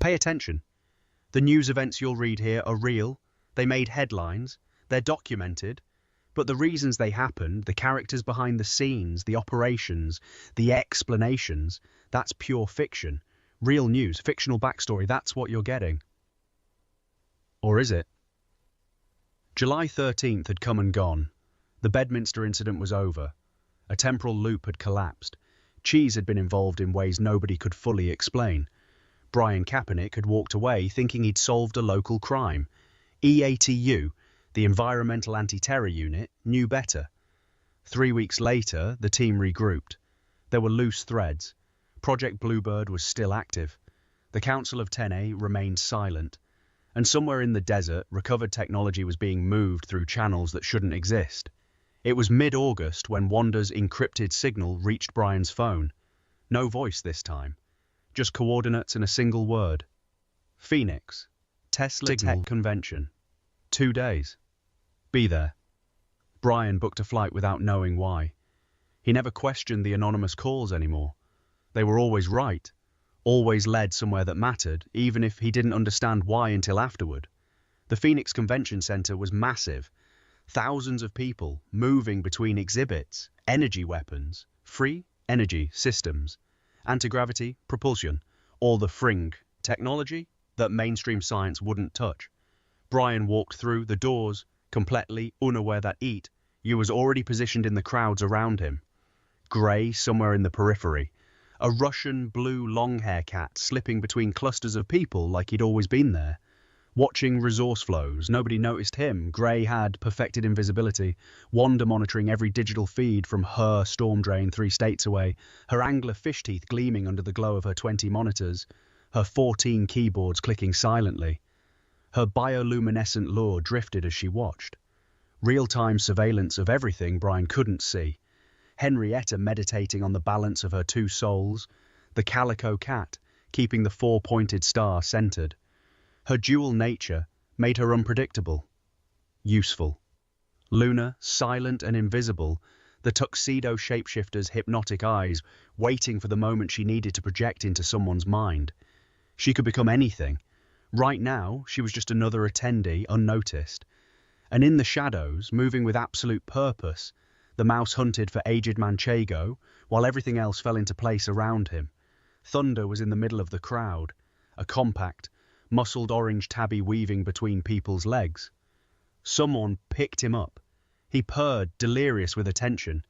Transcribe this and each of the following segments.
Pay attention. The news events you'll read here are real, they made headlines, they're documented, but the reasons they happened, the characters behind the scenes, the operations, the explanations, that's pure fiction. Real news, fictional backstory, that's what you're getting. Or is it? July 13th had come and gone. The Bedminster incident was over. A temporal loop had collapsed. Cheese had been involved in ways nobody could fully explain. Brian Katpurrnick had walked away thinking he'd solved a local crime. EATU, the Environmental Anti-Terror Unit, knew better. 3 weeks later, the team regrouped. There were loose threads. Project Bluebird was still active. The Council of 10A remained silent. And somewhere in the desert, recovered technology was being moved through channels that shouldn't exist. It was mid-August when Wanda's encrypted signal reached Brian's phone. No voice this time. Just coordinates in a single word. Phoenix. Tesla Tech Convention. 2 days. Be there. Brian booked a flight without knowing why. He never questioned the anonymous calls anymore. They were always right. Always led somewhere that mattered, even if he didn't understand why until afterward. The Phoenix Convention Center was massive. Thousands of people moving between exhibits, energy weapons, free energy systems, anti-gravity, propulsion, all the fring technology that mainstream science wouldn't touch. Brian walked through the doors, completely unaware that you was already positioned in the crowds around him. Grey somewhere in the periphery. A Russian blue long-hair cat slipping between clusters of people like he'd always been there. Watching resource flows, nobody noticed him. Grey had perfected invisibility. Wanda monitoring every digital feed from her storm drain 3 states away. Her angler fish teeth gleaming under the glow of her 20 monitors. Her 14 keyboards clicking silently. Her bioluminescent lure drifted as she watched. Real-time surveillance of everything Brian couldn't see. Henrietta meditating on the balance of her 2 souls. The calico cat keeping the 4-pointed star centered. Her dual nature made her unpredictable. Useful. Luna, silent and invisible, the tuxedo shapeshifter's hypnotic eyes waiting for the moment she needed to project into someone's mind. She could become anything. Right now, she was just another attendee, unnoticed. And in the shadows, moving with absolute purpose, the mouse hunted for aged Manchego, while everything else fell into place around him. Thunder was in the middle of the crowd, a compact, muscled orange tabby weaving between people's legs. Someone picked him up. He purred, delirious with attention.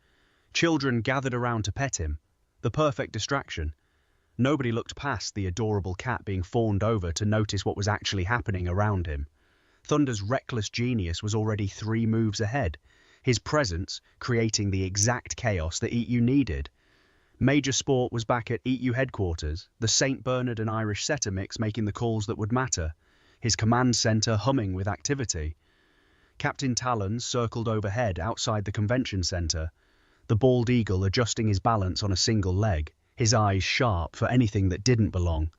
Children gathered around to pet him. The perfect distraction. Nobody looked past the adorable cat being fawned over to notice what was actually happening around him. Thunder's reckless genius was already 3 moves ahead, his presence creating the exact chaos that EATU needed. Major Sport was back at EATU headquarters, the St. Bernard and Irish setter mix making the calls that would matter, his command center humming with activity. Captain Talons circled overhead outside the convention center, the bald eagle adjusting his balance on a single leg, his eyes sharp for anything that didn't belong.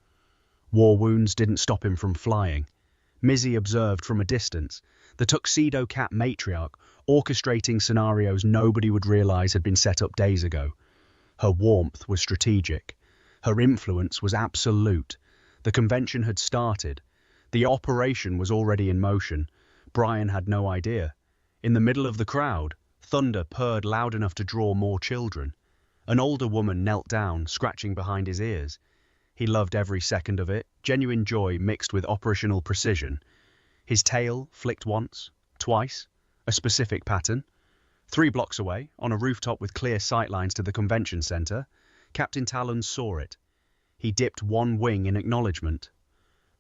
War wounds didn't stop him from flying. Mizzy observed from a distance, the tuxedo cat matriarch orchestrating scenarios nobody would realize had been set up days ago. Her warmth was strategic. Her influence was absolute. The convention had started. The operation was already in motion. Brian had no idea. In the middle of the crowd, thunder purred loud enough to draw more children. An older woman knelt down, scratching behind his ears. He loved every second of it, genuine joy mixed with operational precision. His tail flicked once, twice, a specific pattern. 3 blocks away, on a rooftop with clear sightlines to the convention center, Captain Talons saw it. He dipped 1 wing in acknowledgement.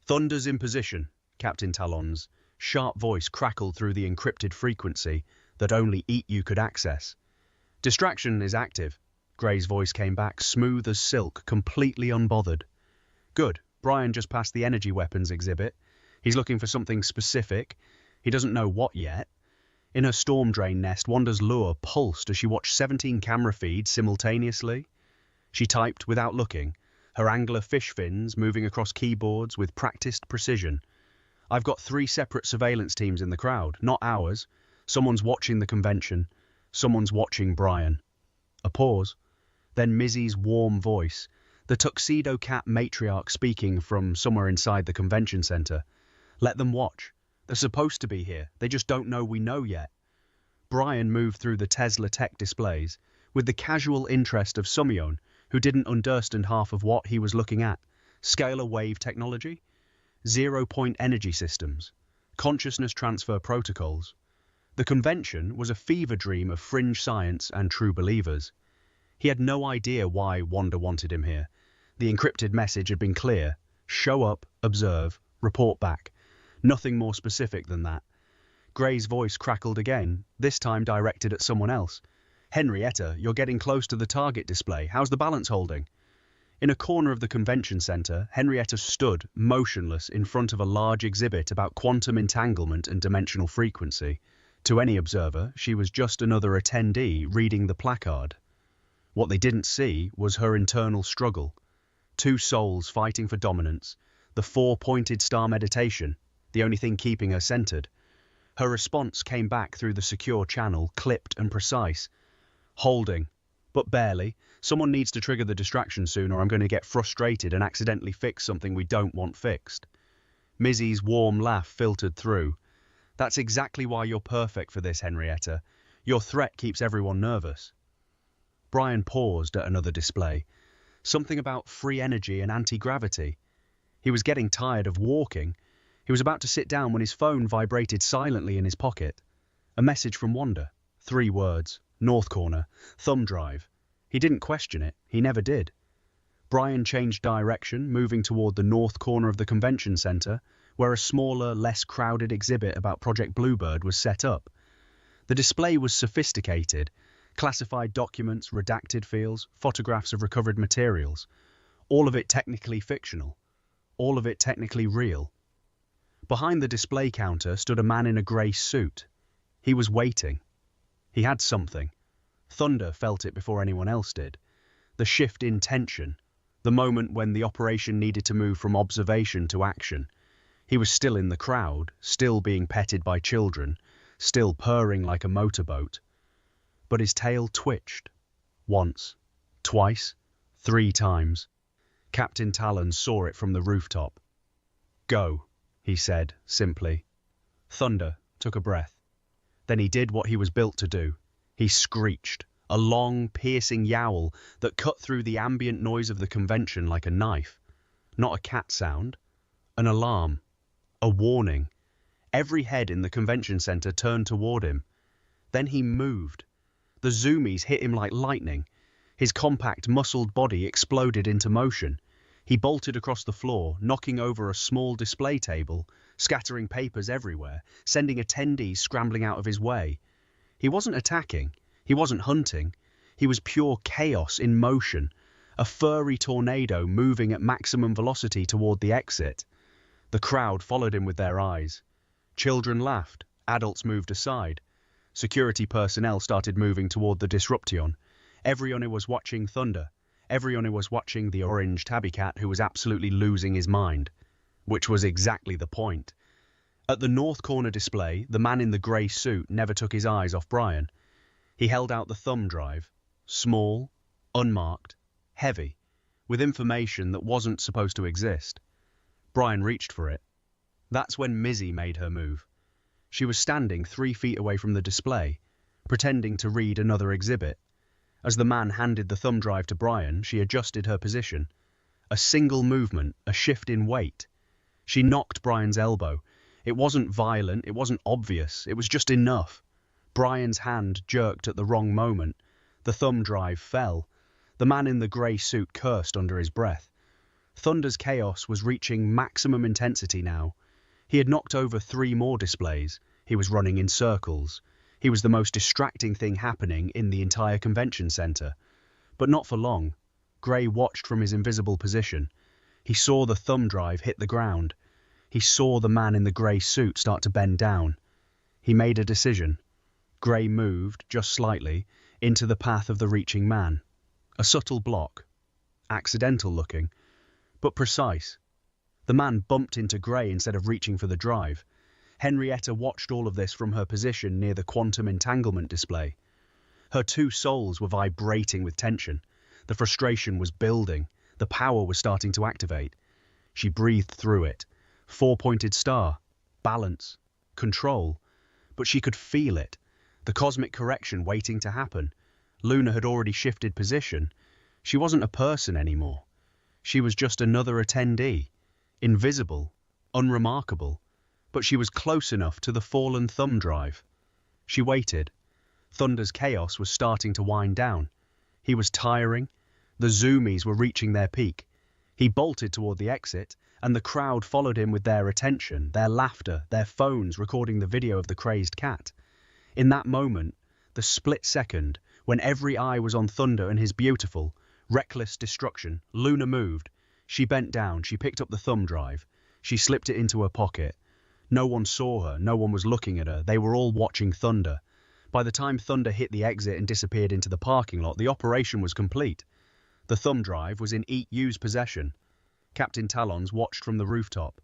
"Thunder's in position," Captain Talons' sharp voice crackled through the encrypted frequency that only EATU could access. "Distraction is active," Gray's voice came back, smooth as silk, completely unbothered. "Good. Brian just passed the energy weapons exhibit. He's looking for something specific. He doesn't know what yet." In her storm drain nest, Wanda's lure pulsed as she watched 17 camera feeds simultaneously. She typed without looking, her angler fish fins moving across keyboards with practiced precision. "I've got 3 separate surveillance teams in the crowd, not ours. Someone's watching the convention. Someone's watching Brian." A pause. Then Mizzy's warm voice, The tuxedo cap matriarch speaking from somewhere inside the convention center. Let them watch. They're supposed to be here. They just don't know we know yet. Brian moved through the Tesla tech displays with the casual interest of Sumyon, who didn't understand half of what he was looking at. Scalar wave technology, zero-point energy systems, consciousness transfer protocols. The convention was a fever dream of fringe science and true believers. He had no idea why Wanda wanted him here. The encrypted message had been clear. Show up, observe, report back. Nothing more specific than that. Gray's voice crackled again, this time directed at someone else. Henrietta, you're getting close to the target display. How's the balance holding? In a corner of the convention center, Henrietta stood, motionless, in front of a large exhibit about quantum entanglement and dimensional frequency. To any observer, she was just another attendee reading the placard. What they didn't see was her internal struggle. Two souls fighting for dominance, the four-pointed star meditation, the only thing keeping her centered. Her response came back through the secure channel, clipped and precise. Holding, but barely. Someone needs to trigger the distraction soon or I'm going to get frustrated and accidentally fix something we don't want fixed. Mizzy's warm laugh filtered through. That's exactly why you're perfect for this, Henrietta. Your threat keeps everyone nervous. Brian paused at another display. Something about free energy and anti-gravity. He was getting tired of walking. He was about to sit down when his phone vibrated silently in his pocket. A message from Wanda. 3 words. North corner. Thumb drive. He didn't question it. He never did. Brian changed direction, moving toward the north corner of the convention center, where a smaller, less crowded exhibit about Project Bluebird was set up. The display was sophisticated. Classified documents, redacted fields, photographs of recovered materials. All of it technically fictional. All of it technically real. Behind the display counter stood a man in a grey suit. He was waiting. He had something. Thunder felt it before anyone else did. The shift in tension. The moment when the operation needed to move from observation to action. He was still in the crowd, still being petted by children, still purring like a motorboat. But his tail twitched. Once, twice, 3 times. Captain Talon saw it from the rooftop. Go, he said, simply. Thunder took a breath. Then he did what he was built to do. He screeched, a long, piercing yowl that cut through the ambient noise of the convention like a knife. Not a cat sound, an alarm, a warning. Every head in the convention center turned toward him. Then he moved. The zoomies hit him like lightning. His compact, muscled body exploded into motion. He bolted across the floor, knocking over a small display table, scattering papers everywhere, sending attendees scrambling out of his way. He wasn't attacking. He wasn't hunting. He was pure chaos in motion, a furry tornado moving at maximum velocity toward the exit. The crowd followed him with their eyes. Children laughed. Adults moved aside. Security personnel started moving toward the disruption. Everyone was watching Thunder. Everyone was watching the orange tabby cat who was absolutely losing his mind. Which was exactly the point. At the north corner display, the man in the grey suit never took his eyes off Brian. He held out the thumb drive. Small, unmarked, heavy, with information that wasn't supposed to exist. Brian reached for it. That's when Mizzy made her move. She was standing 3 feet away from the display, pretending to read another exhibit. As the man handed the thumb drive to Brian, she adjusted her position. A single movement, a shift in weight. She knocked Brian's elbow. It wasn't violent, it wasn't obvious, it was just enough. Brian's hand jerked at the wrong moment. The thumb drive fell. The man in the grey suit cursed under his breath. Thunder's chaos was reaching maximum intensity now. He had knocked over 3 more displays. He was running in circles. He was the most distracting thing happening in the entire convention center. But not for long. Gray watched from his invisible position. He saw the thumb drive hit the ground. He saw the man in the grey suit start to bend down. He made a decision. Gray moved, just slightly, into the path of the reaching man. A subtle block. Accidental looking, but precise. The man bumped into Gray instead of reaching for the drive. Henrietta watched all of this from her position near the quantum entanglement display. Her 2 souls were vibrating with tension. The frustration was building. The power was starting to activate. She breathed through it. Four-pointed star. Balance. Control. But she could feel it. The cosmic correction waiting to happen. Luna had already shifted position. She wasn't a person anymore. She was just another attendee. Invisible. Unremarkable. But she was close enough to the fallen thumb drive. She waited. Thunder's chaos was starting to wind down. He was tiring. The zoomies were reaching their peak. He bolted toward the exit, and the crowd followed him with their attention, their laughter, their phones recording the video of the crazed cat. In that moment, the split second, when every eye was on Thunder and his beautiful, reckless destruction, Luna moved. She bent down, she picked up the thumb drive. She slipped it into her pocket. No one saw her, no one was looking at her. They were all watching Thunder. By the time Thunder hit the exit and disappeared into the parking lot, the operation was complete. The thumb drive was in Eat You's possession. Captain Talons watched from the rooftop.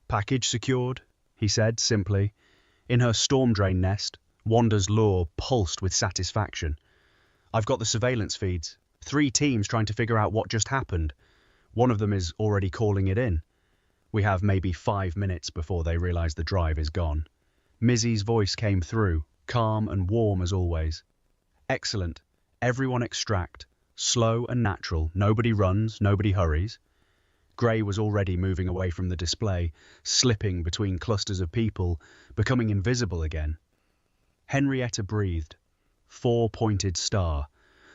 "Package secured," he said simply. In her storm drain nest, Wanda's lure pulsed with satisfaction. "I've got the surveillance feeds. 3 teams trying to figure out what just happened. One of them is already calling it in. We have maybe 5 minutes before they realize the drive is gone." Mizzy's voice came through, calm and warm as always. "Excellent. Everyone extract. Slow and natural. Nobody runs, nobody hurries." Gray was already moving away from the display, slipping between clusters of people, becoming invisible again. Henrietta breathed. 4-pointed star.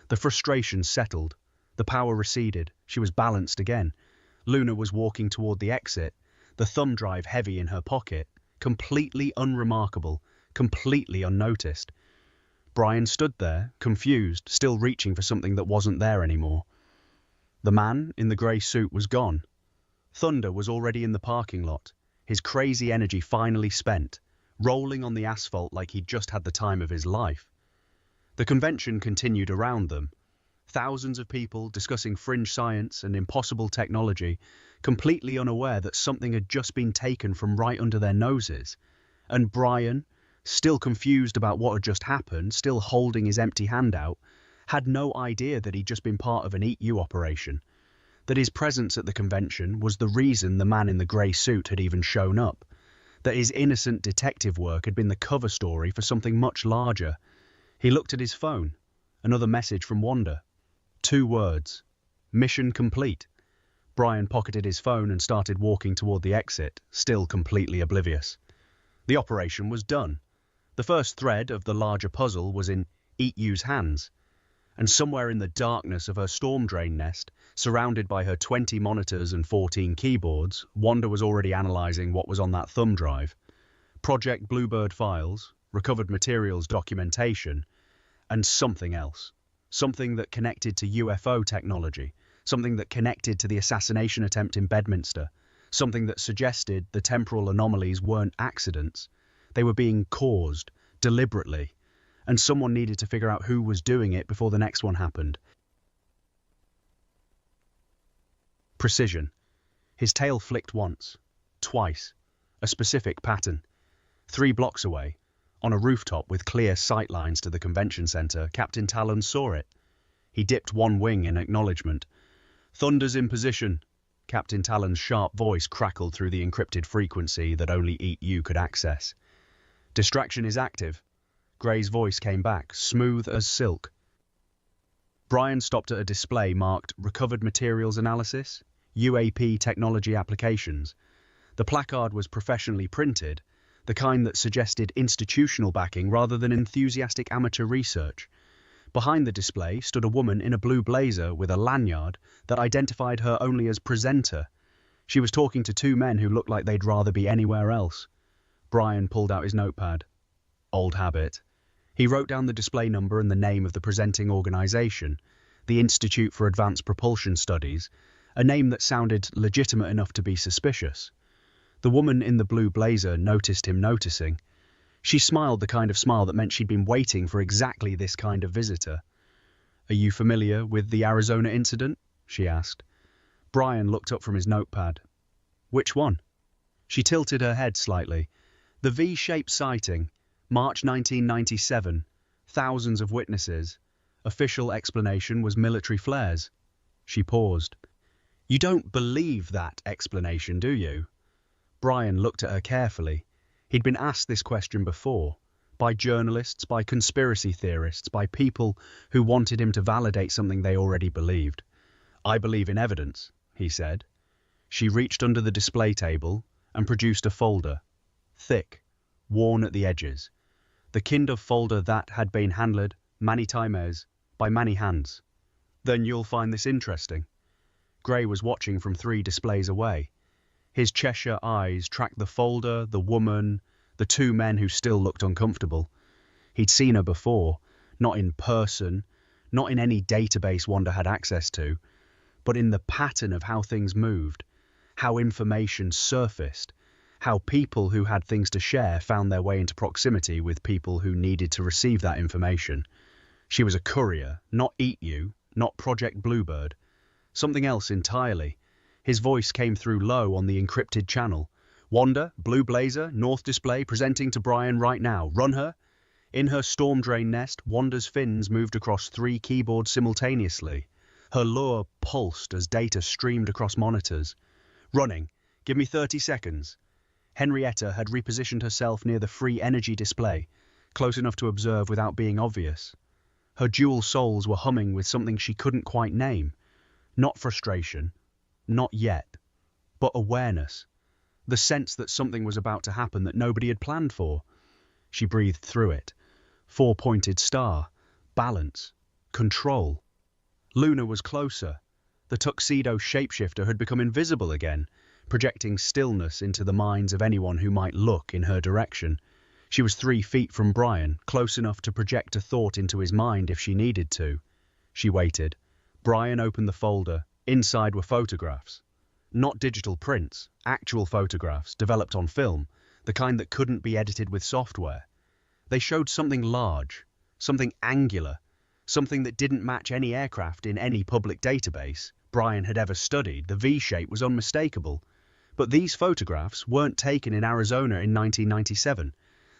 The frustration settled. The power receded. She was balanced again. Luna was walking toward the exit, the thumb drive heavy in her pocket, completely unremarkable, completely unnoticed. Brian stood there, confused, still reaching for something that wasn't there anymore. The man in the grey suit was gone. Thunder was already in the parking lot, his crazy energy finally spent, rolling on the asphalt like he'd just had the time of his life. The convention continued around them. Thousands of people discussing fringe science and impossible technology, completely unaware that something had just been taken from right under their noses. And Brian, still confused about what had just happened, still holding his empty hand out, had no idea that he'd just been part of an Eat You operation, that his presence at the convention was the reason the man in the grey suit had even shown up, that his innocent detective work had been the cover story for something much larger. He looked at his phone. Another message from Wanda. 2 words. Mission complete. Brian pocketed his phone and started walking toward the exit, still completely oblivious. The operation was done. The first thread of the larger puzzle was in Eat You's hands. And somewhere in the darkness of her storm drain nest, surrounded by her 20 monitors and 14 keyboards, Wanda was already analyzing what was on that thumb drive. Project Bluebird files, recovered materials documentation, and something else. Something that connected to UFO technology, something that connected to the assassination attempt in Bedminster, something that suggested the temporal anomalies weren't accidents. They were being caused, deliberately, and someone needed to figure out who was doing it before the next one happened. Precision. His tail flicked once, twice, a specific pattern. 3 blocks away, on a rooftop with clear sight lines to the convention center, Captain Talon saw it. He dipped one wing in acknowledgement. "Thunder's in position." Captain Talon's sharp voice crackled through the encrypted frequency that only Eat You could access. "Distraction is active." Gray's voice came back, smooth as silk. Brian stopped at a display marked Recovered Materials Analysis, UAP Technology Applications. The placard was professionally printed, the kind that suggested institutional backing rather than enthusiastic amateur research. Behind the display stood a woman in a blue blazer with a lanyard that identified her only as presenter. She was talking to 2 men who looked like they'd rather be anywhere else. Brian pulled out his notepad. Old habit. He wrote down the display number and the name of the presenting organization, the Institute for Advanced Propulsion Studies, a name that sounded legitimate enough to be suspicious. The woman in the blue blazer noticed him noticing. She smiled the kind of smile that meant she'd been waiting for exactly this kind of visitor. "Are you familiar with the Arizona incident?" she asked. Brian looked up from his notepad. "Which one?" She tilted her head slightly. "The V-shaped sighting. March 1997. Thousands of witnesses. Official explanation was military flares." She paused. You don't believe that explanation, do you? Brian looked at her carefully. He'd been asked this question before, by journalists, by conspiracy theorists, by people who wanted him to validate something they already believed. I believe in evidence, he said. She reached under the display table and produced a folder, thick, worn at the edges. The kind of folder that had been handled many times by many hands. Then you'll find this interesting. Gray was watching from 3 displays away. His Cheshire eyes tracked the folder, the woman, the 2 men who still looked uncomfortable. He'd seen her before, not in person, not in any database Wanda had access to, but in the pattern of how things moved, how information surfaced, how people who had things to share found their way into proximity with people who needed to receive that information. She was a courier, not Eat You, not Project Bluebird. Something else entirely. His voice came through low on the encrypted channel. Wanda, Blue Blazer, North Display, presenting to Brian right now. Run her. In her storm drain nest, Wanda's fins moved across 3 keyboards simultaneously. Her lure pulsed as data streamed across monitors. Running. Give me 30 seconds. Henrietta had repositioned herself near the free energy display, close enough to observe without being obvious. Her dual souls were humming with something she couldn't quite name. Not frustration, not yet, but awareness. The sense that something was about to happen that nobody had planned for. She breathed through it. 4-pointed star, balance, control. Luna was closer. The tuxedo shapeshifter had become invisible again, projecting stillness into the minds of anyone who might look in her direction. She was 3 feet from Brian, close enough to project a thought into his mind if she needed to. She waited. Brian opened the folder. Inside were photographs. Not digital prints, actual photographs developed on film, the kind that couldn't be edited with software. They showed something large, something angular, something that didn't match any aircraft in any public database Brian had ever studied. The V-shape was unmistakable. But these photographs weren't taken in Arizona in 1997.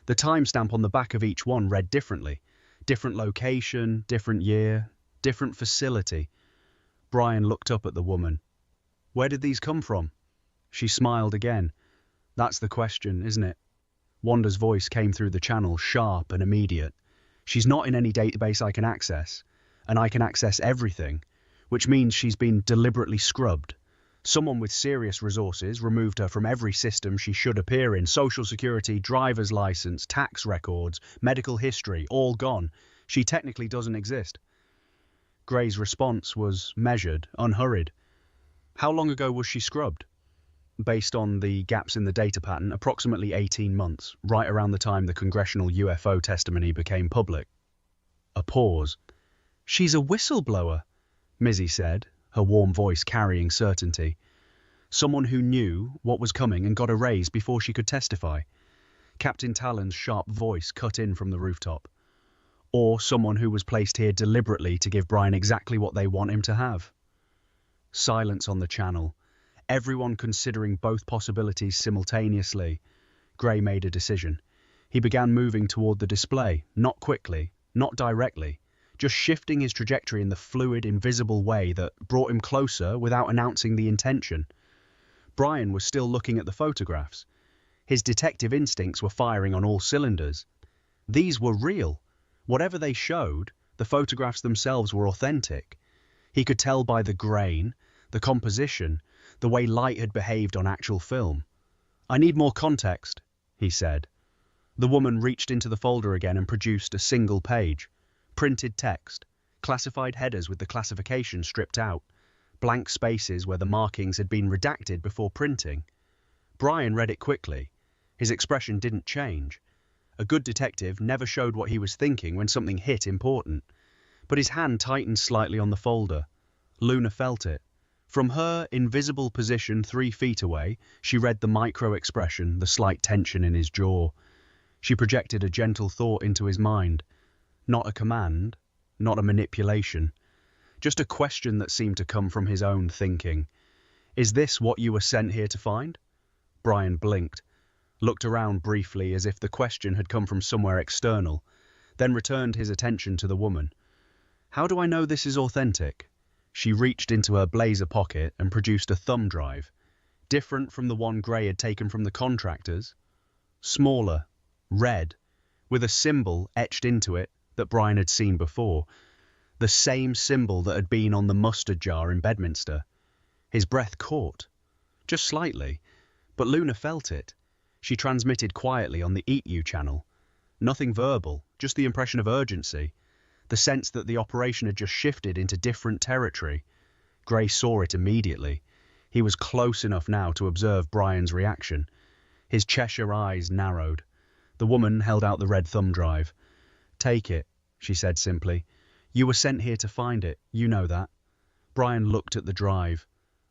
The timestamp on the back of each one read differently. Different location, different year, different facility. Brian looked up at the woman. Where did these come from? She smiled again. That's the question, isn't it? Wanda's voice came through the channel, sharp and immediate. She's not in any database I can access, and I can access everything, which means she's been deliberately scrubbed. Someone with serious resources removed her from every system she should appear in. Social security, driver's license, tax records, medical history, all gone. She technically doesn't exist. Gray's response was measured, unhurried. How long ago was she scrubbed? Based on the gaps in the data pattern, approximately 18 months, right around the time the congressional UFO testimony became public. A pause. She's a whistleblower, Mizzy said, her warm voice carrying certainty. Someone who knew what was coming and got a raise before she could testify. Captain Talon's sharp voice cut in from the rooftop. Or someone who was placed here deliberately to give Brian exactly what they want him to have. Silence on the channel. Everyone considering both possibilities simultaneously. Gray made a decision. He began moving toward the display, not quickly, not directly, just shifting his trajectory in the fluid, invisible way that brought him closer without announcing the intention. Brian was still looking at the photographs. His detective instincts were firing on all cylinders. These were real. Whatever they showed, the photographs themselves were authentic. He could tell by the grain, the composition, the way light had behaved on actual film. I need more context, he said. The woman reached into the folder again and produced a single page. Printed text, classified headers with the classification stripped out, blank spaces where the markings had been redacted before printing. Brian read it quickly. His expression didn't change. A good detective never showed what he was thinking when something hit important. But his hand tightened slightly on the folder. Luna felt it. From her invisible position 3 feet away, she read the micro-expression, the slight tension in his jaw. She projected a gentle thought into his mind. Not a command, not a manipulation. Just a question that seemed to come from his own thinking. Is this what you were sent here to find? Brian blinked, looked around briefly as if the question had come from somewhere external, then returned his attention to the woman. How do I know this is authentic? She reached into her blazer pocket and produced a thumb drive, different from the one Gray had taken from the contractors, smaller, red, with a symbol etched into it that Brian had seen before, the same symbol that had been on the mustard jar in Bedminster. His breath caught, just slightly, but Luna felt it. She transmitted quietly on the Eat You channel. Nothing verbal, just the impression of urgency, the sense that the operation had just shifted into different territory. Gray saw it immediately. He was close enough now to observe Brian's reaction. His Cheshire eyes narrowed. The woman held out the red thumb drive. "Take it," she said simply. "You were sent here to find it, you know that." Brian looked at the drive,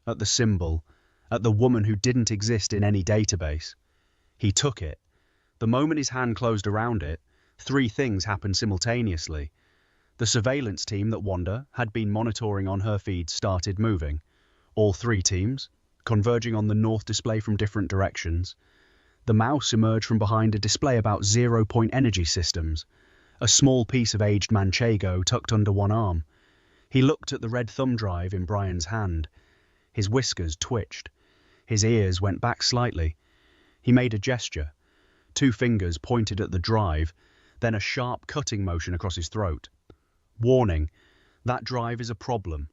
at the symbol, at the woman who didn't exist in any database. He took it. The moment his hand closed around it, three things happened simultaneously. The surveillance team that Wanda had been monitoring on her feed started moving. All three teams, converging on the north display from different directions. The mouse emerged from behind a display about 0-point energy systems, a small piece of aged manchego tucked under one arm. He looked at the red thumb drive in Brian's hand. His whiskers twitched. His ears went back slightly. He made a gesture. 2 fingers pointed at the drive, then a sharp cutting motion across his throat. Warning, that drive is a problem.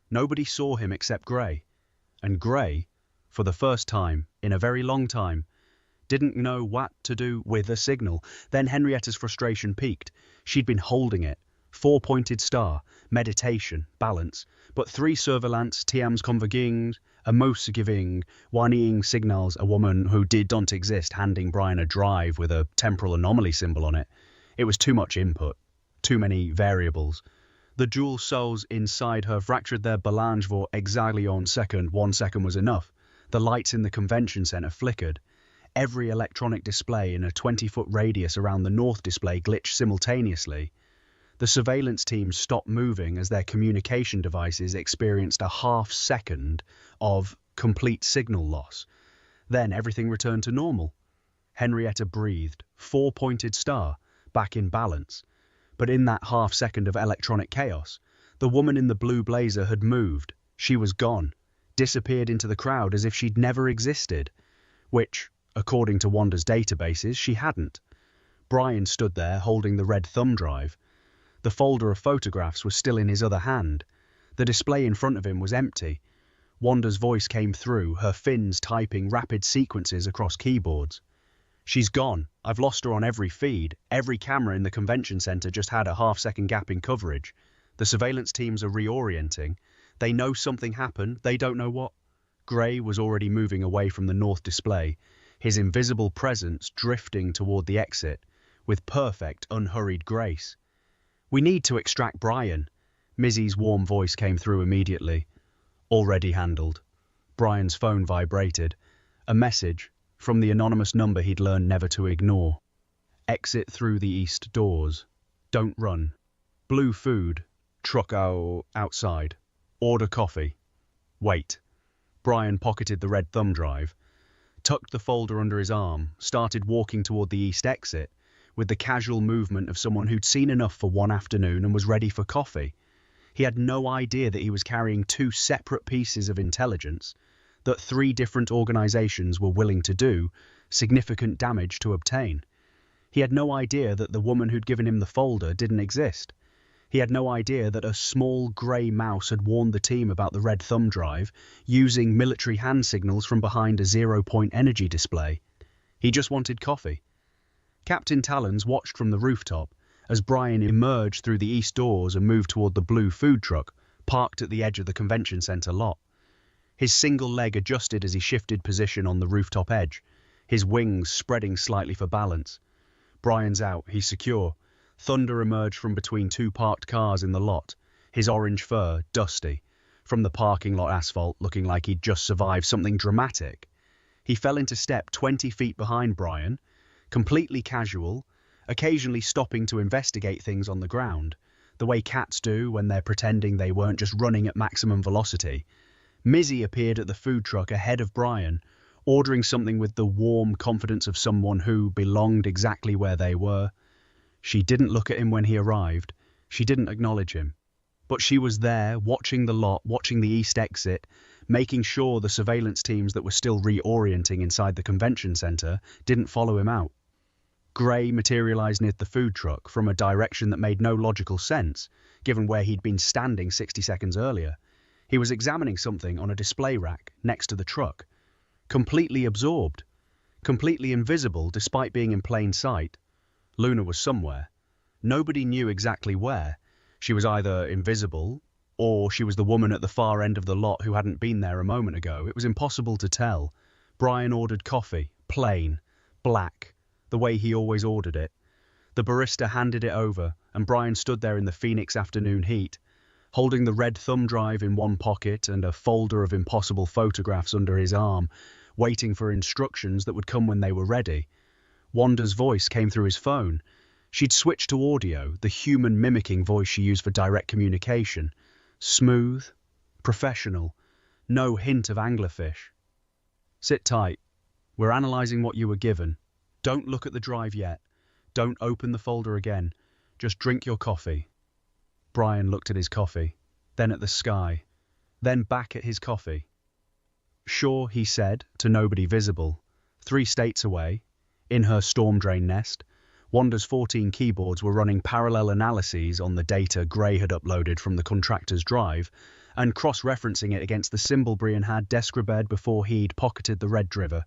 Nobody saw him except Gray. And Gray, for the first time in a very long time, didn't know what to do with a signal. Then Henrietta's frustration peaked. She'd been holding it. 4-pointed star, meditation, balance, but 3 surveillance, TMs converging, a mouse giving, whinnying signals, a woman who don't exist handing Brian a drive with a temporal anomaly symbol on it. It was too much input, too many variables. The dual souls inside her fractured their balance for exactly 1 second. 1 second was enough. The lights in the convention center flickered. Every electronic display in a 20-foot radius around the north display glitched simultaneously. The surveillance team stopped moving as their communication devices experienced a half-second of complete signal loss. Then everything returned to normal. Henrietta breathed, 4-pointed star, back in balance. But in that half-second of electronic chaos, the woman in the blue blazer had moved. She was gone, disappeared into the crowd as if she'd never existed, which, according to Wanda's databases, she hadn't. Brian stood there holding the red thumb drive. The folder of photographs was still in his other hand. The display in front of him was empty. Wanda's voice came through, her fins typing rapid sequences across keyboards. "She's gone. I've lost her on every feed. Every camera in the convention center just had a half-second gap in coverage. The surveillance teams are reorienting. They know something happened. They don't know what." Gray was already moving away from the north display, his invisible presence drifting toward the exit, with perfect, unhurried grace. "We need to extract Brian." Mizzy's warm voice came through immediately. "Already handled." Brian's phone vibrated. A message from the anonymous number he'd learned never to ignore. "Exit through the east doors. Don't run. Blue food. Truck outside. Order coffee. Wait." Brian pocketed the red thumb drive, tucked the folder under his arm, started walking toward the east exit, with the casual movement of someone who'd seen enough for one afternoon and was ready for coffee. He had no idea that he was carrying 2 separate pieces of intelligence, that 3 different organizations were willing to do significant damage to obtain. He had no idea that the woman who'd given him the folder didn't exist. He had no idea that a small grey mouse had warned the team about the red thumb drive, using military hand signals from behind a 0-point energy display. He just wanted coffee. Captain Talons watched from the rooftop as Brian emerged through the east doors and moved toward the blue food truck, parked at the edge of the convention center lot. His single leg adjusted as he shifted position on the rooftop edge, his wings spreading slightly for balance. Brian's out, he's secure. Thunder emerged from between 2 parked cars in the lot, his orange fur dusty, from the parking lot asphalt looking like he'd just survived something dramatic. He fell into step 20 feet behind Brian, completely casual, occasionally stopping to investigate things on the ground, the way cats do when they're pretending they weren't just running at maximum velocity. Mizzy appeared at the food truck ahead of Brian, ordering something with the warm confidence of someone who belonged exactly where they were. She didn't look at him when he arrived. She didn't acknowledge him. But she was there, watching the lot, watching the east exit, making sure the surveillance teams that were still reorienting inside the convention center didn't follow him out. Gray materialized near the food truck from a direction that made no logical sense, given where he'd been standing 60 seconds earlier. He was examining something on a display rack next to the truck, completely absorbed, completely invisible despite being in plain sight. Luna was somewhere. Nobody knew exactly where. She was either invisible, or she was the woman at the far end of the lot who hadn't been there a moment ago. It was impossible to tell. Brian ordered coffee, plain, black, the way he always ordered it. The barista handed it over, and Brian stood there in the Phoenix afternoon heat, holding the red thumb drive in one pocket and a folder of impossible photographs under his arm, waiting for instructions that would come when they were ready. Wanda's voice came through his phone. She'd switched to audio, the human mimicking voice she used for direct communication. Smooth, professional, no hint of anglerfish. Sit tight. We're analysing what you were given. Don't look at the drive yet. Don't open the folder again. Just drink your coffee. Brian looked at his coffee, then at the sky, then back at his coffee. Sure, he said, to nobody visible. 3 states away, in her storm drain nest, Wanda's 14 keyboards were running parallel analyses on the data Gray had uploaded from the contractor's drive and cross-referencing it against the symbol Brian had described before he'd pocketed the red driver.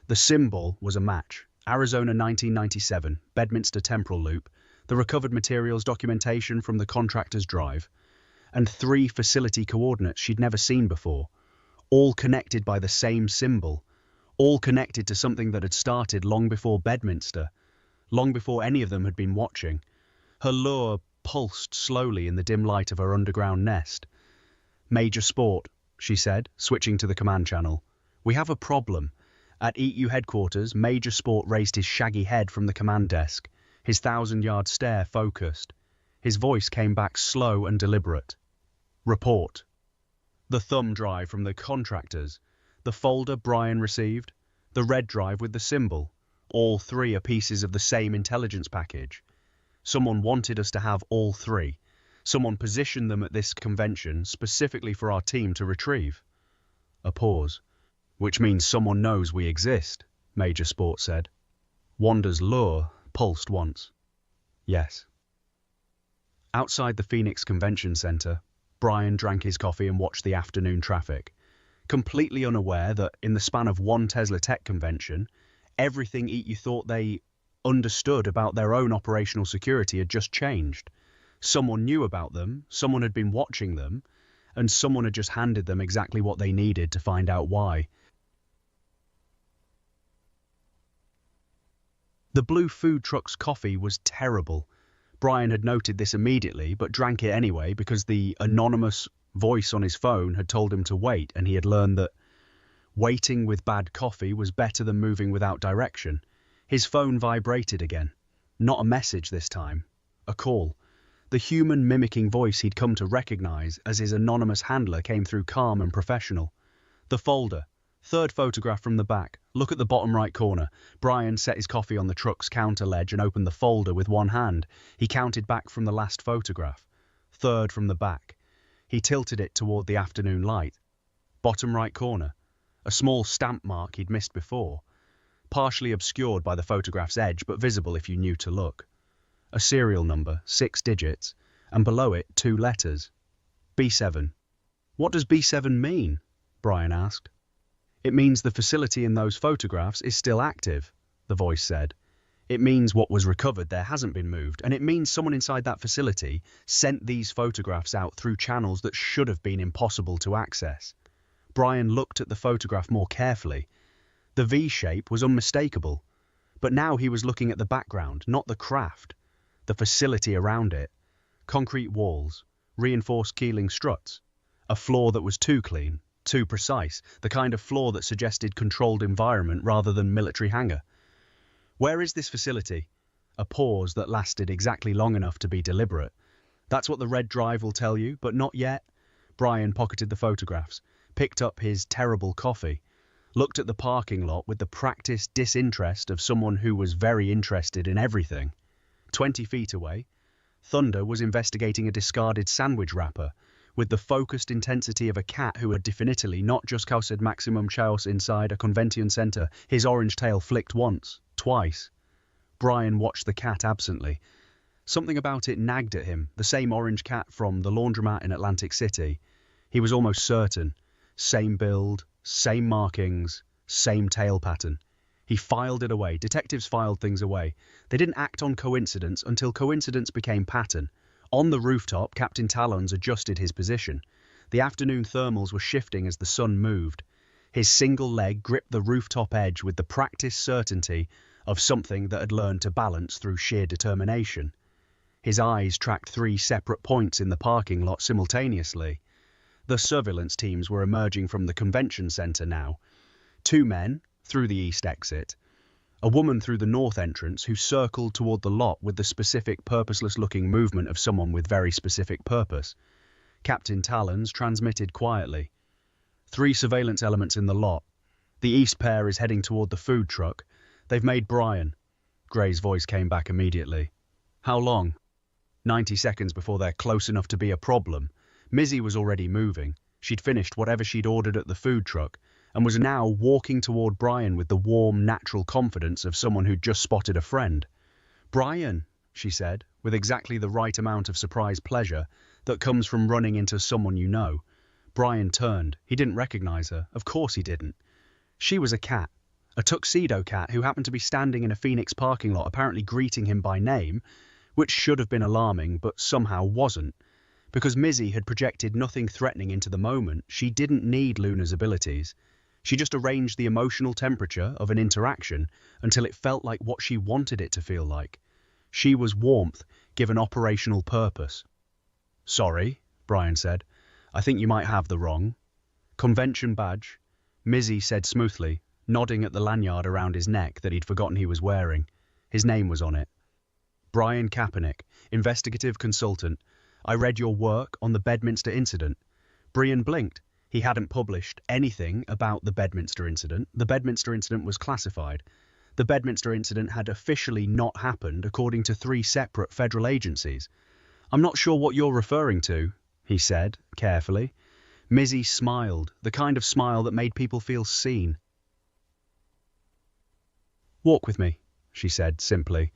The symbol was a match. Arizona 1997, Bedminster temporal loop, the recovered materials documentation from the contractor's drive, and 3 facility coordinates she'd never seen before, all connected by the same symbol, all connected to something that had started long before Bedminster, long before any of them had been watching. Her lure pulsed slowly in the dim light of her underground nest. Major Sport, she said, switching to the command channel. We have a problem. At EU headquarters, Major Sport raised his shaggy head from the command desk, his 1,000-yard stare focused. His voice came back slow and deliberate. Report. The thumb drive from the contractors, the folder Brian received, the red drive with the symbol. All 3 are pieces of the same intelligence package. Someone wanted us to have all 3. Someone positioned them at this convention specifically for our team to retrieve. A pause. Which means someone knows we exist, Major Sport said. Wanda's lure pulsed once. Yes. Outside the Phoenix Convention Center, Brian drank his coffee and watched the afternoon traffic, completely unaware that in the span of one Tesla Tech convention, everything EU thought they understood about their own operational security had just changed. Someone knew about them, someone had been watching them, and someone had just handed them exactly what they needed to find out why. The blue food truck's coffee was terrible. Brian had noted this immediately, but drank it anyway because the anonymous voice on his phone had told him to wait, and he had learned that waiting with bad coffee was better than moving without direction. His phone vibrated again. Not a message this time. A call. The human mimicking voice he'd come to recognize as his anonymous handler came through calm and professional. The folder. 3rd photograph from the back. Look at the bottom right corner. Brian set his coffee on the truck's counter ledge and opened the folder with one hand. He counted back from the last photograph. 3rd from the back. He tilted it toward the afternoon light. Bottom right corner. A small stamp mark he'd missed before, partially obscured by the photograph's edge but visible if you knew to look. A serial number, 6 digits, and below it 2 letters. B7. What does B7 mean? Brian asked. It means the facility in those photographs is still active, the voice said. It means what was recovered there hasn't been moved, and it means someone inside that facility sent these photographs out through channels that should have been impossible to access. Brian looked at the photograph more carefully. The V shape was unmistakable, but now he was looking at the background, not the craft, the facility around it. Concrete walls, reinforced Keeling struts, a floor that was too clean, too precise, the kind of floor that suggested controlled environment rather than military hangar. Where is this facility? A pause that lasted exactly long enough to be deliberate. That's what the red drive will tell you, but not yet. Brian pocketed the photographs, picked up his terrible coffee, looked at the parking lot with the practiced disinterest of someone who was very interested in everything. 20 feet away, Thunder was investigating a discarded sandwich wrapper with the focused intensity of a cat who had definitively not just caused maximum chaos inside a convention center. His orange tail flicked once, twice. Brian watched the cat absently. Something about it nagged at him, the same orange cat from the laundromat in Atlantic City. He was almost certain. Same build, same markings, same tail pattern. He filed it away. Detectives filed things away. They didn't act on coincidence until coincidence became pattern. On the rooftop, Captain Talons adjusted his position. The afternoon thermals were shifting as the sun moved. His single leg gripped the rooftop edge with the practiced certainty of something that had learned to balance through sheer determination. His eyes tracked 3 separate points in the parking lot simultaneously. The surveillance teams were emerging from the convention center now. 2 men, through the east exit. A woman through the north entrance who circled toward the lot with the specific purposeless-looking movement of someone with very specific purpose. Captain Talons transmitted quietly. 3 surveillance elements in the lot. The east pair is heading toward the food truck. They've made Brian. Gray's voice came back immediately. How long? 90 seconds before they're close enough to be a problem. Mizzy was already moving. She'd finished whatever she'd ordered at the food truck and was now walking toward Brian with the warm, natural confidence of someone who'd just spotted a friend. Brian, she said, with exactly the right amount of surprise pleasure that comes from running into someone you know. Brian turned. He didn't recognize her. Of course he didn't. She was a cat, a tuxedo cat who happened to be standing in a Phoenix parking lot apparently greeting him by name, which should have been alarming but somehow wasn't. Because Mizzy had projected nothing threatening into the moment, she didn't need Luna's abilities. She just arranged the emotional temperature of an interaction until it felt like what she wanted it to feel like. She was warmth, given operational purpose. Sorry, Brian said. I think you might have the wrong. Convention badge, Mizzy said smoothly, nodding at the lanyard around his neck that he'd forgotten he was wearing. His name was on it. Brian Katpurrnick, investigative consultant. I read your work on the Bedminster incident. Brian blinked. He hadn't published anything about the Bedminster incident. The Bedminster incident was classified. The Bedminster incident had officially not happened according to 3 separate federal agencies. I'm not sure what you're referring to, he said, carefully. Mizzy smiled, the kind of smile that made people feel seen. Walk with me, she said simply.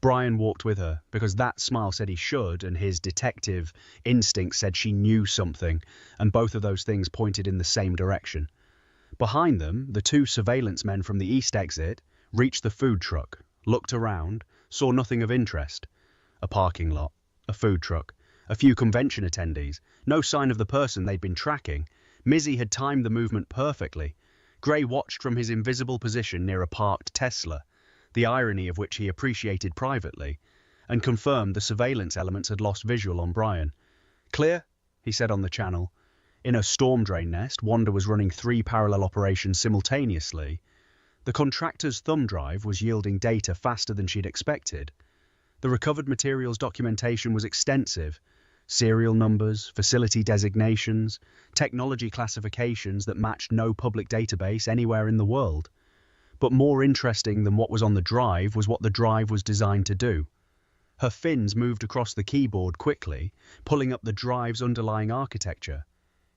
Brian walked with her, because that smile said he should, and his detective instinct said she knew something, and both of those things pointed in the same direction. Behind them, the 2 surveillance men from the east exit reached the food truck, looked around, saw nothing of interest. A parking lot, a food truck, a few convention attendees, no sign of the person they'd been tracking. Mizzy had timed the movement perfectly. Gray watched from his invisible position near a parked Tesla, the irony of which he appreciated privately, and confirmed the surveillance elements had lost visual on Brian. Clear, he said on the channel. In a storm drain nest, Wanda was running 3 parallel operations simultaneously. The contractor's thumb drive was yielding data faster than she'd expected. The recovered materials documentation was extensive. Serial numbers, facility designations, technology classifications that matched no public database anywhere in the world. But more interesting than what was on the drive was what the drive was designed to do. Her fins moved across the keyboard quickly, pulling up the drive's underlying architecture.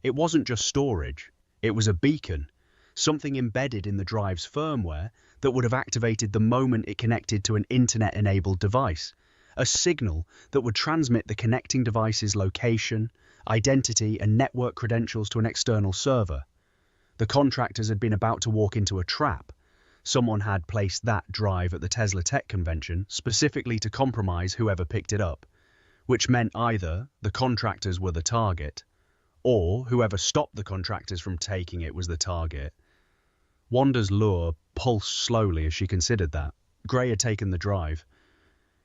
It wasn't just storage, it was a beacon, something embedded in the drive's firmware that would have activated the moment it connected to an internet-enabled device, a signal that would transmit the connecting device's location, identity, and network credentials to an external server. The contractors had been about to walk into a trap. Someone had placed that drive at the Tesla Tech Convention specifically to compromise whoever picked it up, which meant either the contractors were the target, or whoever stopped the contractors from taking it was the target. Wanda's lure pulsed slowly as she considered that. Gray had taken the drive.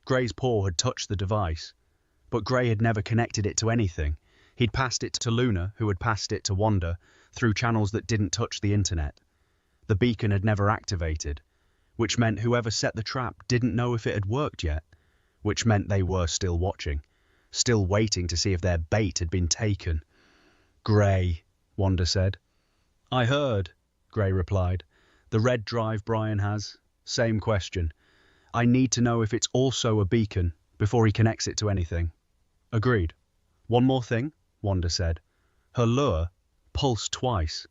Gray's paw had touched the device, but Gray had never connected it to anything. He'd passed it to Luna, who had passed it to Wanda, through channels that didn't touch the internet. The beacon had never activated, which meant whoever set the trap didn't know if it had worked yet, which meant they were still watching, still waiting to see if their bait had been taken. Gray, Wanda said. I heard, Gray replied. The red drive Brian has, same question. I need to know if it's also a beacon. before he connects it to anything. Agreed. One more thing, Wanda said. Her lure pulsed twice.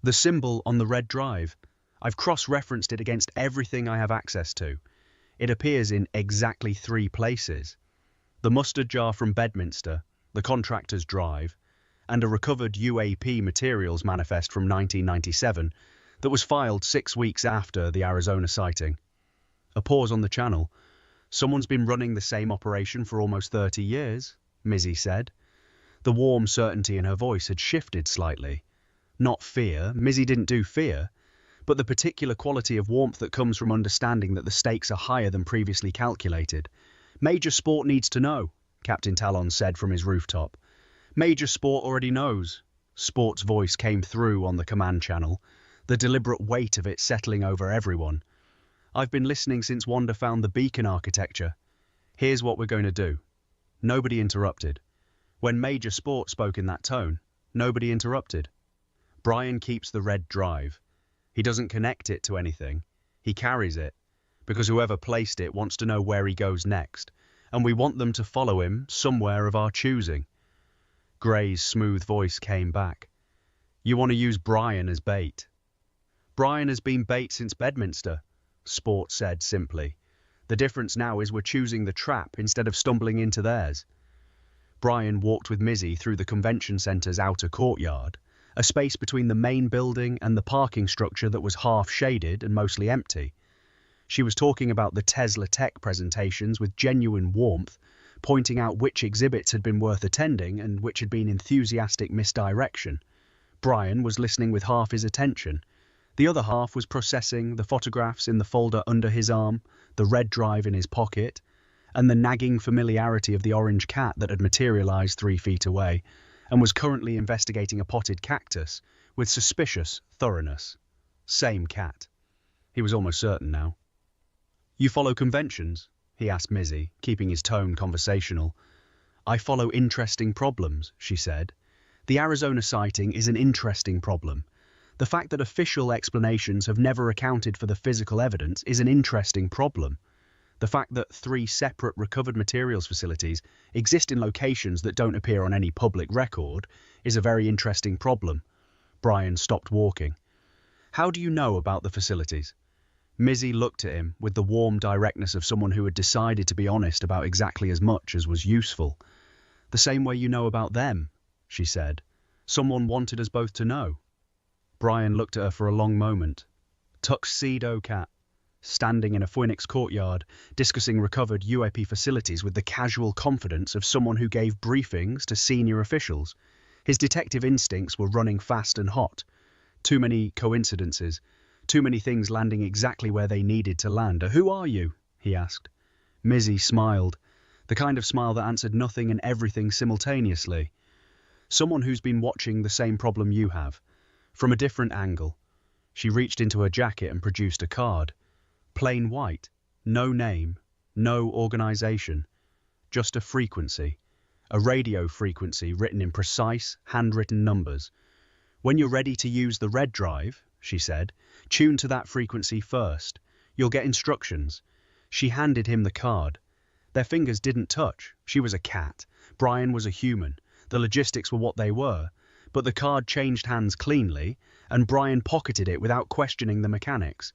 The symbol on the red drive. I've cross-referenced it against everything I have access to. It appears in exactly 3 places. The mustard jar from Bedminster, the contractor's drive, and a recovered UAP materials manifest from 1997 that was filed 6 weeks after the Arizona sighting. A pause on the channel. Someone's been running the same operation for almost 30 years, Mizzy said. The warm certainty in her voice had shifted slightly. Not fear, Mizzy didn't do fear, but the particular quality of warmth that comes from understanding that the stakes are higher than previously calculated. Major Sport needs to know, Captain Talon said from his rooftop. Major Sport already knows. Sport's voice came through on the command channel, the deliberate weight of it settling over everyone. I've been listening since Wanda found the beacon architecture. Here's what we're going to do. Nobody interrupted. When Major Sport spoke in that tone, nobody interrupted. Brian keeps the red drive. He doesn't connect it to anything. He carries it, because whoever placed it wants to know where he goes next, and we want them to follow him somewhere of our choosing. Gray's smooth voice came back. You want to use Brian as bait. Brian has been bait since Bedminster, Sport said simply. The difference now is we're choosing the trap instead of stumbling into theirs. Brian walked with Mizzy through the convention centre's outer courtyard, a space between the main building and the parking structure that was half-shaded and mostly empty. She was talking about the Tesla Tech presentations with genuine warmth, pointing out which exhibits had been worth attending and which had been enthusiastic misdirection. Brian was listening with half his attention. The other half was processing the photographs in the folder under his arm, the red drive in his pocket, and the nagging familiarity of the orange cat that had materialized 3 feet away and was currently investigating a potted cactus with suspicious thoroughness. Same cat. He was almost certain now. You follow conventions? He asked Mizzy, keeping his tone conversational. I follow interesting problems, she said. The Arizona sighting is an interesting problem. The fact that official explanations have never accounted for the physical evidence is an interesting problem. The fact that 3 separate recovered materials facilities exist in locations that don't appear on any public record is a very interesting problem. Brian stopped walking. How do you know about the facilities? Mizzy looked at him with the warm directness of someone who had decided to be honest about exactly as much as was useful. The same way you know about them, she said. Someone wanted us both to know. Brian looked at her for a long moment. Tuxedo cat, standing in a Phoenix courtyard, discussing recovered UAP facilities with the casual confidence of someone who gave briefings to senior officials. His detective instincts were running fast and hot. Too many coincidences, too many things landing exactly where they needed to land. Who are you? He asked. Mizzy smiled, the kind of smile that answered nothing and everything simultaneously. Someone who's been watching the same problem you have. From a different angle. She reached into her jacket and produced a card. Plain white, no name, no organization, just a frequency, a radio frequency written in precise, handwritten numbers. When you're ready to use the red drive, she said, tune to that frequency first. You'll get instructions. She handed him the card. Their fingers didn't touch. She was a cat. Brian was a human. The logistics were what they were. But the card changed hands cleanly, and Brian pocketed it without questioning the mechanics.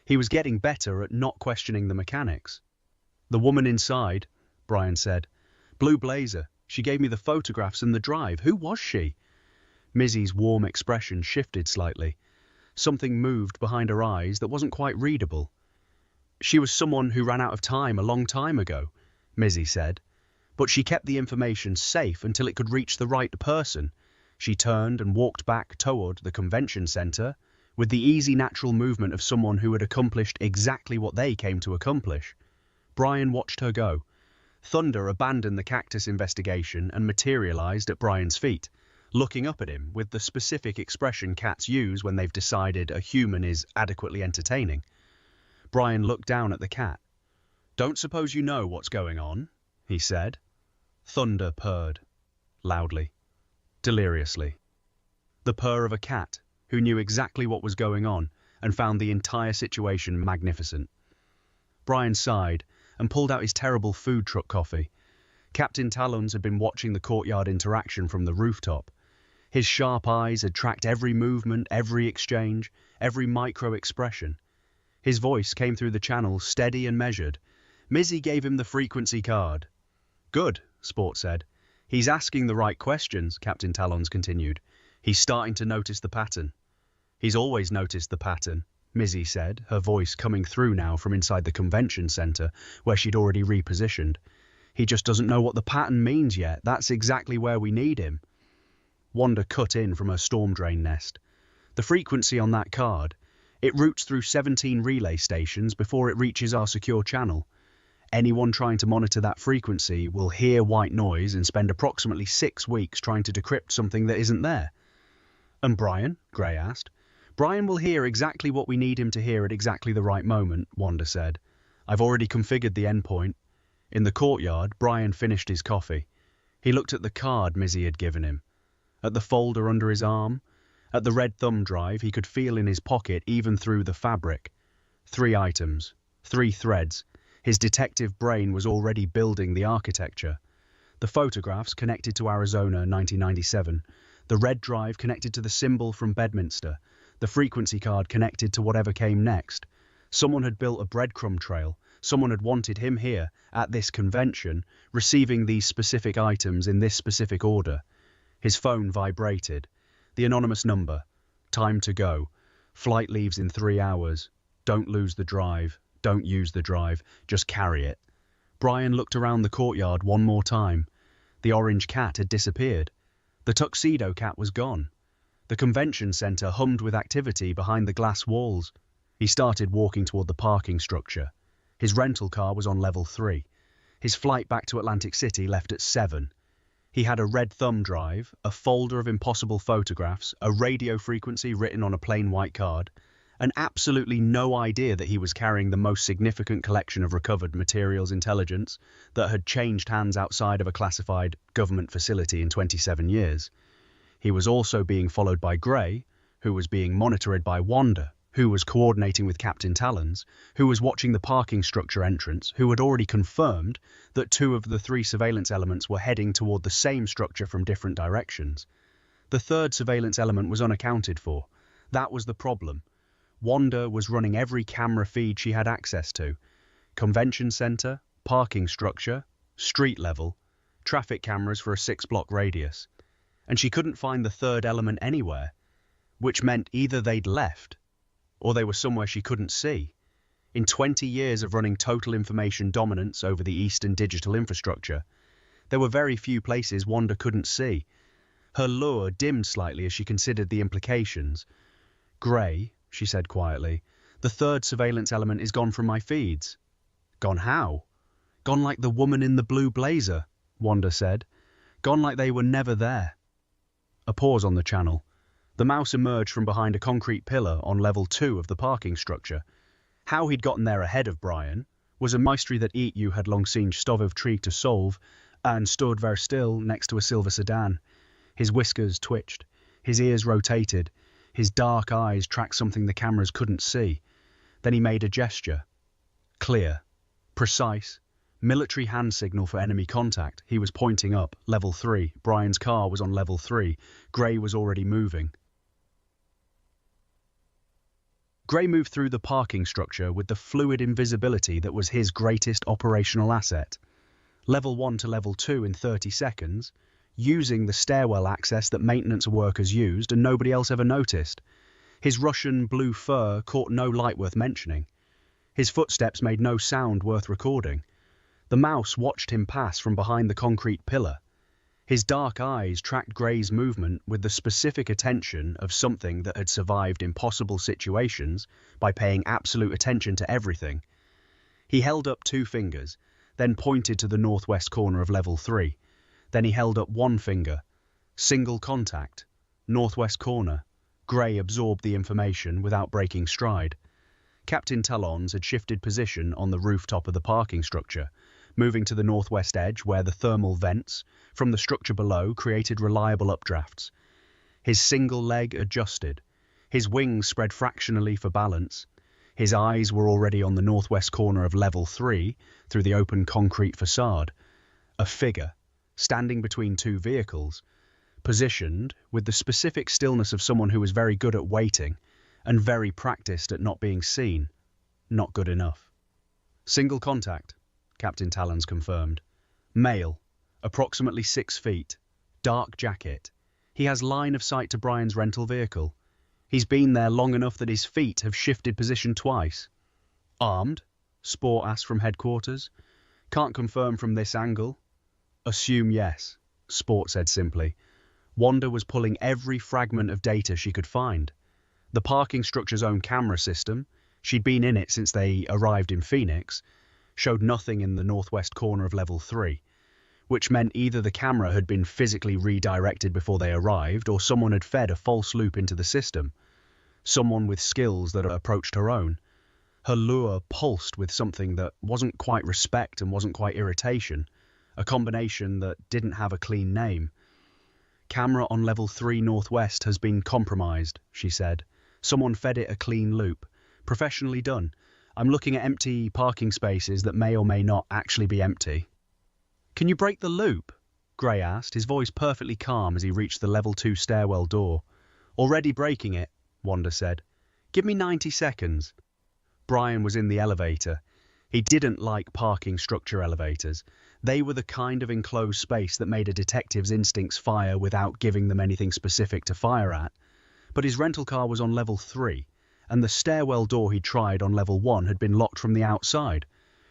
He was getting better at not questioning the mechanics. The woman inside, Brian said. Blue blazer. She gave me the photographs and the drive. Who was she? Mizzy's warm expression shifted slightly. Something moved behind her eyes that wasn't quite readable. She was someone who ran out of time a long time ago, Mizzy said. But she kept the information safe until it could reach the right person. She turned and walked back toward the convention center with the easy natural movement of someone who had accomplished exactly what they came to accomplish. Brian watched her go. Thunder abandoned the cactus investigation and materialized at Brian's feet, looking up at him with the specific expression cats use when they've decided a human is adequately entertaining. Brian looked down at the cat. Don't suppose you know what's going on, he said. Thunder purred, loudly. Deliriously. The purr of a cat who knew exactly what was going on and found the entire situation magnificent. Brian sighed, and pulled out his terrible food truck coffee. Captain Talons had been watching the courtyard interaction from the rooftop. His sharp eyes had tracked every movement, every exchange, every micro-expression. His voice came through the channel, steady and measured. Mizzy gave him the frequency card. Good, Sport said. He's asking the right questions, Captain Talons continued. He's starting to notice the pattern. He's always noticed the pattern, Mizzy said, her voice coming through now from inside the convention center, where she'd already repositioned. He just doesn't know what the pattern means yet. That's exactly where we need him. Wanda cut in from her storm drain nest. The frequency on that card, it routes through 17 relay stations before it reaches our secure channel. Anyone trying to monitor that frequency will hear white noise and spend approximately 6 weeks trying to decrypt something that isn't there. And Brian? Gray asked. Brian will hear exactly what we need him to hear at exactly the right moment, Wanda said. I've already configured the endpoint. In the courtyard, Brian finished his coffee. He looked at the card Mizzy had given him. At the folder under his arm, at the red thumb drive he could feel in his pocket even through the fabric. 3 items, 3 threads. His detective brain was already building the architecture. The photographs connected to Arizona 1997. The red drive connected to the symbol from Bedminster. The frequency card connected to whatever came next. Someone had built a breadcrumb trail. Someone had wanted him here, at this convention, receiving these specific items in this specific order. His phone vibrated. The anonymous number. Time to go. Flight leaves in 3 hours. Don't lose the drive. Don't use the drive. Just carry it. Brian looked around the courtyard one more time. The orange cat had disappeared. The tuxedo cat was gone. The convention center hummed with activity behind the glass walls. He started walking toward the parking structure. His rental car was on level 3. His flight back to Atlantic City left at 7. He had a red thumb drive, a folder of impossible photographs, a radio frequency written on a plain white card, and absolutely no idea that he was carrying the most significant collection of recovered materials intelligence that had changed hands outside of a classified government facility in 27 years. He was also being followed by Gray, who was being monitored by Wanda, who was coordinating with Captain Talons, who was watching the parking structure entrance, who had already confirmed that 2 of the 3 surveillance elements were heading toward the same structure from different directions. The 3rd surveillance element was unaccounted for. That was the problem. Wanda was running every camera feed she had access to. Convention center, parking structure, street level, traffic cameras for a 6-block radius. And she couldn't find the 3rd element anywhere, which meant either they'd left, or they were somewhere she couldn't see. In 20 years of running total information dominance over the Eastern digital infrastructure, there were very few places Wanda couldn't see. Her lure dimmed slightly as she considered the implications. Gray, she said quietly, the 3rd surveillance element is gone from my feeds. Gone how? Gone like the woman in the blue blazer, Wanda said. Gone like they were never there. A pause on the channel. The mouse emerged from behind a concrete pillar on level 2 of the parking structure. How he'd gotten there ahead of Brian was a mystery that you had long seen Stovov Tree to solve, and stood very still next to a silver sedan. His whiskers twitched, his ears rotated, his dark eyes tracked something the cameras couldn't see. Then he made a gesture. Clear, precise, military hand signal for enemy contact. He was pointing up, level 3. Brian's car was on level 3. Gray was already moving. Gray moved through the parking structure with the fluid invisibility that was his greatest operational asset. Level 1 to level 2 in 30 seconds, using the stairwell access that maintenance workers used and nobody else ever noticed. His Russian blue fur caught no light worth mentioning. His footsteps made no sound worth recording. The mouse watched him pass from behind the concrete pillar. His dark eyes tracked Gray's movement with the specific attention of something that had survived impossible situations by paying absolute attention to everything. He held up 2 fingers, then pointed to the northwest corner of level 3. Then he held up 1 finger. Single contact. Northwest corner. Gray absorbed the information without breaking stride. Captain Talons had shifted position on the rooftop of the parking structure, moving to the northwest edge where the thermal vents from the structure below created reliable updrafts. His single leg adjusted. His wings spread fractionally for balance. His eyes were already on the northwest corner of level 3 through the open concrete facade. A figure, standing between two vehicles, positioned with the specific stillness of someone who was very good at waiting and very practiced at not being seen. Not good enough. Single contact, Captain Talons confirmed. Male, approximately 6 feet, dark jacket. He has line of sight to Brian's rental vehicle. He's been there long enough that his feet have shifted position twice. Armed? Sport asked from headquarters. Can't confirm from this angle. Assume yes, Sport said simply. Wanda was pulling every fragment of data she could find. The parking structure's own camera system, she'd been in it since they arrived in Phoenix, showed nothing in the northwest corner of level 3, which meant either the camera had been physically redirected before they arrived or someone had fed a false loop into the system. Someone with skills that approached her own. Her lure pulsed with something that wasn't quite respect and wasn't quite irritation, a combination that didn't have a clean name. Camera on level 3 northwest has been compromised, she said. Someone fed it a clean loop. Professionally done. I'm looking at empty parking spaces that may or may not actually be empty. Can you break the loop? Gray asked, his voice perfectly calm as he reached the level 2 stairwell door. Already breaking it, Wanda said. Give me 90 seconds. Brian was in the elevator. He didn't like parking structure elevators. They were the kind of enclosed space that made a detective's instincts fire without giving them anything specific to fire at. But his rental car was on level 3, and the stairwell door he'd tried on level 1 had been locked from the outside,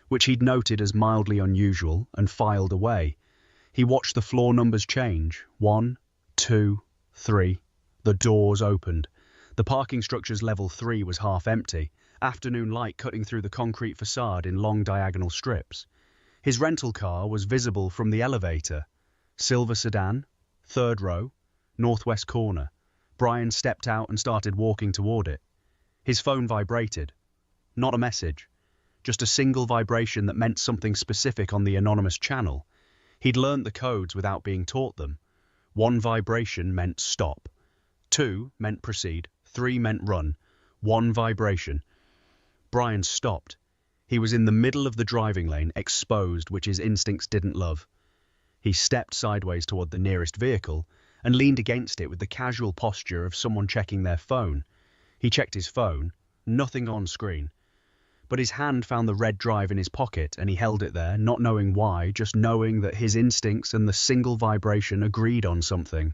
which he'd noted as mildly unusual and filed away. He watched the floor numbers change. 1, 2, 3. The doors opened. The parking structure's level 3 was half empty, afternoon light cutting through the concrete facade in long diagonal strips. His rental car was visible from the elevator. Silver sedan, 3rd row, northwest corner. Brian stepped out and started walking toward it. His phone vibrated. Not a message, just a single vibration that meant something specific on the anonymous channel. He'd learned the codes without being taught them. 1 vibration meant stop. 2 meant proceed. 3 meant run. 1 vibration. Brian stopped. He was in the middle of the driving lane, exposed, which his instincts didn't love. He stepped sideways toward the nearest vehicle and leaned against it with the casual posture of someone checking their phone. He checked his phone, nothing on screen. But his hand found the red drive in his pocket and he held it there, not knowing why, just knowing that his instincts and the single vibration agreed on something.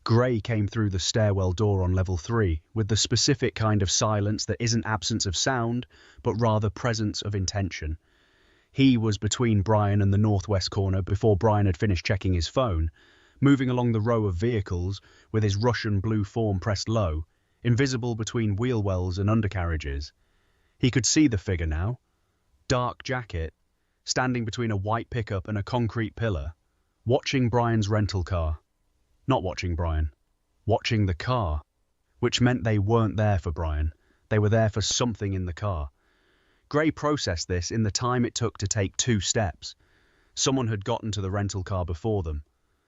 Gray came through the stairwell door on level 3, with the specific kind of silence that isn't absence of sound, but rather presence of intention. He was between Brian and the northwest corner before Brian had finished checking his phone, moving along the row of vehicles with his Russian blue form pressed low, invisible between wheel wells and undercarriages. He could see the figure now. Dark jacket, standing between a white pickup and a concrete pillar, watching Brian's rental car. Not watching Brian, watching the car, which meant they weren't there for Brian. They were there for something in the car. Gray processed this in the time it took to take 2 steps. Someone had gotten to the rental car before them.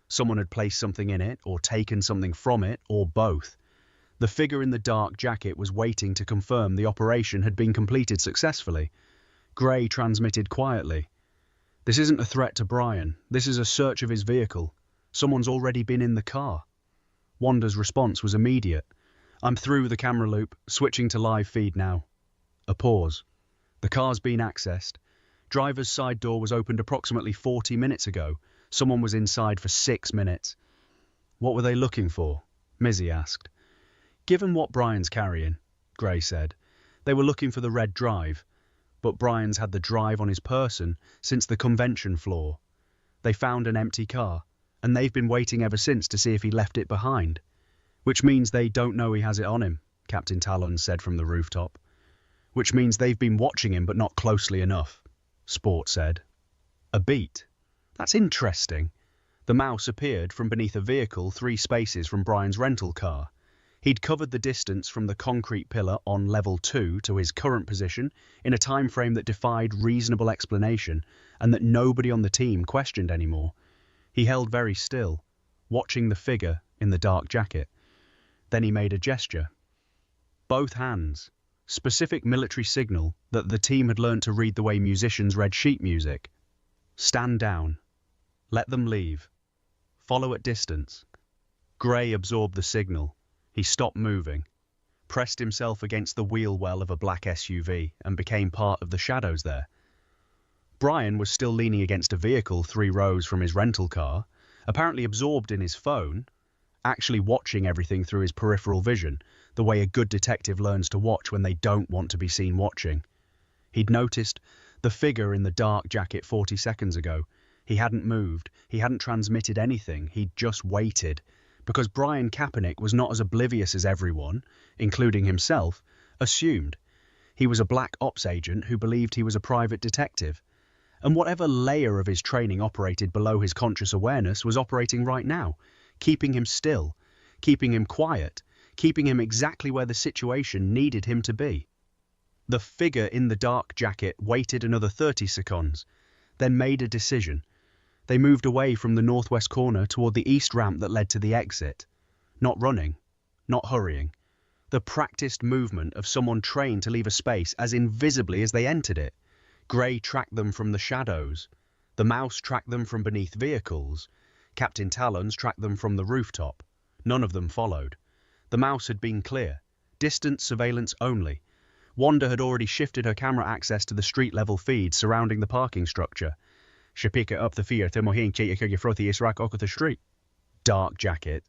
Someone had placed something in it, or taken something from it, or both. The figure in the dark jacket was waiting to confirm the operation had been completed successfully. Gray transmitted quietly. This isn't a threat to Brian. This is a search of his vehicle. Someone's already been in the car. Wanda's response was immediate. I'm through the camera loop, switching to live feed now. A pause. The car's been accessed. Driver's side door was opened approximately 40 minutes ago. Someone was inside for 6 minutes. What were they looking for? Mizzy asked. Given what Brian's carrying, Gray said, they were looking for the red drive, but Brian's had the drive on his person since the convention floor. They found an empty car, and they've been waiting ever since to see if he left it behind. Which means they don't know he has it on him, Captain Talon said from the rooftop. Which means they've been watching him but not closely enough, Sport said. A beat. That's interesting. The mouse appeared from beneath a vehicle 3 spaces from Brian's rental car. He'd covered the distance from the concrete pillar on level 2 to his current position in a time frame that defied reasonable explanation and that nobody on the team questioned anymore. He held very still, watching the figure in the dark jacket. Then he made a gesture. Both hands, Specific military signal that the team had learned to read the way musicians read sheet music. Stand down. Let them leave. Follow at distance. Gray absorbed the signal. He stopped moving, pressed himself against the wheel well of a black SUV, and became part of the shadows there. Brian was still leaning against a vehicle 3 rows from his rental car, apparently absorbed in his phone, actually watching everything through his peripheral vision, the way a good detective learns to watch when they don't want to be seen watching. He'd noticed the figure in the dark jacket 40 seconds ago. He hadn't moved, he hadn't transmitted anything, he'd just waited, because Brian Katpurrnick was not as oblivious as everyone, including himself, assumed. He was a black ops agent who believed he was a private detective, and whatever layer of his training operated below his conscious awareness was operating right now, keeping him still, keeping him quiet, keeping him exactly where the situation needed him to be. The figure in the dark jacket waited another 30 seconds, then made a decision. They moved away from the northwest corner toward the east ramp that led to the exit. Not running, not hurrying. The practiced movement of someone trained to leave a space as invisibly as they entered it. Gray tracked them from the shadows. The mouse tracked them from beneath vehicles. Captain Talons tracked them from the rooftop. None of them followed. The mouse had been clear. Distant surveillance only. Wanda had already shifted her camera access to the street-level feed surrounding the parking structure. She picked up the fear to mohin the street. Dark jacket.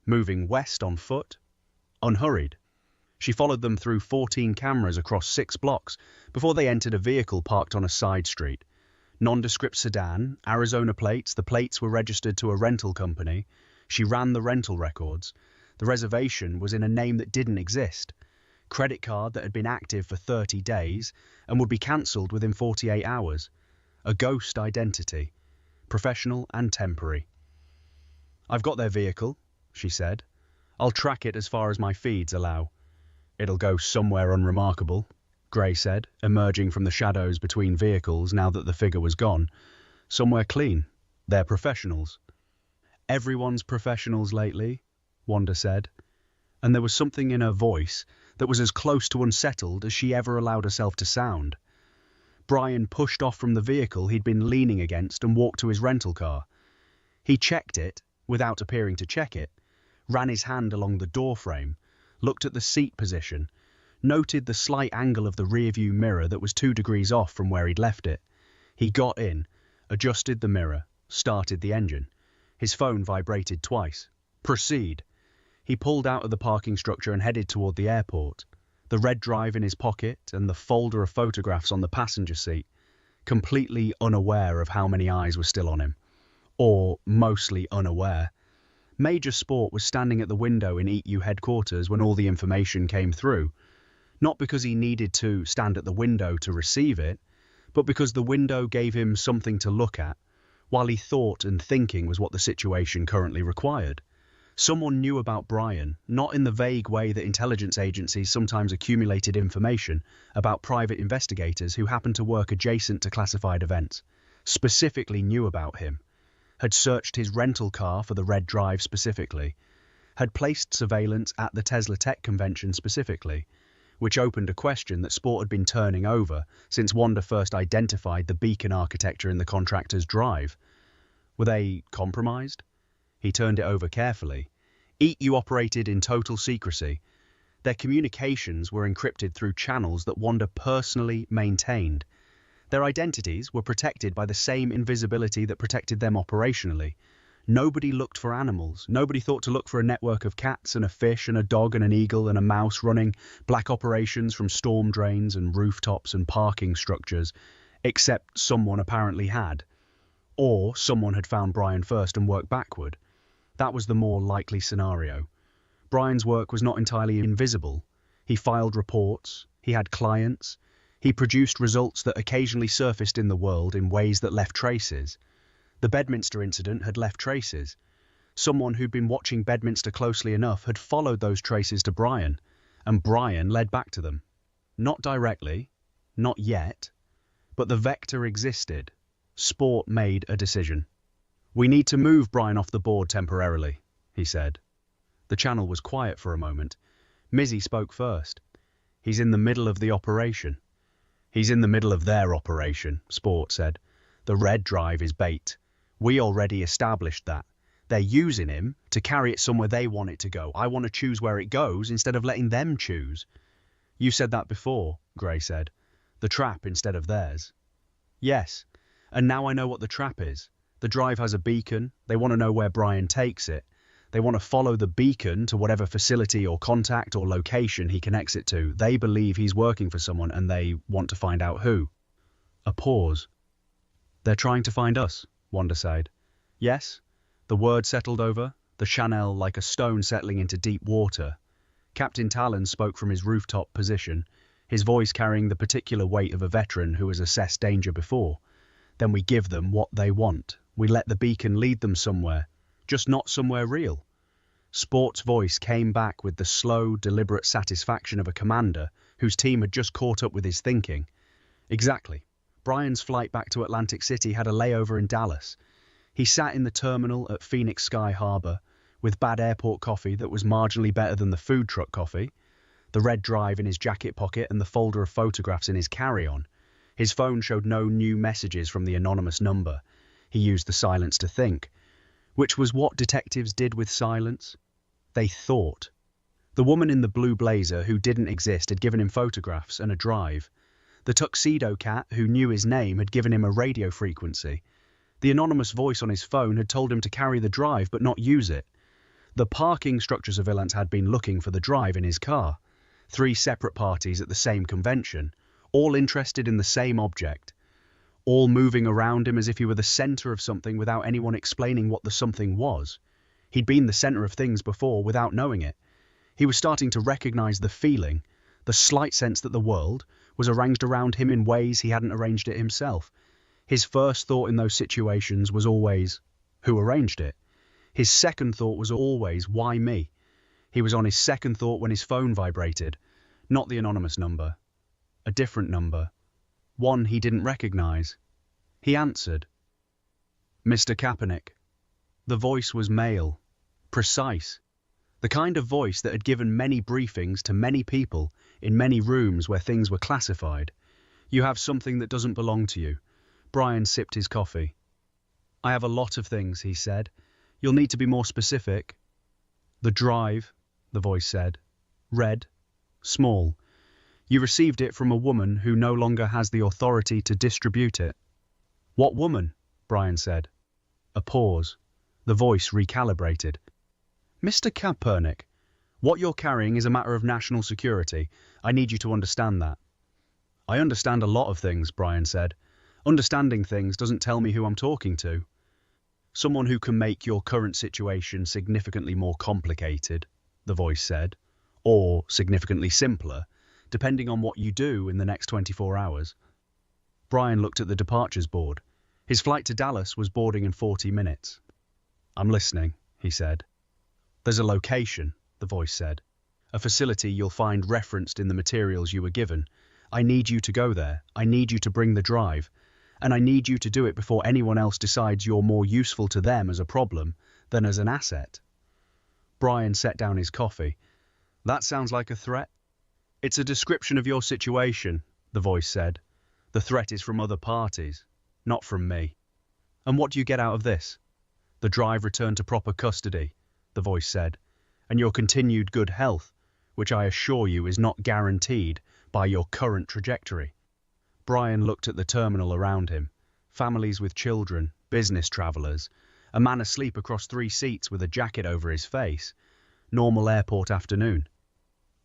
Moving west on foot. Unhurried. She followed them through 14 cameras across 6 blocks before they entered a vehicle parked on a side street. Nondescript sedan, Arizona plates, the plates were registered to a rental company. She ran the rental records. The reservation was in a name that didn't exist. Credit card that had been active for 30 days and would be cancelled within 48 hours. A ghost identity, professional and temporary. "I've got their vehicle," she said. "I'll track it as far as my feeds allow." "It'll go somewhere unremarkable," Gray said, emerging from the shadows between vehicles now that the figure was gone. "Somewhere clean. They're professionals." "Everyone's professionals lately," Wanda said, and there was something in her voice that was as close to unsettled as she ever allowed herself to sound. Brian pushed off from the vehicle he'd been leaning against and walked to his rental car. He checked it, without appearing to check it, ran his hand along the door frame, looked at the seat position, noted the slight angle of the rearview mirror that was 2 degrees off from where he'd left it. He got in, adjusted the mirror, started the engine. His phone vibrated twice. "Proceed." He pulled out of the parking structure and headed toward the airport, the red drive in his pocket and the folder of photographs on the passenger seat, completely unaware of how many eyes were still on him. Or mostly unaware. Major Sport was standing at the window in EATU headquarters when all the information came through, not because he needed to stand at the window to receive it, but because the window gave him something to look at, while he thought and thinking was what the situation currently required. Someone knew about Brian, not in the vague way that intelligence agencies sometimes accumulated information about private investigators who happened to work adjacent to classified events, specifically knew about him, had searched his rental car for the red drive specifically, had placed surveillance at the Tesla Tech convention specifically, which opened a question that Sport had been turning over since Wanda first identified the beacon architecture in the contractor's drive. Were they compromised? He turned it over carefully. EATU operated in total secrecy. Their communications were encrypted through channels that Wanda personally maintained. Their identities were protected by the same invisibility that protected them operationally. Nobody looked for animals. Nobody thought to look for a network of cats and a fish and a dog and an eagle and a mouse running black operations from storm drains and rooftops and parking structures, except someone apparently had. Or someone had found Brian first and worked backward. That was the more likely scenario. Brian's work was not entirely invisible. He filed reports, he had clients, he produced results that occasionally surfaced in the world in ways that left traces. The Bedminster incident had left traces. Someone who'd been watching Bedminster closely enough had followed those traces to Brian, and Brian led back to them. Not directly, not yet, but the vector existed. Sport made a decision. "We need to move Brian off the board temporarily," he said. The channel was quiet for a moment. Mizzy spoke first. He's in the middle of the operation. He's in the middle of their operation, Sport said. The red drive is bait. We already established that. They're using him to carry it somewhere they want it to go. I want to choose where it goes instead of letting them choose. You said that before, Gray said. The trap instead of theirs. Yes, and now I know what the trap is. The drive has a beacon. They want to know where Brian takes it. They want to follow the beacon to whatever facility or contact or location he connects it to. They believe he's working for someone and they want to find out who. A pause. They're trying to find us, Wanda sighed. Yes? The word settled over, the Chanel like a stone settling into deep water. Captain Talon spoke from his rooftop position, his voice carrying the particular weight of a veteran who has assessed danger before. Then we give them what they want. We let the beacon lead them somewhere, just not somewhere real. Sport's voice came back with the slow, deliberate satisfaction of a commander whose team had just caught up with his thinking. Exactly. Brian's flight back to Atlantic City had a layover in Dallas. He sat in the terminal at Phoenix Sky Harbor with bad airport coffee that was marginally better than the food truck coffee, the red drive in his jacket pocket and the folder of photographs in his carry-on. His phone showed no new messages from the anonymous number. He used the silence to think, which was what detectives did with silence. They thought. The woman in the blue blazer who didn't exist had given him photographs and a drive. The tuxedo cat who knew his name had given him a radio frequency. The anonymous voice on his phone had told him to carry the drive but not use it. The parking structure surveillance had been looking for the drive in his car. 3 separate parties at the same convention, all interested in the same object, all moving around him as if he were the center of something without anyone explaining what the something was. He'd been the center of things before without knowing it. He was starting to recognize the feeling, the slight sense that the world was arranged around him in ways he hadn't arranged it himself. His first thought in those situations was always, who arranged it? His second thought was always, why me? He was on his second thought when his phone vibrated. Not the anonymous number. A different number. One he didn't recognize. He answered. Mr. Katpurrnick. The voice was male. Precise. The kind of voice that had given many briefings to many people in many rooms where things were classified. You have something that doesn't belong to you. Brian sipped his coffee. I have a lot of things, he said. You'll need to be more specific. The drive, the voice said. Red. Small. You received it from a woman who no longer has the authority to distribute it. What woman? Brian said. A pause. The voice recalibrated. Mr. Katpurrnick, what you're carrying is a matter of national security. I need you to understand that. I understand a lot of things, Brian said. Understanding things doesn't tell me who I'm talking to. Someone who can make your current situation significantly more complicated, the voice said, or significantly simpler, depending on what you do in the next 24 hours. Brian looked at the departures board. His flight to Dallas was boarding in 40 minutes. I'm listening, he said. There's a location, the voice said. A facility you'll find referenced in the materials you were given. I need you to go there. I need you to bring the drive. And I need you to do it before anyone else decides you're more useful to them as a problem than as an asset. Brian set down his coffee. That sounds like a threat. It's a description of your situation, the voice said. The threat is from other parties, not from me. And what do you get out of this? The drive returned to proper custody, the voice said, and your continued good health, which I assure you is not guaranteed by your current trajectory. Brian looked at the terminal around him. Families with children, business travelers, a man asleep across 3 seats with a jacket over his face. Normal airport afternoon.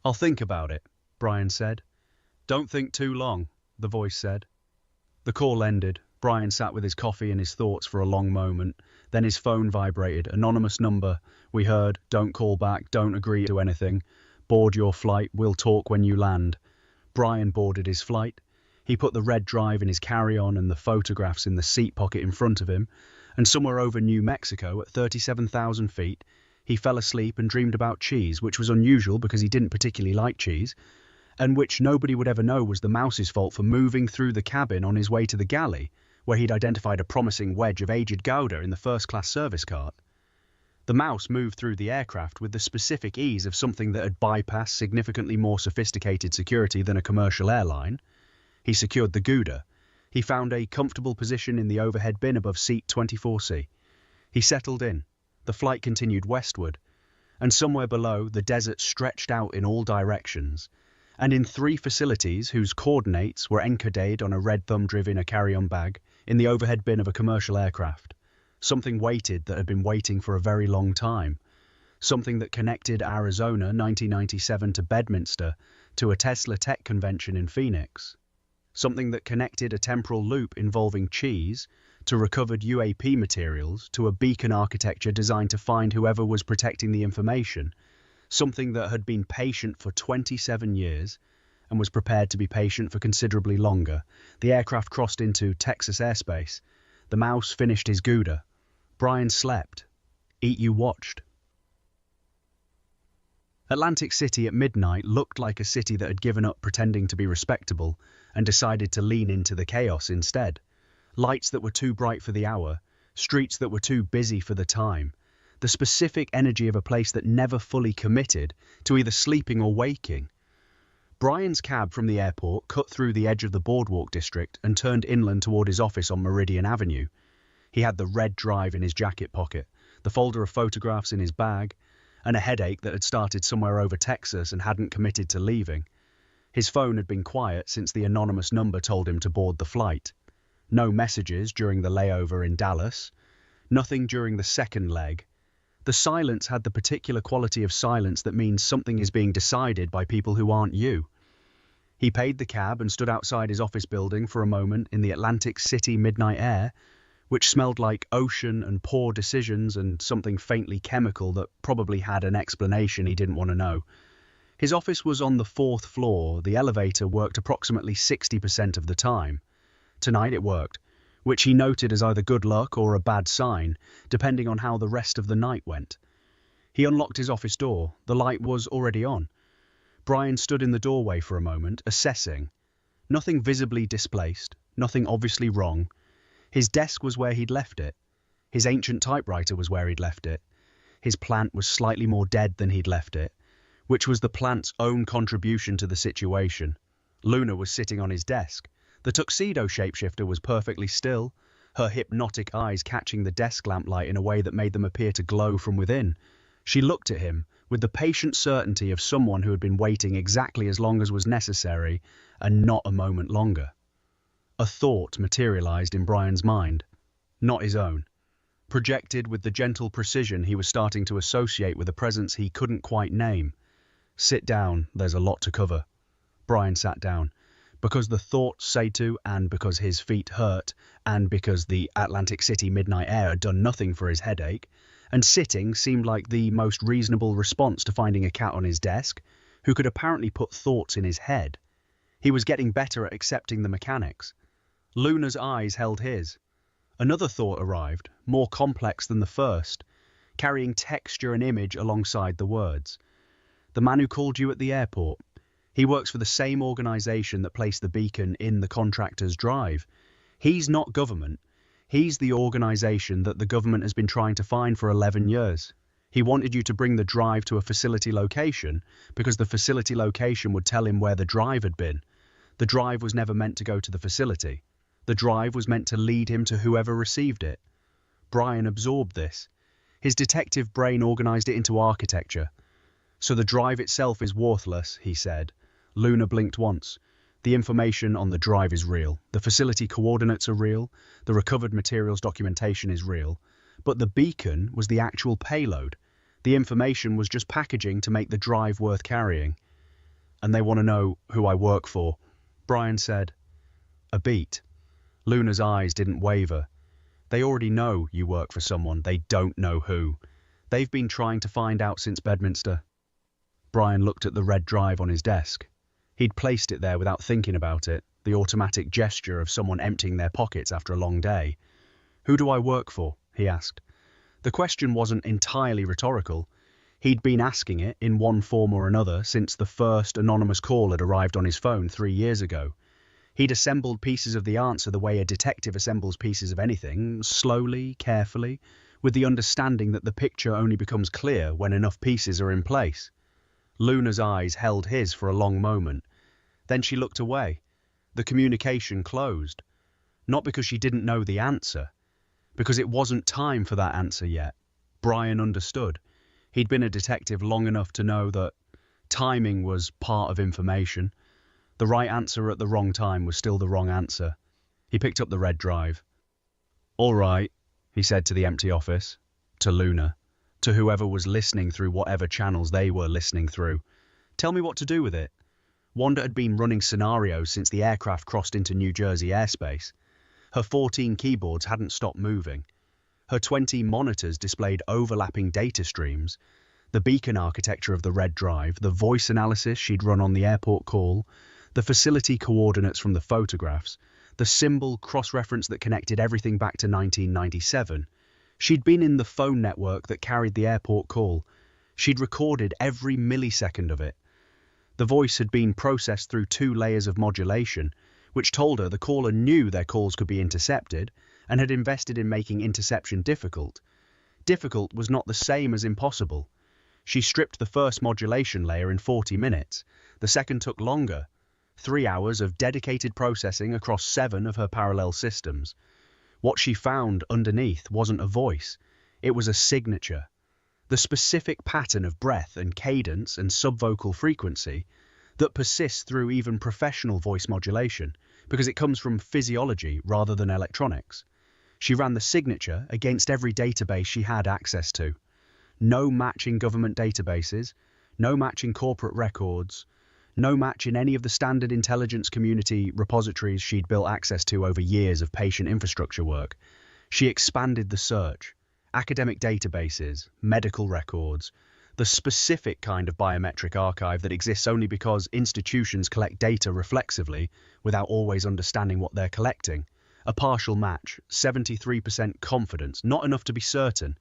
I'll think about it, Brian said. Don't think too long, the voice said. The call ended. Brian sat with his coffee and his thoughts for a long moment. Then his phone vibrated. Anonymous number. We heard, don't call back, don't agree to anything. Board your flight, we'll talk when you land. Brian boarded his flight. He put the red drive in his carry-on and the photographs in the seat pocket in front of him, and somewhere over New Mexico at 37,000 feet, he fell asleep and dreamed about cheese, which was unusual because he didn't particularly like cheese, and which nobody would ever know was the mouse's fault for moving through the cabin on his way to the galley, where he'd identified a promising wedge of aged Gouda in the first-class service cart. The mouse moved through the aircraft with the specific ease of something that had bypassed significantly more sophisticated security than a commercial airline. He secured the Gouda. He found a comfortable position in the overhead bin above seat 24C. He settled in. The flight continued westward, and somewhere below, the desert stretched out in all directions, and in 3 facilities whose coordinates were encoded on a red thumb-drive in a carry-on bag in the overhead bin of a commercial aircraft. Something waited that had been waiting for a very long time. Something that connected Arizona 1997 to Bedminster to a Tesla Tech convention in Phoenix. Something that connected a temporal loop involving cheese to recovered UAP materials to a beacon architecture designed to find whoever was protecting the information. Something that had been patient for 27 years and was prepared to be patient for considerably longer. The aircraft crossed into Texas airspace. The mouse finished his Gouda. Brian slept. You watched. Atlantic City at midnight looked like a city that had given up pretending to be respectable and decided to lean into the chaos instead. Lights that were too bright for the hour, streets that were too busy for the time, the specific energy of a place that never fully committed to either sleeping or waking. Brian's cab from the airport cut through the edge of the boardwalk district and turned inland toward his office on Meridian Avenue. He had the red drive in his jacket pocket, the folder of photographs in his bag, and a headache that had started somewhere over Texas and hadn't committed to leaving. His phone had been quiet since the anonymous number told him to board the flight. No messages during the layover in Dallas. Nothing during the second leg. The silence had the particular quality of silence that means something is being decided by people who aren't you. He paid the cab and stood outside his office building for a moment in the Atlantic City midnight air, which smelled like ocean and poor decisions and something faintly chemical that probably had an explanation he didn't want to know. His office was on the 4th floor. The elevator worked approximately 60% of the time. Tonight it worked, which he noted as either good luck or a bad sign, depending on how the rest of the night went. He unlocked his office door. The light was already on. Brian stood in the doorway for a moment, assessing. Nothing visibly displaced, nothing obviously wrong. His desk was where he'd left it. His ancient typewriter was where he'd left it. His plant was slightly more dead than he'd left it, which was the plant's own contribution to the situation. Luna was sitting on his desk. The tuxedo shapeshifter was perfectly still, her hypnotic eyes catching the desk lamplight in a way that made them appear to glow from within. She looked at him with the patient certainty of someone who had been waiting exactly as long as was necessary and not a moment longer. A thought materialized in Brian's mind, not his own, projected with the gentle precision he was starting to associate with a presence he couldn't quite name. Sit down, there's a lot to cover. Brian sat down, because the thought said to, and because his feet hurt, and because the Atlantic City midnight air had done nothing for his headache, and sitting seemed like the most reasonable response to finding a cat on his desk, who could apparently put thoughts in his head. He was getting better at accepting the mechanics. Luna's eyes held his. Another thought arrived, more complex than the first, carrying texture and image alongside the words. The man who called you at the airport. He works for the same organization that placed the beacon in the contractor's drive. He's not government. He's the organization that the government has been trying to find for 11 years. He wanted you to bring the drive to a facility location because the facility location would tell him where the drive had been. The drive was never meant to go to the facility. The drive was meant to lead him to whoever received it. Brian absorbed this. His detective brain organized it into architecture. So the drive itself is worthless, he said. Luna blinked once. The information on the drive is real. The facility coordinates are real. The recovered materials documentation is real. But the beacon was the actual payload. The information was just packaging to make the drive worth carrying. And they want to know who I work for. Brian said. A beat. Luna's eyes didn't waver. They already know you work for someone. They don't know who. They've been trying to find out since Bedminster. Brian looked at the red drive on his desk. He'd placed it there without thinking about it, the automatic gesture of someone emptying their pockets after a long day. Who do I work for? He asked. The question wasn't entirely rhetorical. He'd been asking it in one form or another since the first anonymous call had arrived on his phone 3 years ago. He'd assembled pieces of the answer the way a detective assembles pieces of anything, slowly, carefully, with the understanding that the picture only becomes clear when enough pieces are in place. Luna's eyes held his for a long moment. Then she looked away. The communication closed. Not because she didn't know the answer, because it wasn't time for that answer yet. Brian understood. He'd been a detective long enough to know that timing was part of information. The right answer at the wrong time was still the wrong answer. He picked up the red drive. "All right," he said to the empty office, to Luna, to whoever was listening through whatever channels they were listening through. "Tell me what to do with it." Wanda had been running scenarios since the aircraft crossed into New Jersey airspace. Her 14 keyboards hadn't stopped moving. Her 20 monitors displayed overlapping data streams. The beacon architecture of the red drive, the voice analysis she'd run on the airport call, the facility coordinates from the photographs, the symbol cross-reference that connected everything back to 1997. She'd been in the phone network that carried the airport call. She'd recorded every millisecond of it. The voice had been processed through 2 layers of modulation, which told her the caller knew their calls could be intercepted and had invested in making interception difficult. Difficult was not the same as impossible. She stripped the first modulation layer in 40 minutes. The second took longer. 3 hours of dedicated processing across 7 of her parallel systems. What she found underneath wasn't a voice. It was a signature. The specific pattern of breath and cadence and subvocal frequency that persists through even professional voice modulation, because it comes from physiology rather than electronics. She ran the signature against every database she had access to. No match in government databases, no match in corporate records, no match in any of the standard intelligence community repositories she'd built access to over years of patient infrastructure work. She expanded the search. Academic databases, medical records, the specific kind of biometric archive that exists only because institutions collect data reflexively without always understanding what they're collecting. A partial match, 73% confidence, not enough to be certain,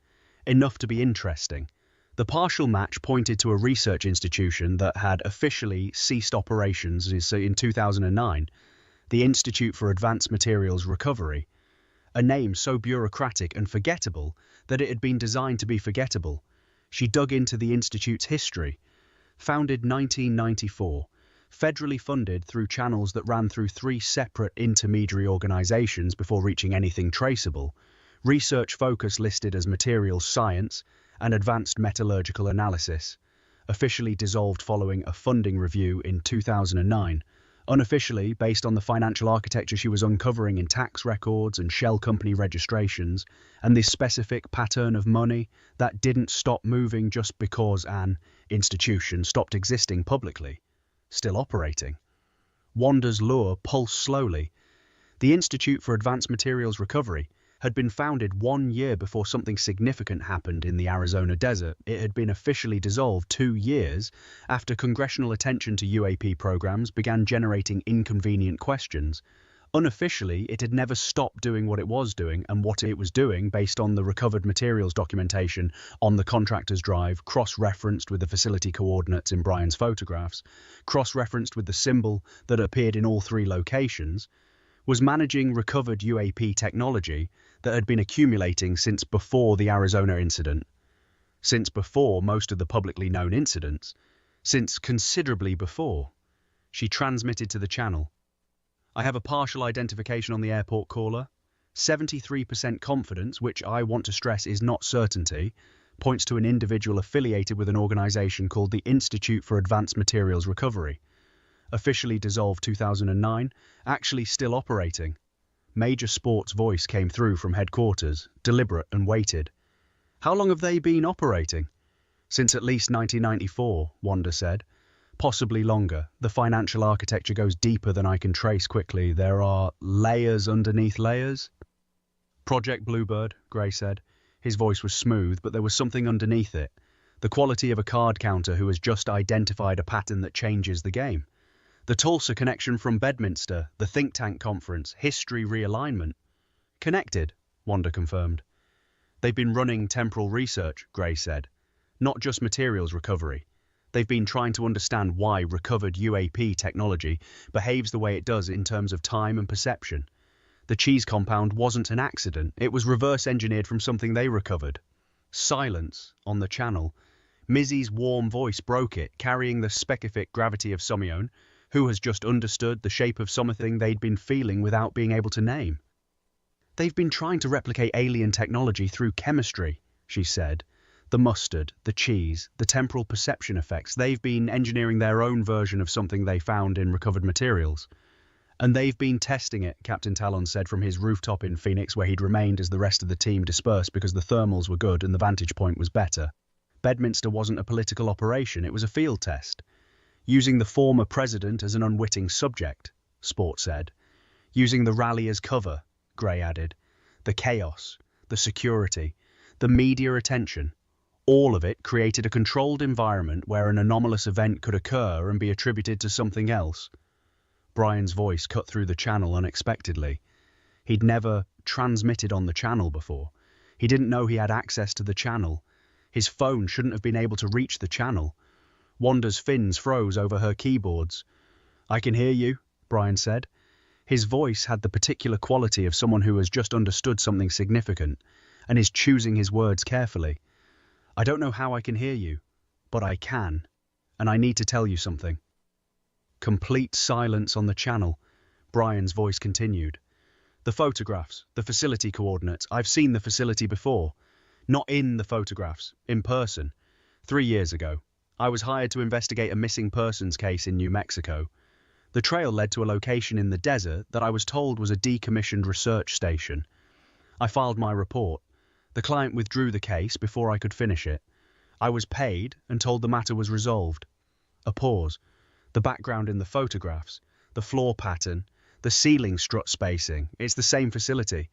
enough to be interesting. The partial match pointed to a research institution that had officially ceased operations in 2009, the Institute for Advanced Materials Recovery, a name so bureaucratic and forgettable that it had been designed to be forgettable. She dug into the institute's history. Founded 1994, federally funded through channels that ran through 3 separate intermediary organizations before reaching anything traceable. Research focus listed as materials science and advanced metallurgical analysis. Officially dissolved following a funding review in 2009. Unofficially, based on the financial architecture she was uncovering in tax records and shell company registrations, and this specific pattern of money that didn't stop moving just because an institution stopped existing publicly, still operating. Wanda's lure pulsed slowly. The Institute for Advanced Materials Recovery had been founded 1 year before something significant happened in the Arizona desert. It had been officially dissolved 2 years after congressional attention to UAP programs began generating inconvenient questions. Unofficially, it had never stopped doing what it was doing, and what it was doing, based on the recovered materials documentation on the contractor's drive, cross-referenced with the facility coordinates in Brian's photographs, cross-referenced with the symbol that appeared in all 3 locations, was managing recovered UAP technology that had been accumulating since before the Arizona incident, since before most of the publicly known incidents, since considerably before. She transmitted to the channel. "I have a partial identification on the airport caller. 73% confidence, which I want to stress is not certainty, points to an individual affiliated with an organization called the Institute for Advanced Materials Recovery. Officially dissolved 2009, actually still operating." Major Sports' voice came through from headquarters, deliberate and weighted. "How long have they been operating?" "Since at least 1994, Wanda said. "Possibly longer. The financial architecture goes deeper than I can trace quickly. There are layers underneath layers." "Project Bluebird," Gray said. His voice was smooth, but there was something underneath it. The quality of a card counter who has just identified a pattern that changes the game. The Tulsa connection from Bedminster, the think tank conference, history realignment. "Connected," Wanda confirmed. "They've been running temporal research," Gray said. "Not just materials recovery. They've been trying to understand why recovered UAP technology behaves the way it does in terms of time and perception. The cheese compound wasn't an accident. It was reverse engineered from something they recovered. Silence on the channel. Mizzy's warm voice broke it, carrying the specific gravity of Somione, who has just understood the shape of something they'd been feeling without being able to name. They've been trying to replicate alien technology through chemistry, she said. The mustard, the cheese, the temporal perception effects, they've been engineering their own version of something they found in recovered materials. And they've been testing it, Captain Talon said from his rooftop in Phoenix, where he'd remained as the rest of the team dispersed because the thermals were good and the vantage point was better. Bedminster wasn't a political operation, it was a field test. Using the former president as an unwitting subject, Sport said. Using the rally as cover, Gray added. The chaos, the security, the media attention, all of it created a controlled environment where an anomalous event could occur and be attributed to something else. Brian's voice cut through the channel unexpectedly. He'd never transmitted on the channel before. He didn't know he had access to the channel. His phone shouldn't have been able to reach the channel. Wanda's fins froze over her keyboards. I can hear you, Brian said. His voice had the particular quality of someone who has just understood something significant and is choosing his words carefully. I don't know how I can hear you, but I can, and I need to tell you something. Complete silence on the channel. Brian's voice continued. The photographs, the facility coordinates, I've seen the facility before. Not in the photographs, in person. 3 years ago, I was hired to investigate a missing persons case in New Mexico. The trail led to a location in the desert that I was told was a decommissioned research station. I filed my report. The client withdrew the case before I could finish it. I was paid and told the matter was resolved. A pause. The background in the photographs, the floor pattern, the ceiling strut spacing, it's the same facility.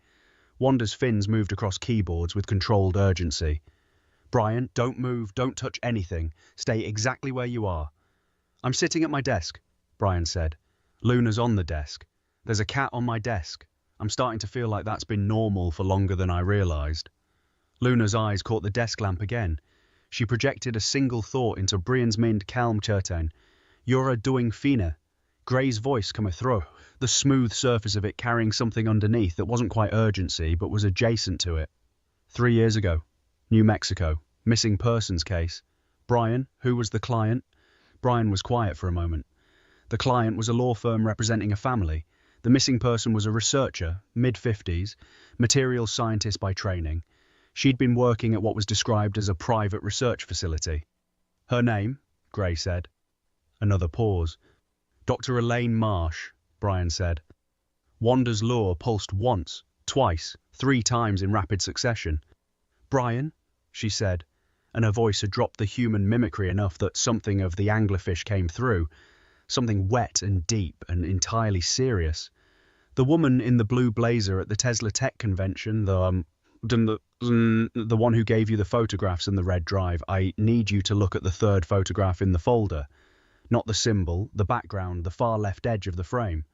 Wanda's fins moved across keyboards with controlled urgency. Brian, don't move, don't touch anything. Stay exactly where you are. I'm sitting at my desk, Brian said. Luna's on the desk. There's a cat on my desk. I'm starting to feel like that's been normal for longer than I realized. Luna's eyes caught the desk lamp again. She projected a single thought into Brian's mind calm certain. You're a doing fina. Gray's voice coming through, the smooth surface of it carrying something underneath that wasn't quite urgency but was adjacent to it. 3 years ago, New Mexico, missing persons case. Brian, who was the client? Brian was quiet for a moment. The client was a law firm representing a family. The missing person was a researcher, mid-50s, materials scientist by training. She'd been working at what was described as a private research facility. Her name, Gray said. Another pause. Dr. Elaine Marsh, Brian said. Wanda's lure pulsed once, twice, 3 times in rapid succession. Brian, she said, and her voice had dropped the human mimicry enough that something of the anglerfish came through, something wet and deep and entirely serious. The woman in the blue blazer at the Tesla Tech convention, the one who gave you the photographs and the red drive, I need you to look at the 3rd photograph in the folder. Not the symbol, the background, the far left edge of the frame.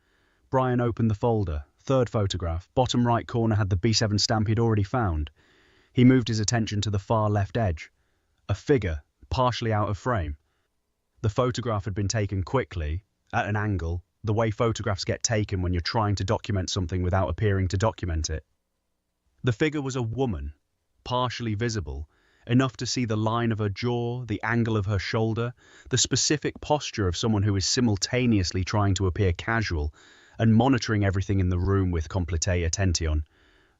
Brian opened the folder. 3rd photograph, bottom right corner had the B7 stamp he'd already found. He moved his attention to the far left edge. A figure, partially out of frame. The photograph had been taken quickly, at an angle, the way photographs get taken when you're trying to document something without appearing to document it. The figure was a woman, partially visible, enough to see the line of her jaw, the angle of her shoulder, the specific posture of someone who is simultaneously trying to appear casual and monitoring everything in the room with complete attention.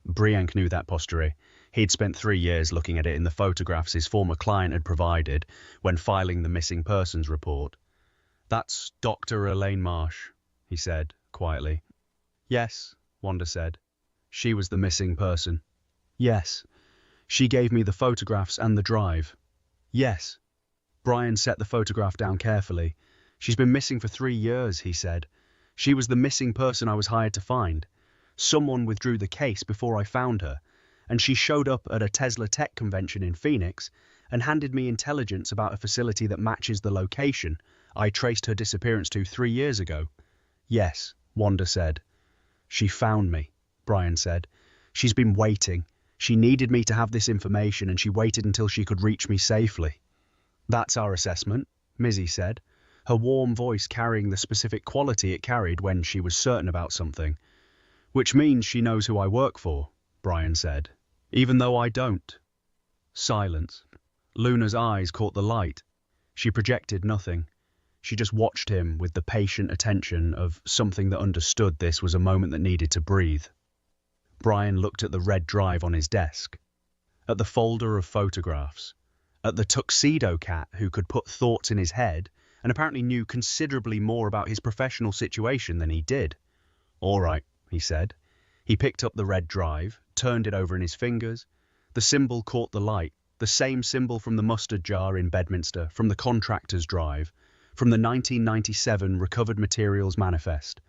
Brian knew that posture. He'd spent 3 years looking at it in the photographs his former client had provided when filing the missing persons report. That's Dr. Elaine Marsh, he said, quietly. Yes, Wanda said. She was the missing person. Yes. She gave me the photographs and the drive. Yes. Brian set the photograph down carefully. She's been missing for 3 years, he said. She was the missing person I was hired to find. Someone withdrew the case before I found her, and she showed up at a Tesla Tech convention in Phoenix and handed me intelligence about a facility that matches the location I traced her disappearance to 3 years ago. Yes, Wanda said. She found me, Brian said. She's been waiting. She needed me to have this information, and she waited until she could reach me safely. That's our assessment, Mizzy said, her warm voice carrying the specific quality it carried when she was certain about something. Which means she knows who I work for, Brian said, even though I don't. Silence. Luna's eyes caught the light. She projected nothing. She just watched him with the patient attention of something that understood this was a moment that needed to breathe. Brian looked at the red drive on his desk, at the folder of photographs, at the tuxedo cat who could put thoughts in his head and apparently knew considerably more about his professional situation than he did. All right, he said. He picked up the red drive, turned it over in his fingers. The symbol caught the light, the same symbol from the mustard jar in Bedminster, from the contractor's drive, from the 1997 Recovered Materials Manifest.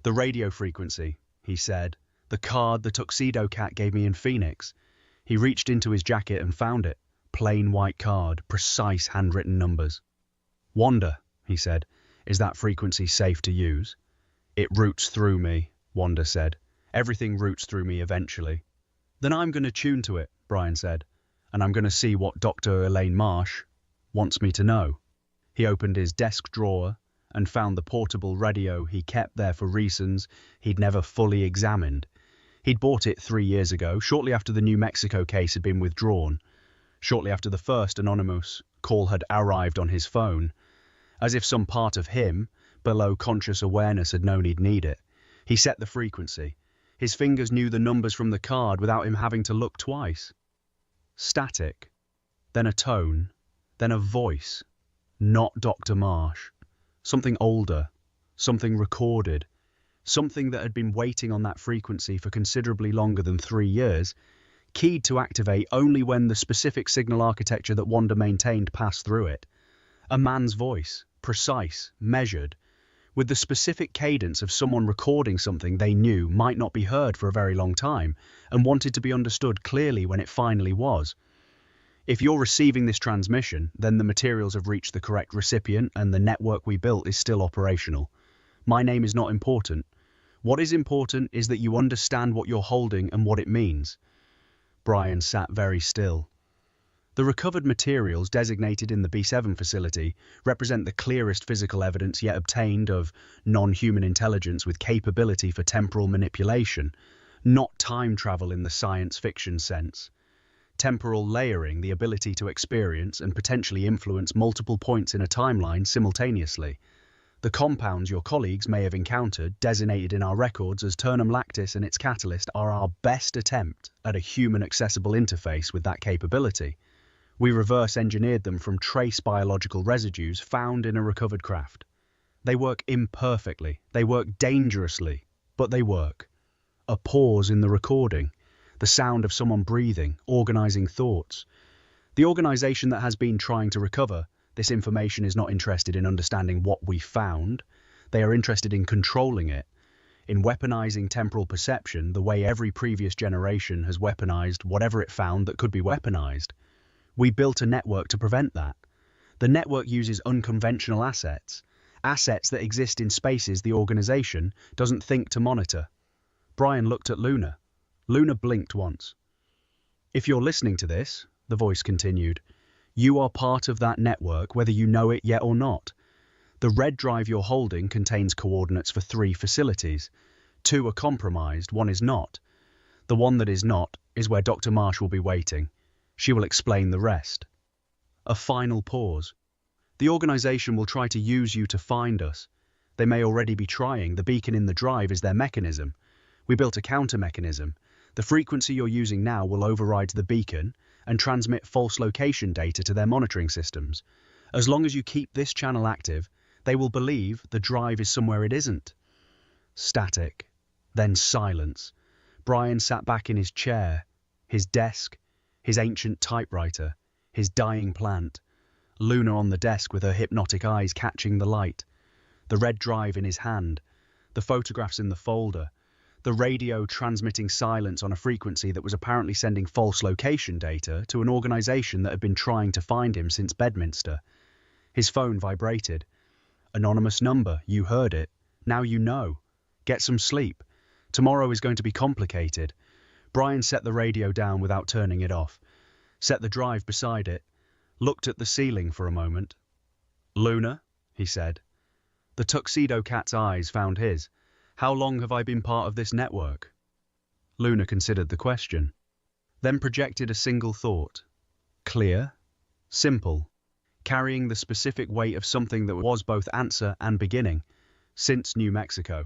The radio frequency, he said. The card the tuxedo cat gave me in Phoenix. He reached into his jacket and found it. Plain white card, precise handwritten numbers. Wanda, he said, is that frequency safe to use? It roots through me, Wanda said. Everything roots through me eventually. Then I'm going to tune to it, Brian said, and I'm going to see what Dr. Elaine Marsh wants me to know. He opened his desk drawer and found the portable radio he kept there for reasons he'd never fully examined. He'd bought it 3 years ago, shortly after the New Mexico case had been withdrawn, shortly after the first anonymous call had arrived on his phone. As if some part of him, below conscious awareness, had known he'd need it. He set the frequency. His fingers knew the numbers from the card without him having to look twice. Static, then a tone, then a voice. Not Dr. Marsh. Something older, something recorded, something that had been waiting on that frequency for considerably longer than 3 years, keyed to activate only when the specific signal architecture that Wanda maintained passed through it. A man's voice, precise, measured, with the specific cadence of someone recording something they knew might not be heard for a very long time and wanted to be understood clearly when it finally was. If you're receiving this transmission, then the materials have reached the correct recipient and the network we built is still operational. My name is not important. What is important is that you understand what you're holding and what it means. Brian sat very still. The recovered materials designated in the B7 facility represent the clearest physical evidence yet obtained of non-human intelligence with capability for temporal manipulation, not time travel in the science fiction sense. Temporal layering, the ability to experience and potentially influence multiple points in a timeline simultaneously. The compounds your colleagues may have encountered, designated in our records as ternum lactis and its catalyst, are our best attempt at a human-accessible interface with that capability. We reverse-engineered them from trace biological residues found in a recovered craft. They work imperfectly, they work dangerously, but they work. A pause in the recording, the sound of someone breathing, organizing thoughts. The organization that has been trying to recover this information is not interested in understanding what we found. They are interested in controlling it, in weaponizing temporal perception the way every previous generation has weaponized whatever it found that could be weaponized. We built a network to prevent that. The network uses unconventional assets that exist in spaces the organization doesn't think to monitor. Brian looked at Luna. Luna blinked once. If you're listening to this, the voice continued, you are part of that network whether you know it yet or not. The red drive you're holding contains coordinates for 3 facilities. 2 are compromised, 1 is not. The one that is not is where Dr. Marsh will be waiting. She will explain the rest. A final pause. The organization will try to use you to find us. They may already be trying. The beacon in the drive is their mechanism. We built a counter mechanism. The frequency you're using now will override the beacon and transmit false location data to their monitoring systems. As long as you keep this channel active, they will believe the drive is somewhere it isn't. Static. Then silence. Brian sat back in his chair, his desk, his ancient typewriter, his dying plant. Luna on the desk with her hypnotic eyes catching the light. The red drive in his hand. The photographs in the folder. The radio transmitting silence on a frequency that was apparently sending false location data to an organization that had been trying to find him since Bedminster. His phone vibrated. Anonymous number, you heard it. Now you know. Get some sleep. Tomorrow is going to be complicated. Brian set the radio down without turning it off. Set the drive beside it. Looked at the ceiling for a moment. Luna, he said. The tuxedo cat's eyes found his. How long have I been part of this network? Luna considered the question, then projected a single thought. Clear, simple, carrying the specific weight of something that was both answer and beginning. Since New Mexico.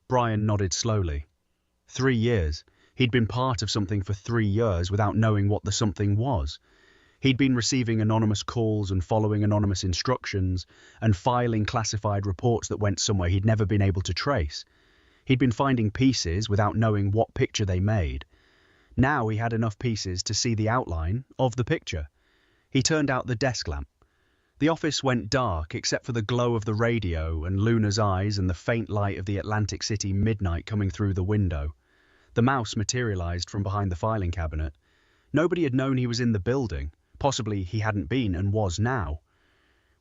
Brian nodded slowly. 3 years. He'd been part of something for 3 years without knowing what the something was. He'd been receiving anonymous calls and following anonymous instructions and filing classified reports that went somewhere he'd never been able to trace. He'd been finding pieces without knowing what picture they made. Now he had enough pieces to see the outline of the picture. He turned out the desk lamp. The office went dark except for the glow of the radio and Luna's eyes and the faint light of the Atlantic City midnight coming through the window. The mouse materialized from behind the filing cabinet. Nobody had known he was in the building. Possibly he hadn't been and was now.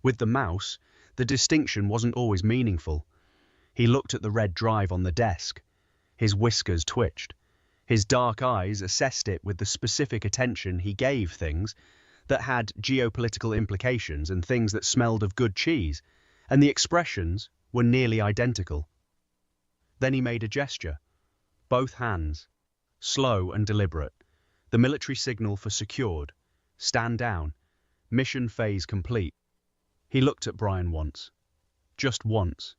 With the mouse, the distinction wasn't always meaningful. He looked at the red drive on the desk. His whiskers twitched. His dark eyes assessed it with the specific attention he gave things that had geopolitical implications and things that smelled of good cheese, and the expressions were nearly identical. Then he made a gesture. Both hands, slow and deliberate, the military signal for secured, stand down, mission phase complete. He looked at Brian once, just once,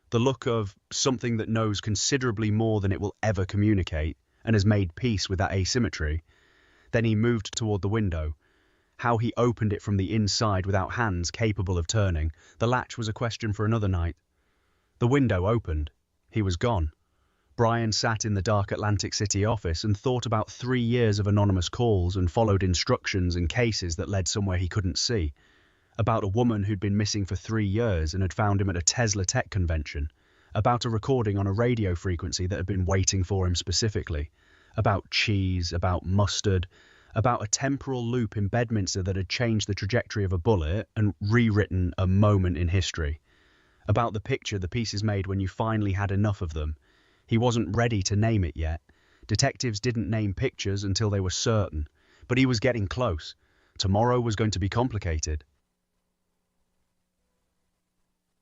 the look of something that knows considerably more than it will ever communicate and has made peace with that asymmetry. Then he moved toward the window. How he opened it from the inside without hands capable of turning, the latch was a question for another night. The window opened. He was gone. Brian sat in the dark Atlantic City office and thought about 3 years of anonymous calls and followed instructions and cases that led somewhere he couldn't see. About a woman who'd been missing for 3 years and had found him at a Tesla tech convention. About a recording on a radio frequency that had been waiting for him specifically. About cheese, about mustard, about a temporal loop in Bedminster that had changed the trajectory of a bullet and rewritten a moment in history. About the picture the pieces made when you finally had enough of them. He wasn't ready to name it yet. Detectives didn't name pictures until they were certain. But he was getting close. Tomorrow was going to be complicated.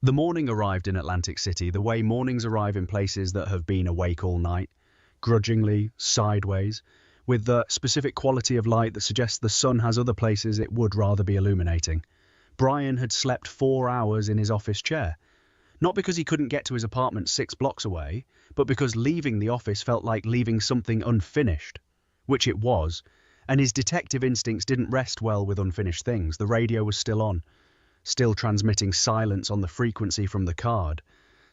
The morning arrived in Atlantic City the way mornings arrive in places that have been awake all night. Grudgingly, sideways, with the specific quality of light that suggests the sun has other places it would rather be illuminating. Brian had slept 4 hours in his office chair. Not because he couldn't get to his apartment 6 blocks away, but because leaving the office felt like leaving something unfinished, which it was, and his detective instincts didn't rest well with unfinished things. The radio was still on, still transmitting silence on the frequency from the card,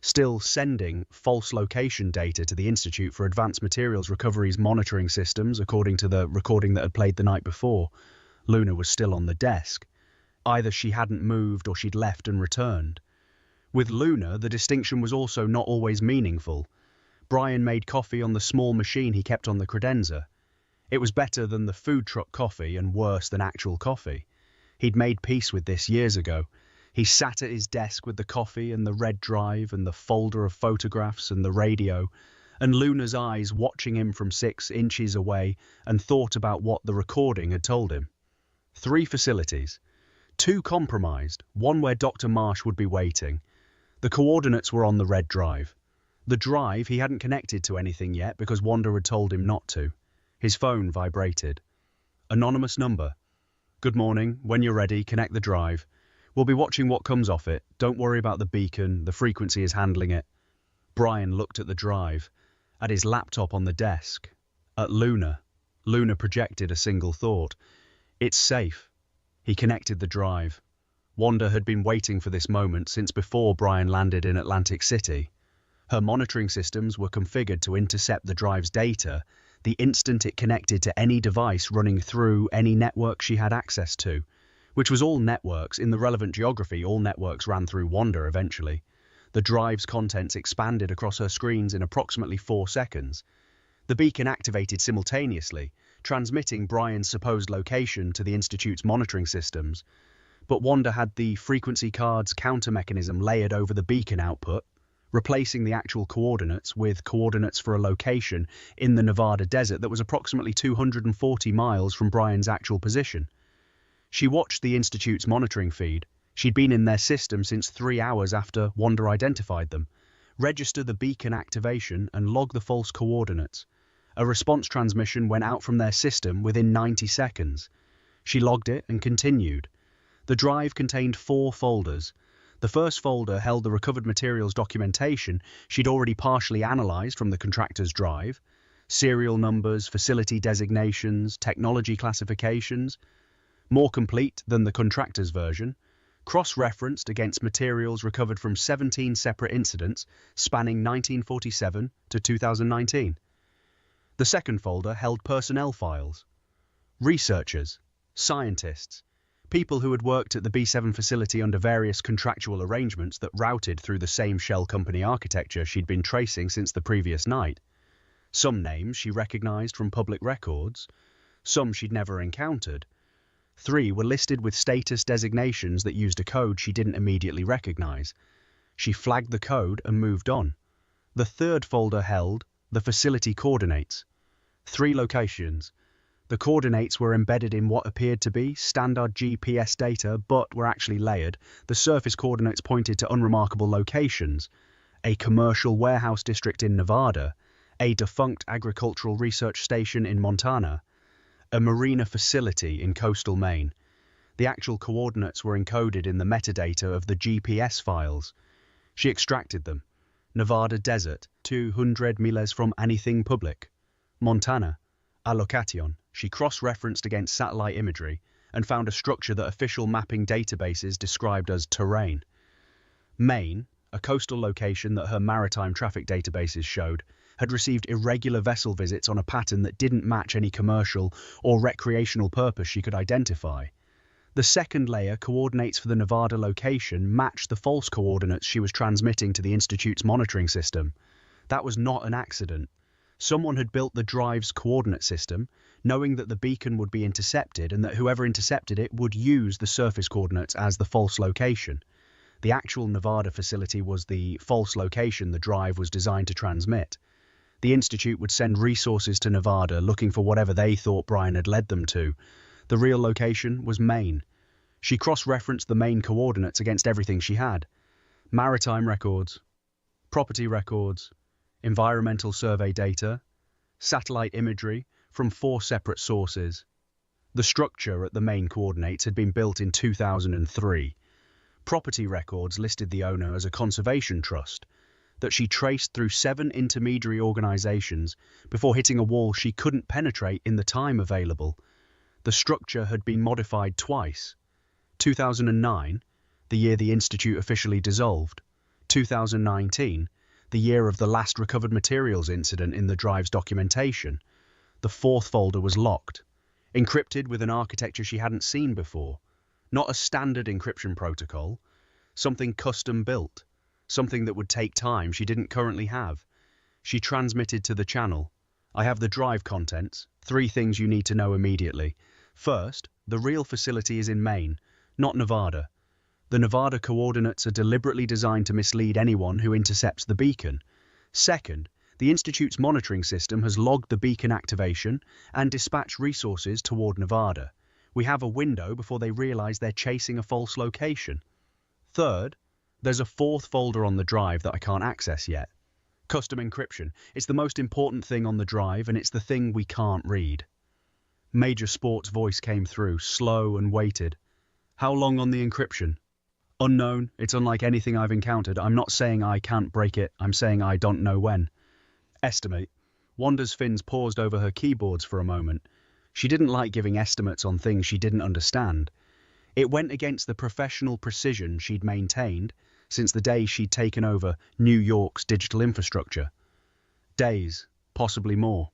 still sending false location data to the Institute for Advanced Materials Recovery's monitoring systems, according to the recording that had played the night before. Luna was still on the desk. Either she hadn't moved or she'd left and returned. With Luna, the distinction was also not always meaningful. Brian made coffee on the small machine he kept on the credenza. It was better than the food truck coffee and worse than actual coffee. He'd made peace with this years ago. He sat at his desk with the coffee and the red drive and the folder of photographs and the radio, and Luna's eyes watching him from 6 inches away, and thought about what the recording had told him. 3 facilities. 2 compromised, one where Dr. Marsh would be waiting. The coordinates were on the red drive. The drive he hadn't connected to anything yet because Wanda had told him not to. His phone vibrated. Anonymous number. Good morning. When you're ready, connect the drive. We'll be watching what comes off it. Don't worry about the beacon. The frequency is handling it. Brian looked at the drive, at his laptop on the desk, at Luna. Luna projected a single thought. It's safe. He connected the drive. Wanda had been waiting for this moment since before Brian landed in Atlantic City. Her monitoring systems were configured to intercept the drive's data the instant it connected to any device running through any network she had access to, which was all networks. In the relevant geography, all networks ran through Wanda eventually. The drive's contents expanded across her screens in approximately 4 seconds. The beacon activated simultaneously, transmitting Brian's supposed location to the Institute's monitoring systems. But Wanda had the frequency card's counter mechanism layered over the beacon output, replacing the actual coordinates with coordinates for a location in the Nevada desert that was approximately 240 miles from Brian's actual position. She watched the Institute's monitoring feed. She'd been in their system since 3 hours after Wanda identified them, register the beacon activation and log the false coordinates. A response transmission went out from their system within 90 seconds. She logged it and continued. The drive contained 4 folders. The first folder held the recovered materials documentation she'd already partially analysed from the contractor's drive: serial numbers, facility designations, technology classifications. More complete than the contractor's version, cross-referenced against materials recovered from 17 separate incidents spanning 1947 to 2019. The second folder held personnel files. Researchers, scientists, people who had worked at the B7 facility under various contractual arrangements that routed through the same shell company architecture she'd been tracing since the previous night. Some names she recognised from public records, some she'd never encountered. 3 were listed with status designations that used a code she didn't immediately recognise. She flagged the code and moved on. The third folder held the facility coordinates. 3 locations. The coordinates were embedded in what appeared to be standard GPS data, but were actually layered. The surface coordinates pointed to unremarkable locations: a commercial warehouse district in Nevada, a defunct agricultural research station in Montana, a marina facility in coastal Maine. The actual coordinates were encoded in the metadata of the GPS files. She extracted them. Nevada desert, 200 miles from anything public. Montana, a location. She cross-referenced against satellite imagery and found a structure that official mapping databases described as terrain. Maine, a coastal location that her maritime traffic databases showed, had received irregular vessel visits on a pattern that didn't match any commercial or recreational purpose she could identify. The second layer, coordinates for the Nevada location, matched the false coordinates she was transmitting to the Institute's monitoring system. That was not an accident. Someone had built the drive's coordinate system, knowing that the beacon would be intercepted and that whoever intercepted it would use the surface coordinates as the false location. The actual Nevada facility was the false location the drive was designed to transmit. The Institute would send resources to Nevada looking for whatever they thought Brian had led them to. The real location was Maine. She cross-referenced the Maine coordinates against everything she had: maritime records, property records, environmental survey data, satellite imagery from 4 separate sources. The structure at the Maine coordinates had been built in 2003. Property records listed the owner as a conservation trust that she traced through 7 intermediary organisations before hitting a wall she couldn't penetrate in the time available. The structure had been modified twice: 2009, the year the Institute officially dissolved; 2019, the year of the last recovered materials incident in the drive's documentation. The 4th folder was locked, encrypted with an architecture she hadn't seen before. Not a standard encryption protocol, something custom built, something that would take time she didn't currently have. She transmitted to the channel: I have the drive contents, 3 things you need to know immediately. First, the real facility is in Maine, not Nevada. The Nevada coordinates are deliberately designed to mislead anyone who intercepts the beacon. Second, the Institute's monitoring system has logged the beacon activation and dispatched resources toward Nevada. We have a window before they realize they're chasing a false location. Third, there's a 4th folder on the drive that I can't access yet. Custom encryption. It's the most important thing on the drive, and it's the thing we can't read. Major Sport's voice came through, slow and weighted. How long on the encryption? Unknown. It's unlike anything I've encountered. I'm not saying I can't break it. I'm saying I don't know when. Estimate. Wanda's fins paused over her keyboards for a moment. She didn't like giving estimates on things she didn't understand. It went against the professional precision she'd maintained since the day she'd taken over New York's digital infrastructure. Days, possibly more.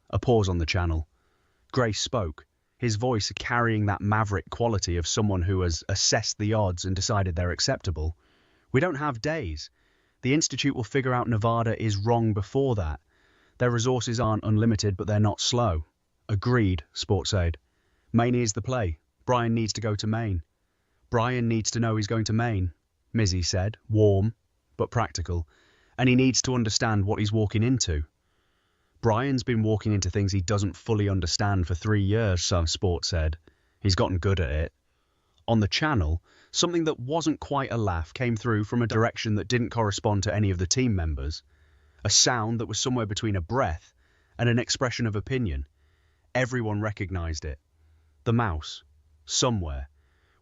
A pause on the channel. Grace spoke, his voice carrying that maverick quality of someone who has assessed the odds and decided they're acceptable. We don't have days. The Institute will figure out Nevada is wrong before that. Their resources aren't unlimited, but they're not slow. Agreed, Sportsaid. Maine is the play. Brian needs to go to Maine. Brian needs to know he's going to Maine, Mizzy said, warm but practical, and he needs to understand what he's walking into. Brian's been walking into things he doesn't fully understand for 3 years, some Sport said. He's gotten good at it. On the channel, something that wasn't quite a laugh came through from a direction that didn't correspond to any of the team members. A sound that was somewhere between a breath and an expression of opinion. Everyone recognized it. The mouse. Somewhere.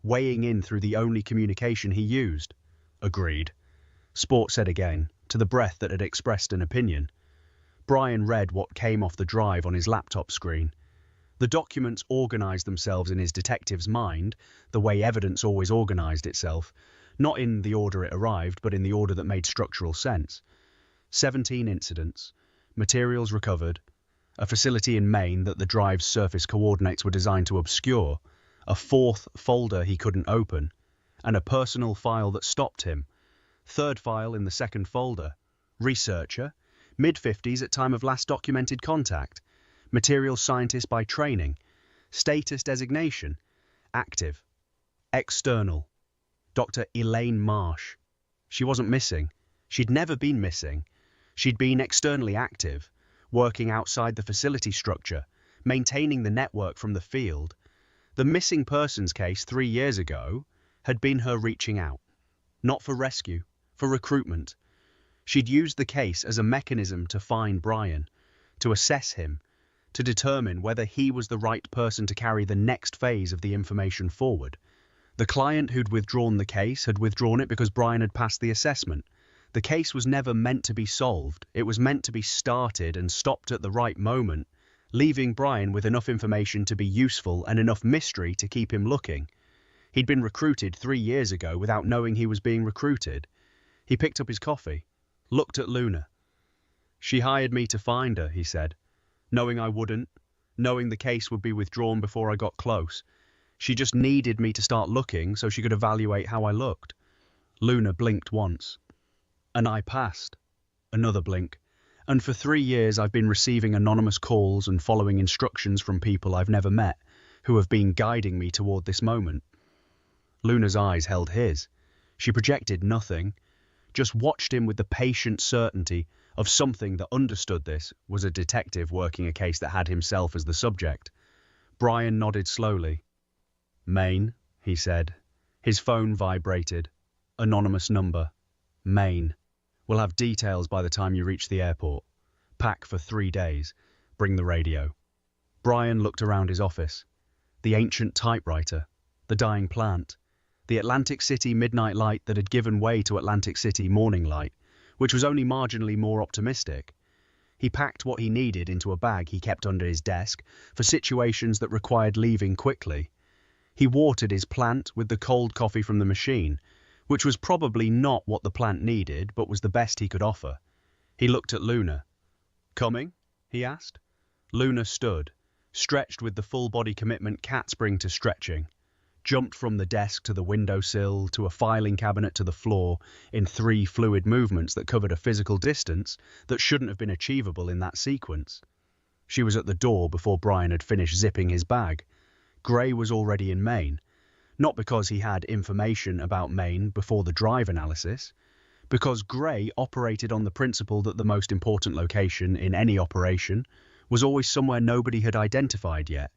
Weighing in through the only communication he used. Agreed. Sport said again, to the breath that had expressed an opinion. Brian read what came off the drive on his laptop screen. The documents organized themselves in his detective's mind, the way evidence always organized itself, not in the order it arrived, but in the order that made structural sense. 17 incidents, materials recovered, a facility in Maine that the drive's surface coordinates were designed to obscure, a fourth folder he couldn't open, and a personal file that stopped him. Third file in the second folder. Researcher, mid-50s at time of last documented contact. Material scientist by training. Status designation. Active. External. Dr. Elaine Marsh. She wasn't missing. She'd never been missing. She'd been externally active, working outside the facility structure, maintaining the network from the field. The missing persons case 3 years ago had been her reaching out. Not for rescue, for recruitment. She'd used the case as a mechanism to find Brian, to assess him, to determine whether he was the right person to carry the next phase of the information forward. The client who'd withdrawn the case had withdrawn it because Brian had passed the assessment. The case was never meant to be solved. It was meant to be started and stopped at the right moment, leaving Brian with enough information to be useful and enough mystery to keep him looking. He'd been recruited 3 years ago without knowing he was being recruited. He picked up his coffee, looked at Luna. She hired me to find her, he said. Knowing I wouldn't, knowing the case would be withdrawn before I got close. She just needed me to start looking so she could evaluate how I looked. Luna blinked once. And I passed. Another blink. And for 3 years I've been receiving anonymous calls and following instructions from people I've never met, who have been guiding me toward this moment. Luna's eyes held his. She projected nothing, just watched him with the patient certainty of something that understood this was a detective working a case that had himself as the subject. Brian nodded slowly. Maine, he said. His phone vibrated. Anonymous number. Maine. We'll have details by the time you reach the airport. Pack for 3 days. Bring the radio. Brian looked around his office. The ancient typewriter. The dying plant. The Atlantic City midnight light that had given way to Atlantic City morning light, which was only marginally more optimistic. He packed what he needed into a bag he kept under his desk for situations that required leaving quickly. He watered his plant with the cold coffee from the machine, which was probably not what the plant needed, but was the best he could offer. He looked at Luna. Coming? He asked. Luna stood, stretched with the full-body commitment cats bring to stretching, jumped from the desk to the windowsill to a filing cabinet to the floor in 3 fluid movements that covered a physical distance that shouldn't have been achievable in that sequence. She was at the door before Brian had finished zipping his bag. Gray was already in Maine, not because he had information about Maine before the drive analysis, because Gray operated on the principle that the most important location in any operation was always somewhere nobody had identified yet,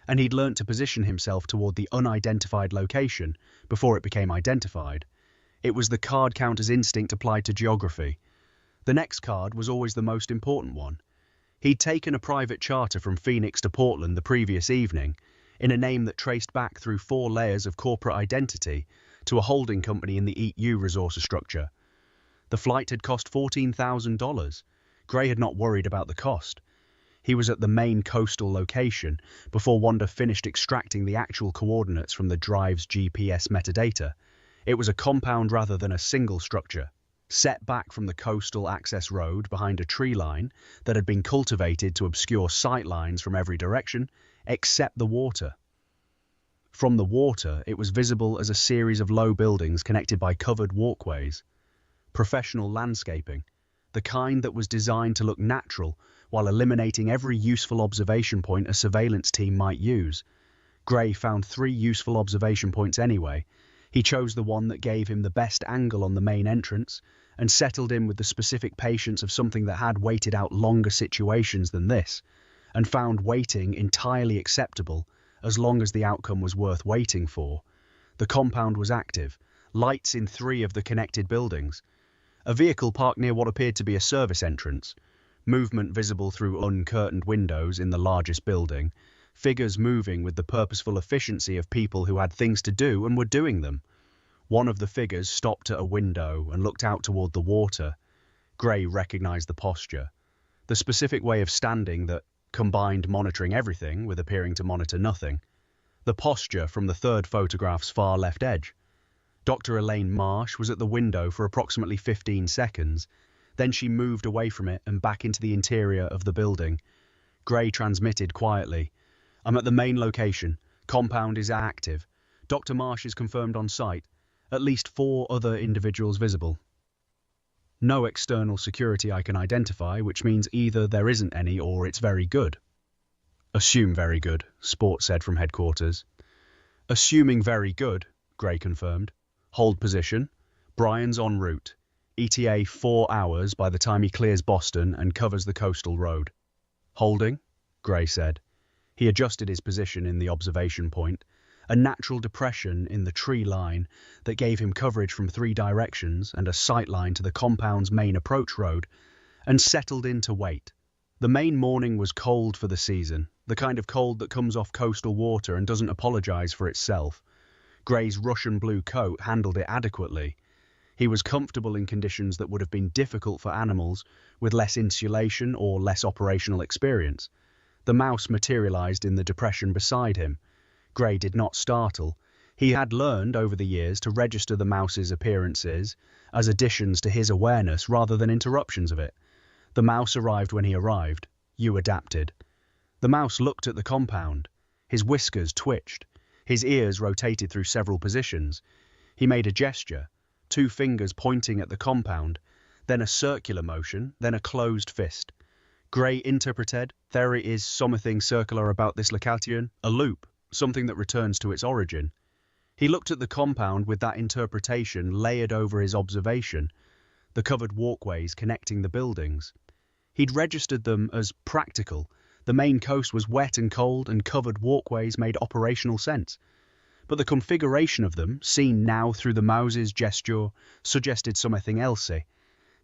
and he'd learnt to position himself toward the unidentified location before it became identified. It was the card counter's instinct applied to geography. The next card was always the most important one. He'd taken a private charter from Phoenix to Portland the previous evening, in a name that traced back through 4 layers of corporate identity to a holding company in the Eat You resource structure. The flight had cost $14,000. Gray had not worried about the cost. He was at the main coastal location before Wanda finished extracting the actual coordinates from the drive's GPS metadata. It was a compound rather than a single structure, set back from the coastal access road behind a tree line that had been cultivated to obscure sight lines from every direction, except the water. From the water, it was visible as a series of low buildings connected by covered walkways. Professional landscaping, the kind that was designed to look natural while eliminating every useful observation point a surveillance team might use. Gray found 3 useful observation points anyway. He chose the one that gave him the best angle on the main entrance and settled in with the specific patience of something that had waited out longer situations than this, and found waiting entirely acceptable as long as the outcome was worth waiting for. The compound was active. Lights in 3 of the connected buildings. A vehicle parked near what appeared to be a service entrance. Movement visible through uncurtained windows in the largest building. Figures moving with the purposeful efficiency of people who had things to do and were doing them. One of the figures stopped at a window and looked out toward the water. Gray recognized the posture. The specific way of standing that combined monitoring everything with appearing to monitor nothing. The posture from the 3rd photograph's far left edge. Dr. Elaine Marsh was at the window for approximately 15 seconds. Then she moved away from it and back into the interior of the building. Gray transmitted quietly. "I'm at the main location. Compound is active. Dr. Marsh is confirmed on site. At least 4 other individuals visible. No external security I can identify, which means either there isn't any or it's very good." "Assume very good," Sport said from headquarters. "Assuming very good," Gray confirmed. "Hold position. Brian's en route. ETA 4 hours by the time he clears Boston and covers the coastal road." "Holding," Gray said. He adjusted his position in the observation point, a natural depression in the tree line that gave him coverage from 3 directions and a sight line to the compound's main approach road, and settled in to wait. The main morning was cold for the season, the kind of cold that comes off coastal water and doesn't apologize for itself. Gray's Russian blue coat handled it adequately. He was comfortable in conditions that would have been difficult for animals with less insulation or less operational experience. The mouse materialized in the depression beside him. Gray did not startle. He had learned over the years to register the mouse's appearances as additions to his awareness rather than interruptions of it. The mouse arrived when he arrived. You adapted. The mouse looked at the compound. His whiskers twitched. His ears rotated through several positions. He made a gesture, 2 fingers pointing at the compound, then a circular motion, then a closed fist. Gray interpreted, "There is something circular about this location, a loop. Something that returns to its origin." He looked at the compound with that interpretation layered over his observation, the covered walkways connecting the buildings. He'd registered them as practical. The main coast was wet and cold, and covered walkways made operational sense. But the configuration of them, seen now through the mouse's gesture, suggested something else.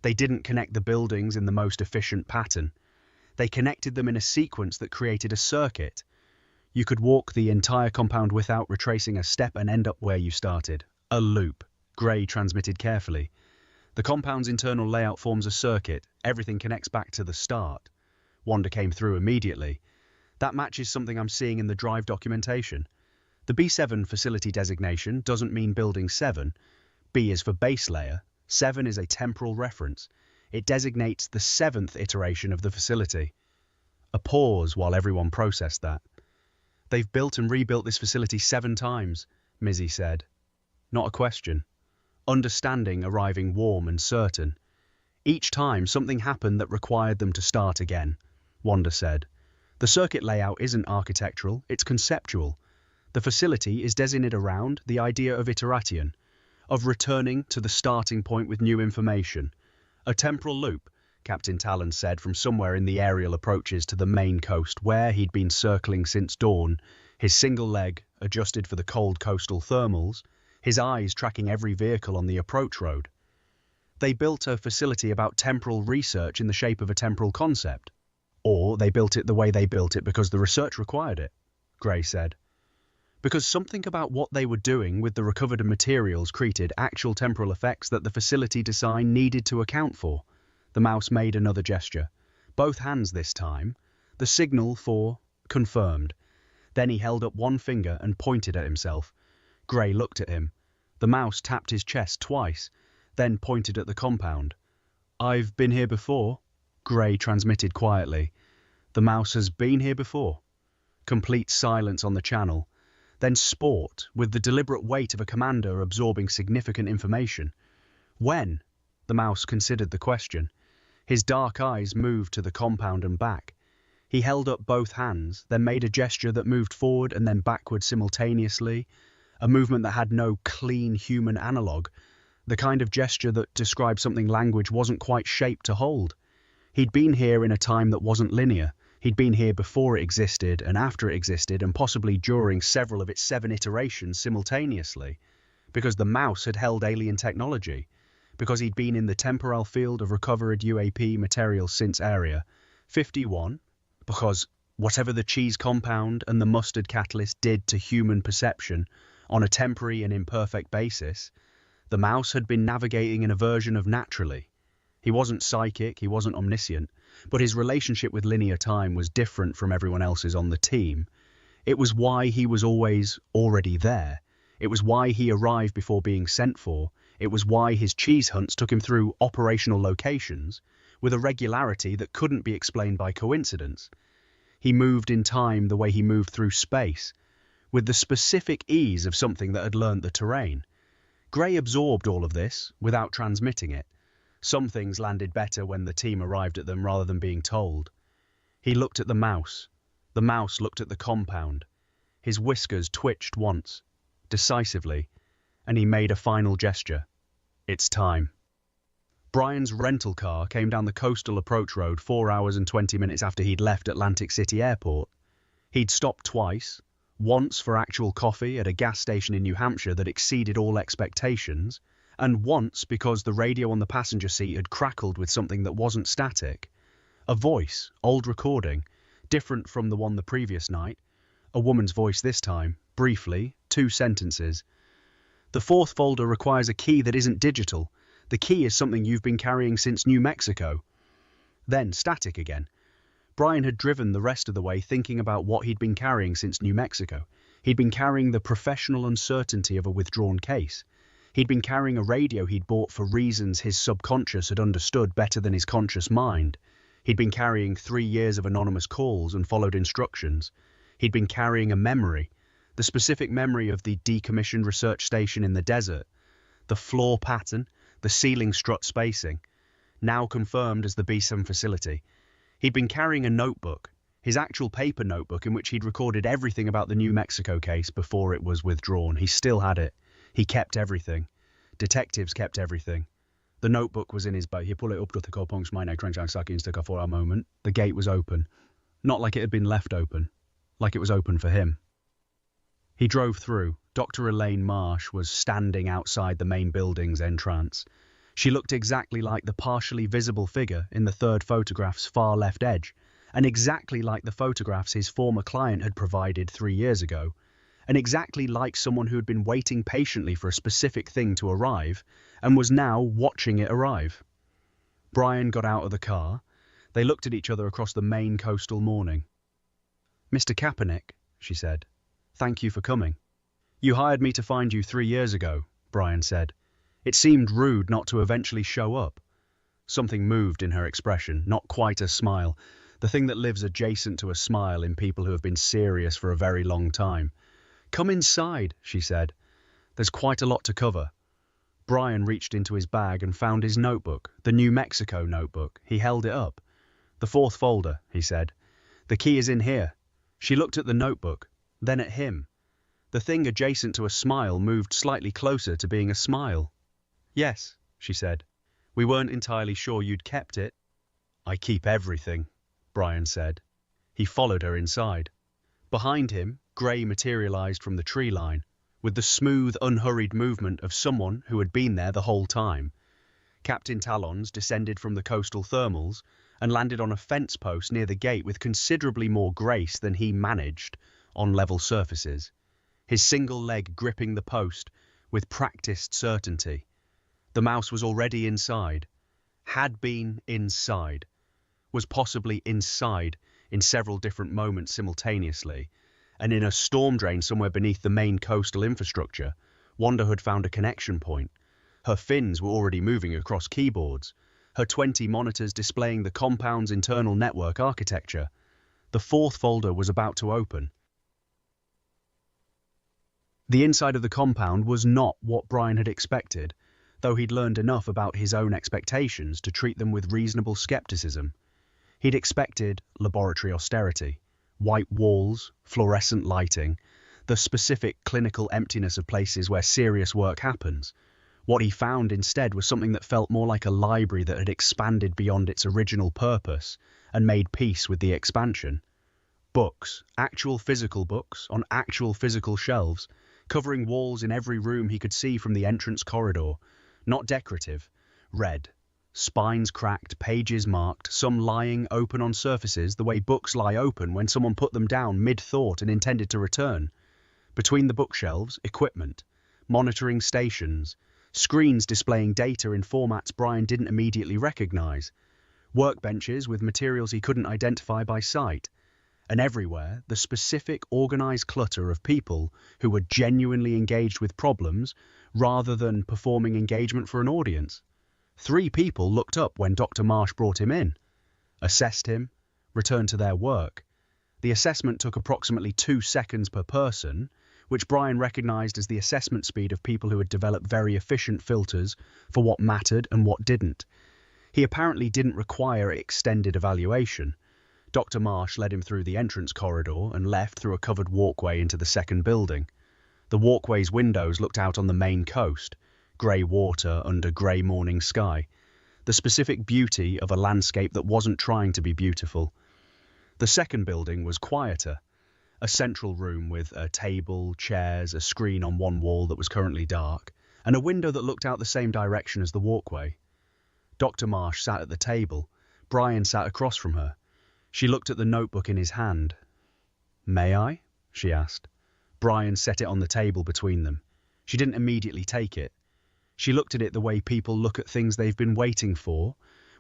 They didn't connect the buildings in the most efficient pattern. They connected them in a sequence that created a circuit. You could walk the entire compound without retracing a step and end up where you started. A loop, Gray transmitted carefully. The compound's internal layout forms a circuit. Everything connects back to the start. Wanda came through immediately. That matches something I'm seeing in the drive documentation. The B7 facility designation doesn't mean Building 7. B is for base layer. 7 is a temporal reference. It designates the 7th iteration of the facility. A pause while everyone processed that. "They've built and rebuilt this facility 7 times, Mizzy said. Not a question. Understanding arriving warm and certain. Each time something happened that required them to start again, Wanda said. The circuit layout isn't architectural, it's conceptual. The facility is designated around the idea of iteration, of returning to the starting point with new information. A temporal loop, Captain Talon said from somewhere in the aerial approaches to the main coast where he'd been circling since dawn, his single leg adjusted for the cold coastal thermals, his eyes tracking every vehicle on the approach road. They built a facility about temporal research in the shape of a temporal concept. Or they built it the way they built it because the research required it, Gray said. Because something about what they were doing with the recovered materials created actual temporal effects that the facility design needed to account for. The mouse made another gesture. Both hands this time. The signal for confirmed. Then he held up one finger and pointed at himself. Gray looked at him. The mouse tapped his chest twice, then pointed at the compound. I've been here before, Gray transmitted quietly. The mouse has been here before. Complete silence on the channel. Then Sport, with the deliberate weight of a commander absorbing significant information. When? The mouse considered the question. His dark eyes moved to the compound and back. He held up both hands, then made a gesture that moved forward and then backward simultaneously, a movement that had no clean human analogue, the kind of gesture that described something language wasn't quite shaped to hold. He'd been here in a time that wasn't linear. He'd been here before it existed and after it existed and possibly during several of its 7 iterations simultaneously, because the mouse had held alien technology, because he'd been in the temporal field of recovered UAP material since Area 51, because whatever the cheese compound and the mustard catalyst did to human perception on a temporary and imperfect basis, the mouse had been navigating in a version of naturally. He wasn't psychic, he wasn't omniscient, but his relationship with linear time was different from everyone else's on the team. It was why he was always already there. It was why he arrived before being sent for. It was why his cheese hunts took him through operational locations with a regularity that couldn't be explained by coincidence. He moved in time the way he moved through space, with the specific ease of something that had learned the terrain. Gray absorbed all of this without transmitting it. Some things landed better when the team arrived at them rather than being told. He looked at the mouse. The mouse looked at the compound. His whiskers twitched once, decisively, and he made a final gesture. It's time. Brian's rental car came down the coastal approach road 4 hours and 20 minutes after he'd left Atlantic City Airport. He'd stopped twice, once for actual coffee at a gas station in New Hampshire that exceeded all expectations, and once because the radio on the passenger seat had crackled with something that wasn't static. A voice, old recording, different from the one the previous night. A woman's voice this time, briefly, 2 sentences. The 4th folder requires a key that isn't digital. The key is something you've been carrying since New Mexico. Then static again. Brian had driven the rest of the way thinking about what he'd been carrying since New Mexico. He'd been carrying the professional uncertainty of a withdrawn case. He'd been carrying a radio he'd bought for reasons his subconscious had understood better than his conscious mind. He'd been carrying 3 years of anonymous calls and followed instructions. He'd been carrying a memory, the specific memory of the decommissioned research station in the desert, the floor pattern, the ceiling strut spacing, now confirmed as the B7 facility. He'd been carrying a notebook, his actual paper notebook in which he'd recorded everything about the New Mexico case before it was withdrawn. He still had it. He kept everything. Detectives kept everything. The notebook was in his boat. He pulled it up to the kopong's mind. I cranked and stuck for a moment. The gate was open. Not like it had been left open. Like it was open for him. He drove through. Dr. Elaine Marsh was standing outside the main building's entrance. She looked exactly like the partially visible figure in the 3rd photograph's far left edge, and exactly like the photographs his former client had provided 3 years ago, and exactly like someone who had been waiting patiently for a specific thing to arrive and was now watching it arrive. Brian got out of the car. They looked at each other across the main coastal morning. "Mr. Katpurrnick," she said, "thank you for coming." "You hired me to find you 3 years ago," Brian said. It seemed rude not to eventually show up. Something moved in her expression, not quite a smile, the thing that lives adjacent to a smile in people who have been serious for a very long time. "Come inside," she said. "There's quite a lot to cover." Brian reached into his bag and found his notebook, the New Mexico notebook. He held it up. "The 4th folder," he said. "The key is in here." She looked at the notebook, then at him. The thing adjacent to a smile moved slightly closer to being a smile. "Yes," she said. "We weren't entirely sure you'd kept it." "I keep everything," Brian said. He followed her inside. Behind him, Gray materialized from the tree line, with the smooth, unhurried movement of someone who had been there the whole time. Captain Talons descended from the coastal thermals and landed on a fence post near the gate with considerably more grace than he managed on level surfaces, his single leg gripping the post with practiced certainty. The mouse was already inside, had been inside, was possibly inside in several different moments simultaneously, and in a storm drain somewhere beneath the main coastal infrastructure, Wanda had found a connection point. Her fins were already moving across keyboards, her 20 monitors displaying the compound's internal network architecture. The 4th folder was about to open. The inside of the compound was not what Brian had expected, though he'd learned enough about his own expectations to treat them with reasonable skepticism. He'd expected laboratory austerity, white walls, fluorescent lighting, the specific clinical emptiness of places where serious work happens, What he found instead was something that felt more like a library that had expanded beyond its original purpose and made peace with the expansion. Books, actual physical books, on actual physical shelves, covering walls in every room he could see from the entrance corridor. Not decorative, red. Spines cracked, pages marked, some lying open on surfaces the way books lie open when someone put them down mid-thought and intended to return. Between the bookshelves, equipment, monitoring stations, screens displaying data in formats Brian didn't immediately recognize, workbenches with materials he couldn't identify by sight, and everywhere the specific organized clutter of people who were genuinely engaged with problems rather than performing engagement for an audience. 3 people looked up when Dr. Marsh brought him in, assessed him, returned to their work. The assessment took approximately 2 seconds per person, which Brian recognized as the assessment speed of people who had developed very efficient filters for what mattered and what didn't. He apparently didn't require extended evaluation. Dr. Marsh led him through the entrance corridor and left through a covered walkway into the second building. The walkway's windows looked out on the main coast, grey water under grey morning sky, the specific beauty of a landscape that wasn't trying to be beautiful. The second building was quieter, a central room with a table, chairs, a screen on one wall that was currently dark, and a window that looked out the same direction as the walkway. Dr. Marsh sat at the table. Brian sat across from her. She looked at the notebook in his hand. "May I?" she asked. Brian set it on the table between them. She didn't immediately take it. She looked at it the way people look at things they've been waiting for,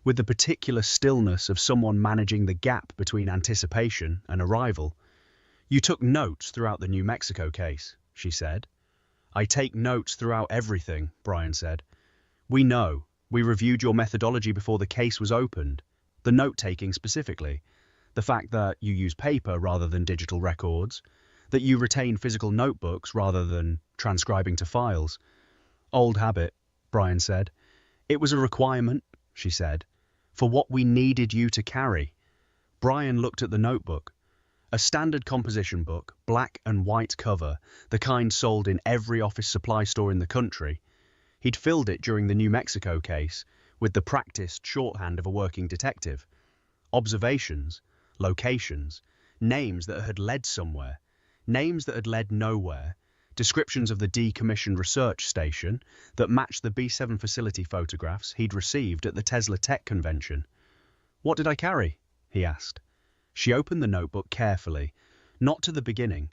with the particular stillness of someone managing the gap between anticipation and arrival. "You took notes throughout the New Mexico case," she said. "I take notes throughout everything," Brian said. "We know. We reviewed your methodology before the case was opened. The note-taking specifically. The fact that you use paper rather than digital records. That you retain physical notebooks rather than transcribing to files." "Old habit," Brian said. "It was a requirement," she said, "for what we needed you to carry." Brian looked at the notebook. A standard composition book, black and white cover, the kind sold in every office supply store in the country. He'd filled it during the New Mexico case with the practiced shorthand of a working detective. Observations, locations, names that had led somewhere, names that had led nowhere, descriptions of the decommissioned research station that matched the B7 facility photographs he'd received at the Tesla Tech convention. "What did I carry?" he asked. She opened the notebook carefully, not to the beginning,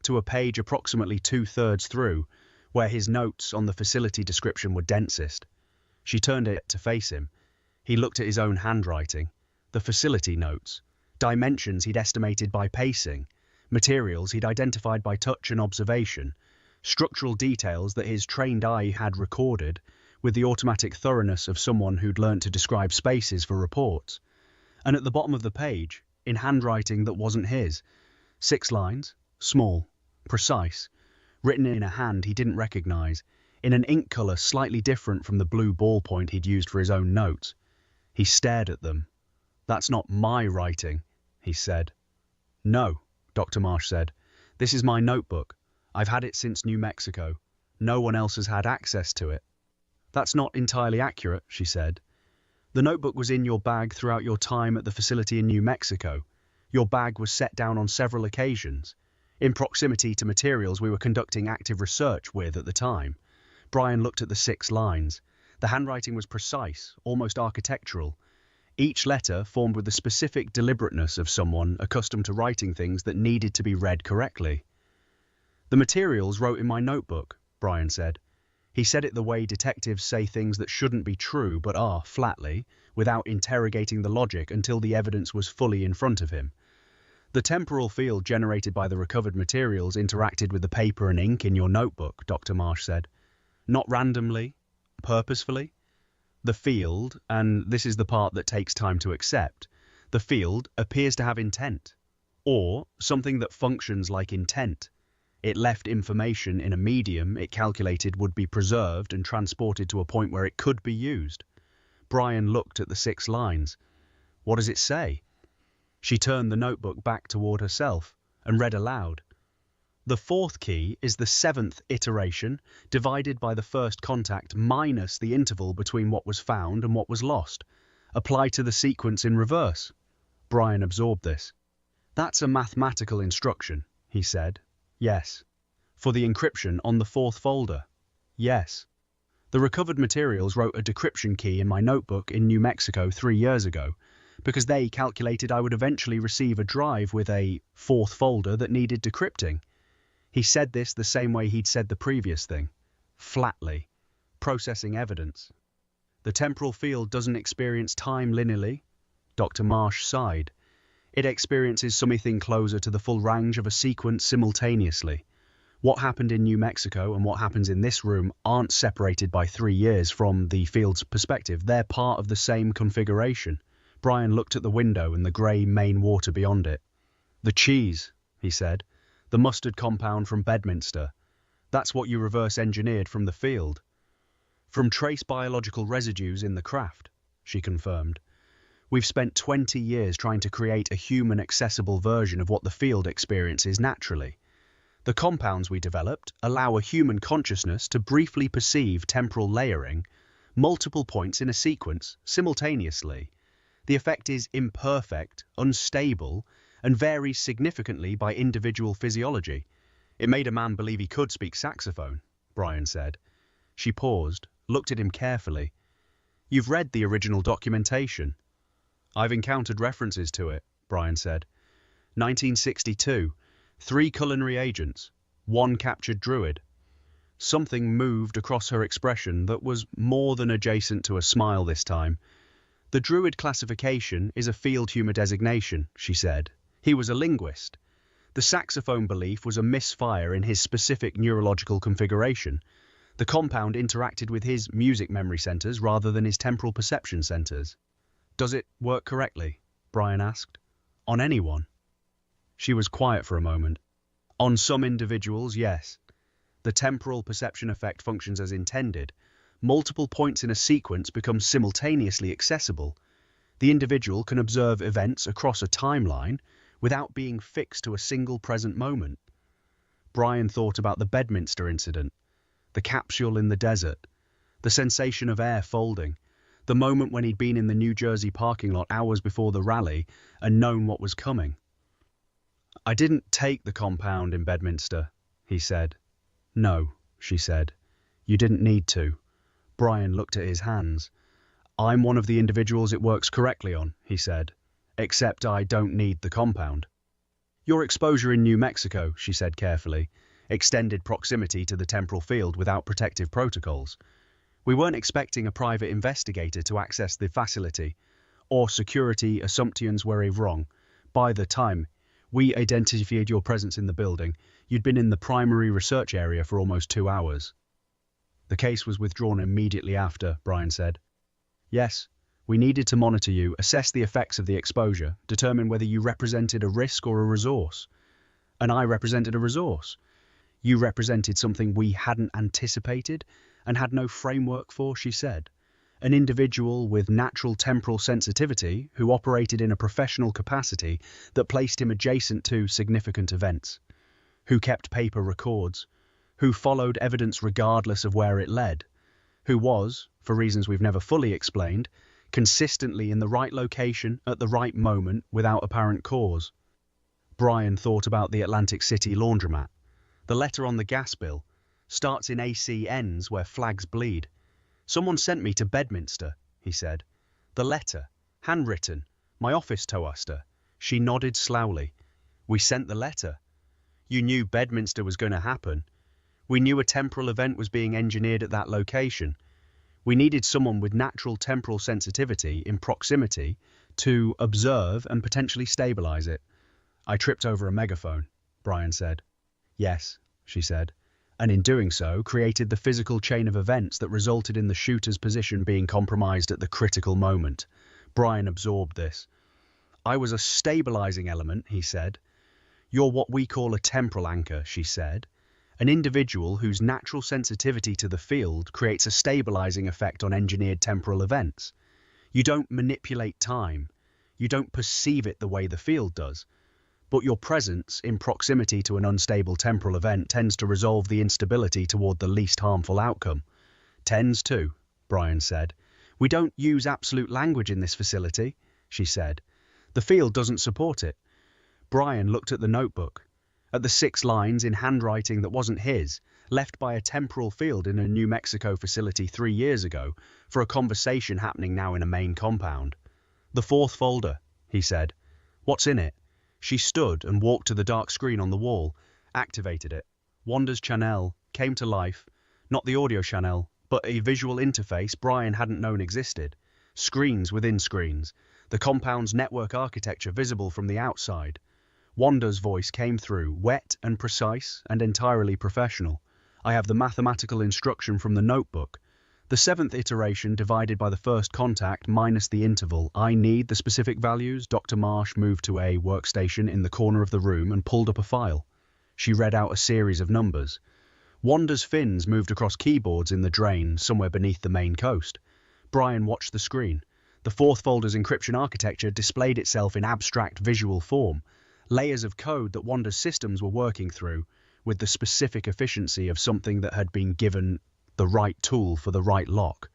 to a page approximately 2/3 through, where his notes on the facility description were densest. She turned it to face him. He looked at his own handwriting, the facility notes, dimensions he'd estimated by pacing, materials he'd identified by touch and observation, structural details that his trained eye had recorded with the automatic thoroughness of someone who'd learnt to describe spaces for reports. And at the bottom of the page, in handwriting that wasn't his, 6 lines, small, precise, written in a hand he didn't recognize, in an ink color slightly different from the blue ballpoint he'd used for his own notes. He stared at them. "That's not my writing," he said. "No," Dr. Marsh said. "This is my notebook. I've had it since New Mexico. No one else has had access to it." "That's not entirely accurate," she said. "The notebook was in your bag throughout your time at the facility in New Mexico. Your bag was set down on several occasions, in proximity to materials we were conducting active research with at the time." Brian looked at the 6 lines. The handwriting was precise, almost architectural. Each letter formed with the specific deliberateness of someone accustomed to writing things that needed to be read correctly. "The materials wrote in my notebook," Brian said. He said it the way detectives say things that shouldn't be true but are, flatly, without interrogating the logic until the evidence was fully in front of him. "The temporal field generated by the recovered materials interacted with the paper and ink in your notebook," Dr. Marsh said. "Not randomly, purposefully. The field, and this is the part that takes time to accept, the field appears to have intent, or something that functions like intent. It left information in a medium it calculated would be preserved and transported to a point where it could be used." Brian looked at the 6 lines. "What does it say?" She turned the notebook back toward herself and read aloud. The fourth key is the seventh iteration, divided by the first contact minus the interval between what was found and what was lost. Apply to the sequence in reverse. Brian absorbed this. That's a mathematical instruction, he said. Yes. For the encryption on the fourth folder? Yes. The recovered materials wrote a decryption key in my notebook in New Mexico 3 years ago, because they calculated I would eventually receive a drive with a fourth folder that needed decrypting. He said this the same way he'd said the previous thing, flatly, processing evidence. The temporal field doesn't experience time linearly. Dr. Marsh sighed. It experiences something closer to the full range of a sequence simultaneously. What happened in New Mexico and what happens in this room aren't separated by 3 years from the field's perspective. They're part of the same configuration. Brian looked at the window and the grey Maine water beyond it. The cheese, he said. The mustard compound from Bedminster. That's what you reverse engineered from the field. From trace biological residues in the craft, she confirmed. We've spent 20 years trying to create a human-accessible version of what the field experiences naturally. The compounds we developed allow a human consciousness to briefly perceive temporal layering, multiple points in a sequence, simultaneously. The effect is imperfect, unstable, and varies significantly by individual physiology. It made a man believe he could speak saxophone, Brian said. She paused, looked at him carefully. You've read the original documentation. I've encountered references to it, Brian said. 1962, 3 culinary agents, 1 captured druid. Something moved across her expression that was more than adjacent to a smile this time. The druid classification is a field humor designation, she said. He was a linguist. The saxophone belief was a misfire in his specific neurological configuration. The compound interacted with his music memory centers rather than his temporal perception centers. Does it work correctly? Brian asked. On anyone? She was quiet for a moment. On some individuals, yes. The temporal perception effect functions as intended. Multiple points in a sequence become simultaneously accessible. The individual can observe events across a timeline without being fixed to a single present moment. Brian thought about the Bedminster incident, the capsule in the desert, the sensation of air folding, the moment when he'd been in the New Jersey parking lot hours before the rally and known what was coming. I didn't take the compound in Bedminster, he said. No, she said. You didn't need to. Brian looked at his hands. I'm one of the individuals it works correctly on, he said. Except I don't need the compound. Your exposure in New Mexico, she said carefully, extended proximity to the temporal field without protective protocols. We weren't expecting a private investigator to access the facility, or security assumptions were wrong. By the time we identified your presence in the building, you'd been in the primary research area for almost 2 hours. The case was withdrawn immediately after, Brian said. Yes, we needed to monitor you, assess the effects of the exposure, determine whether you represented a risk or a resource. And I represented a resource. You represented something we hadn't anticipated and had no framework for, she said. An individual with natural temporal sensitivity who operated in a professional capacity that placed him adjacent to significant events, who kept paper records, who followed evidence regardless of where it led, who was, for reasons we've never fully explained, consistently in the right location at the right moment without apparent cause. Brian thought about the Atlantic City laundromat. The letter on the gas bill starts in AC, ends where flags bleed. Someone sent me to Bedminster, he said. The letter, handwritten, my office toast her. She nodded slowly. We sent the letter. You knew Bedminster was going to happen. We knew a temporal event was being engineered at that location. We needed someone with natural temporal sensitivity in proximity to observe and potentially stabilize it. I tripped over a megaphone, Brian said. Yes, she said, and in doing so created the physical chain of events that resulted in the shooter's position being compromised at the critical moment. Brian absorbed this. I was a stabilizing element, he said. You're what we call a temporal anchor, she said. An individual whose natural sensitivity to the field creates a stabilizing effect on engineered temporal events. You don't manipulate time. You don't perceive it the way the field does. But your presence in proximity to an unstable temporal event tends to resolve the instability toward the least harmful outcome. Tends to, Brian said. We don't use absolute language in this facility, she said. The field doesn't support it. Brian looked at the notebook, at the 6 lines in handwriting that wasn't his, left by a temporal field in a New Mexico facility 3 years ago for a conversation happening now in a main compound. The 4th folder, he said. What's in it? She stood and walked to the dark screen on the wall, activated it. Wanda's channel came to life, not the audio channel, but a visual interface Brian hadn't known existed. Screens within screens, the compound's network architecture visible from the outside. Wanda's voice came through, wet and precise and entirely professional. I have the mathematical instruction from the notebook. The 7th iteration divided by the first contact minus the interval. I need the specific values. Dr. Marsh moved to a workstation in the corner of the room and pulled up a file. She read out a series of numbers. Wanda's fins moved across keyboards in the drain somewhere beneath the main coast. Brian watched the screen. The 4th folder's encryption architecture displayed itself in abstract visual form. Layers of code that Wanda's systems were working through, with the specific efficiency of something that had been given the right tool for the right lock.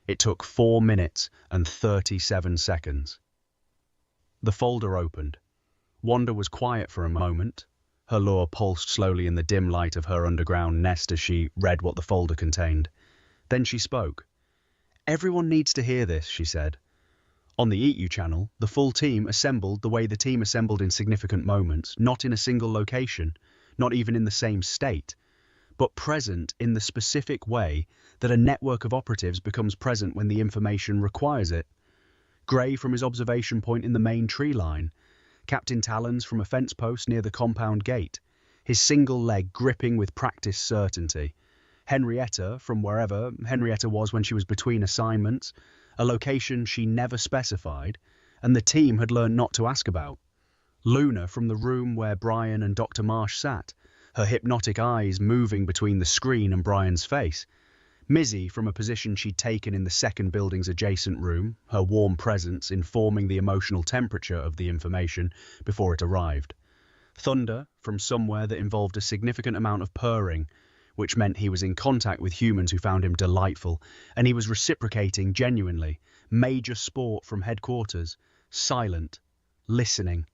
It took 4 minutes and 37 seconds. The folder opened. Wanda was quiet for a moment. Her lure pulsed slowly in the dim light of her underground nest as she read what the folder contained. Then she spoke. Everyone needs to hear this, she said. On the Eat You channel, the full team assembled the way the team assembled in significant moments, not in a single location, not even in the same state, but present in the specific way that a network of operatives becomes present when the information requires it. Gray from his observation point in the main tree line, Captain Talons from a fence post near the compound gate, his single leg gripping with practiced certainty. Henrietta from wherever Henrietta was when she was between assignments, a location she never specified, and the team had learned not to ask about. Luna from the room where Brian and Dr. Marsh sat, her hypnotic eyes moving between the screen and Brian's face. Mizzy from a position she'd taken in the second building's adjacent room, her warm presence informing the emotional temperature of the information before it arrived. Thunder from somewhere that involved a significant amount of purring, which meant he was in contact with humans who found him delightful, and he was reciprocating genuinely. Major sport from headquarters, silent, listening.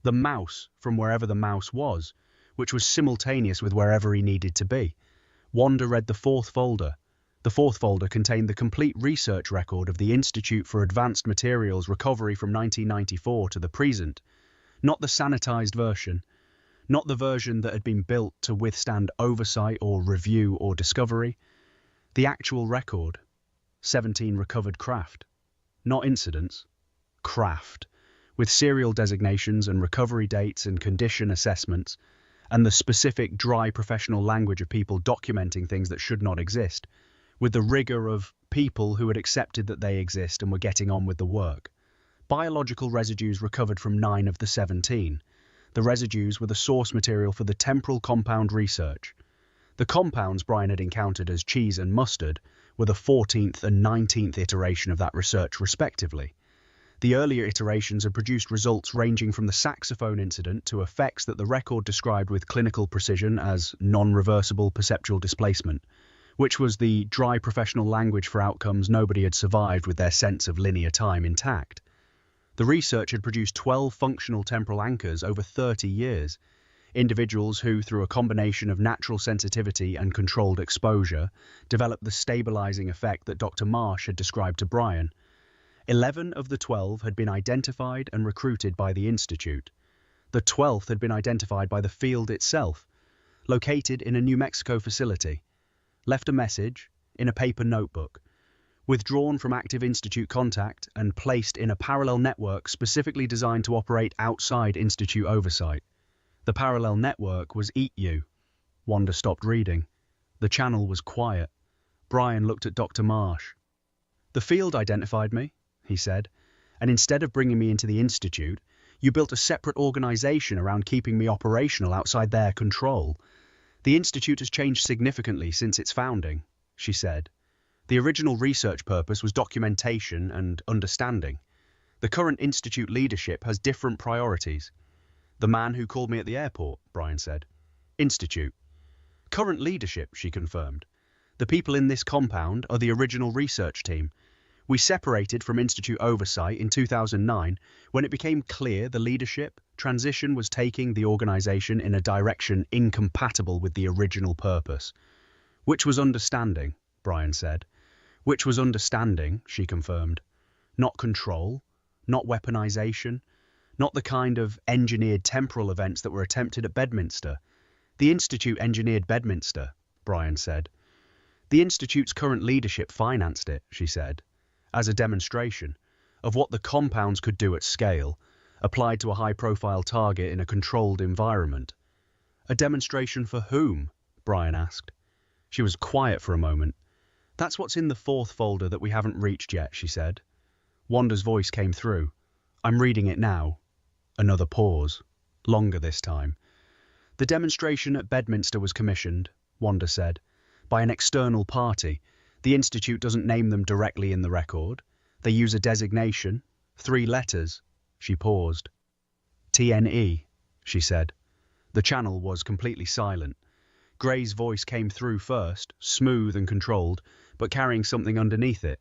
The mouse from wherever the mouse was, which was simultaneous with wherever he needed to be. Wanda read the 4th folder. The 4th folder contained the complete research record of the Institute for Advanced Materials Recovery from 1994 to the present, not the sanitized version, not the version that had been built to withstand oversight or review or discovery. The actual record, 17 recovered craft. Not incidents, craft, with serial designations and recovery dates and condition assessments, and the specific dry professional language of people documenting things that should not exist, with the rigor of people who had accepted that they exist and were getting on with the work. Biological residues recovered from 9 of the 17. The residues were the source material for the temporal compound research. The compounds Brian had encountered as cheese and mustard were the 14th and 19th iteration of that research, respectively. The earlier iterations had produced results ranging from the saxophone incident to effects that the record described with clinical precision as non-reversible perceptual displacement, which was the dry professional language for outcomes nobody had survived with their sense of linear time intact. The research had produced 12 functional temporal anchors over 30 years, individuals who, through a combination of natural sensitivity and controlled exposure, developed the stabilizing effect that Dr. Marsh had described to Brian. 11 of the 12 had been identified and recruited by the Institute. The 12th had been identified by the field itself, located in a New Mexico facility. Left a message in a paper notebook, withdrawn from active Institute contact and placed in a parallel network specifically designed to operate outside Institute oversight. The parallel network was Eat You. Wanda stopped reading. The channel was quiet. Brian looked at Dr. Marsh. The field identified me, he said, and instead of bringing me into the Institute, you built a separate organization around keeping me operational outside their control. The Institute has changed significantly since its founding, she said. The original research purpose was documentation and understanding. The current Institute leadership has different priorities. The man who called me at the airport, Brian said. Institute. Current leadership, she confirmed. The people in this compound are the original research team. We separated from Institute oversight in 2009 when it became clear the leadership transition was taking the organization in a direction incompatible with the original purpose. Which was understanding, Brian said. Which was understanding, she confirmed. Not control, not weaponization, not the kind of engineered temporal events that were attempted at Bedminster. The Institute engineered Bedminster, Brian said. The Institute's current leadership financed it, she said, as a demonstration of what the compounds could do at scale, applied to a high-profile target in a controlled environment. A demonstration for whom? Brian asked. She was quiet for a moment. That's what's in the fourth folder that we haven't reached yet, she said. Wanda's voice came through. I'm reading it now. Another pause. Longer this time. The demonstration at Bedminster was commissioned, Wanda said, by an external party. The Institute doesn't name them directly in the record. They use a designation, 3 letters. She paused. TNE, she said. The channel was completely silent. Gray's voice came through first, smooth and controlled, but carrying something underneath it.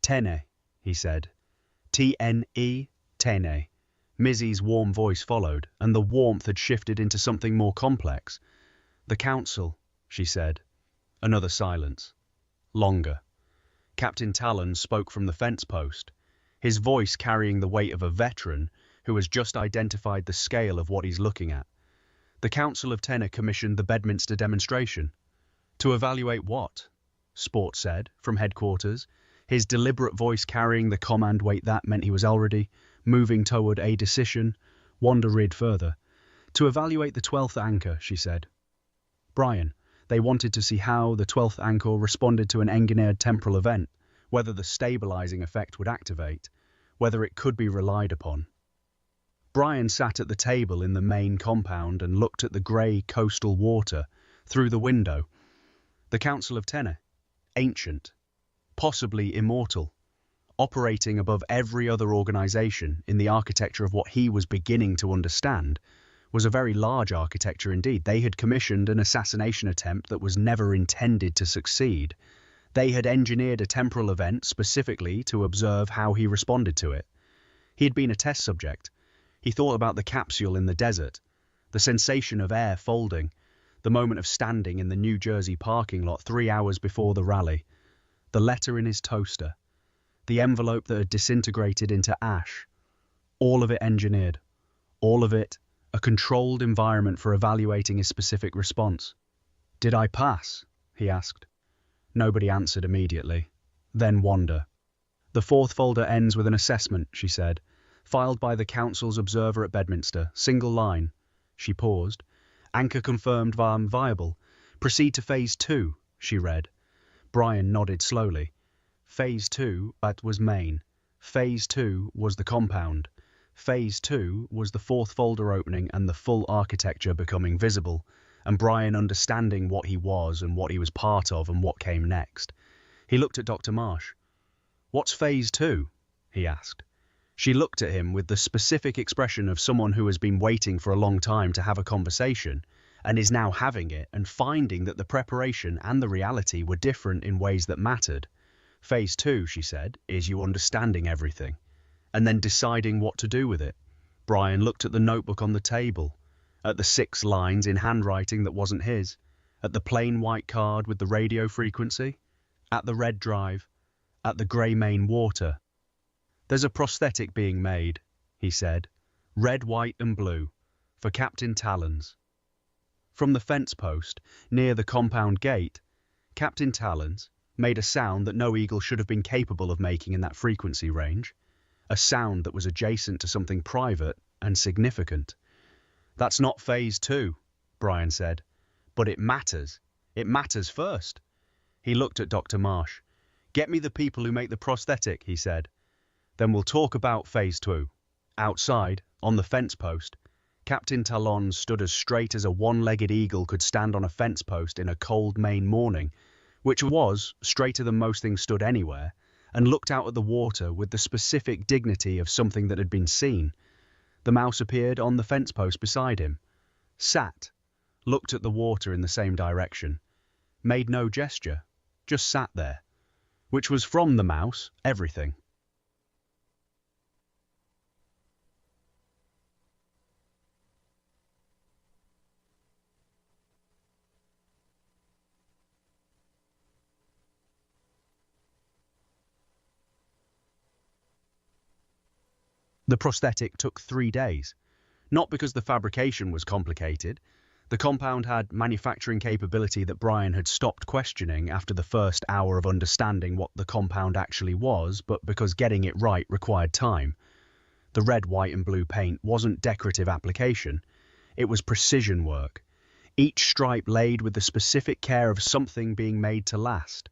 Tene, he said. TNE, Tene. Mizzy's warm voice followed, and the warmth had shifted into something more complex. The Council, she said. Another silence. Longer. Captain Talon spoke from the fence post, his voice carrying the weight of a veteran who has just identified the scale of what he's looking at. The Council of Tenor commissioned the Bedminster demonstration. To evaluate what? Sport said, from headquarters, his deliberate voice carrying the command weight that meant he was already moving toward a decision. Wanda read further. To evaluate the 12th anchor, she said. Brian, they wanted to see how the 12th anchor responded to an engineered temporal event, whether the stabilizing effect would activate, whether it could be relied upon. Brian sat at the table in the main compound and looked at the grey coastal water through the window. The Council of Tenor, ancient, possibly immortal, operating above every other organization in the architecture of what he was beginning to understand, was a very large architecture indeed. They had commissioned an assassination attempt that was never intended to succeed. They had engineered a temporal event specifically to observe how he responded to it. He had been a test subject. He thought about the capsule in the desert, the sensation of air folding, the moment of standing in the New Jersey parking lot 3 hours before the rally, the letter in his toaster, the envelope that had disintegrated into ash. All of it engineered. All of it a controlled environment for evaluating his specific response. Did I pass? He asked. Nobody answered immediately. Then Wanda. The fourth folder ends with an assessment, she said. Filed by the Council's observer at Bedminster. Single line. She paused. Anchor confirmed viable. Proceed to Phase 2, she read. Brian nodded slowly. Phase 2, that was main. Phase 2 was the compound. Phase 2 was the fourth folder opening and the full architecture becoming visible, and Brian understanding what he was and what he was part of and what came next. He looked at Dr. Marsh. What's Phase 2? He asked. She looked at him with the specific expression of someone who has been waiting for a long time to have a conversation and is now having it and finding that the preparation and the reality were different in ways that mattered. Phase 2, she said, is you understanding everything and then deciding what to do with it. Brian looked at the notebook on the table, at the 6 lines in handwriting that wasn't his, at the plain white card with the radio frequency, at the red drive, at the grey main water. There's a prosthetic being made, he said, red, white and blue, for Captain Talons. From the fence post, near the compound gate, Captain Talons made a sound that no eagle should have been capable of making in that frequency range, a sound that was adjacent to something private and significant. That's not Phase 2, Brian said, but it matters. It matters first. He looked at Dr. Marsh. Get me the people who make the prosthetic, he said. Then we'll talk about Phase 2. Outside, on the fence post, Captain Talon stood as straight as a one-legged eagle could stand on a fence post in a cold Maine morning, which was straighter than most things stood anywhere, and looked out at the water with the specific dignity of something that had been seen. The mouse appeared on the fence post beside him, sat, looked at the water in the same direction, made no gesture, just sat there, which was from the mouse, everything. The prosthetic took 3 days, not because the fabrication was complicated. The compound had manufacturing capability that Brian had stopped questioning after the first hour of understanding what the compound actually was, but because getting it right required time. The red, white and blue paint wasn't decorative application, it was precision work, each stripe laid with the specific care of something being made to last.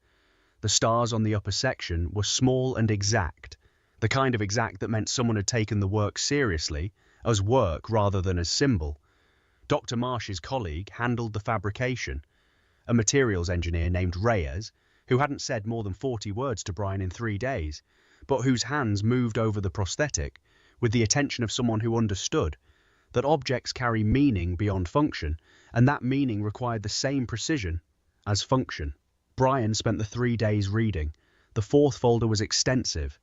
The stars on the upper section were small and exact, the kind of exact that meant someone had taken the work seriously, as work rather than as symbol. Dr. Marsh's colleague handled the fabrication, a materials engineer named Reyes, who hadn't said more than 40 words to Brian in 3 days, but whose hands moved over the prosthetic with the attention of someone who understood that objects carry meaning beyond function, and that meaning required the same precision as function. Brian spent the 3 days reading. The fourth folder was extensive.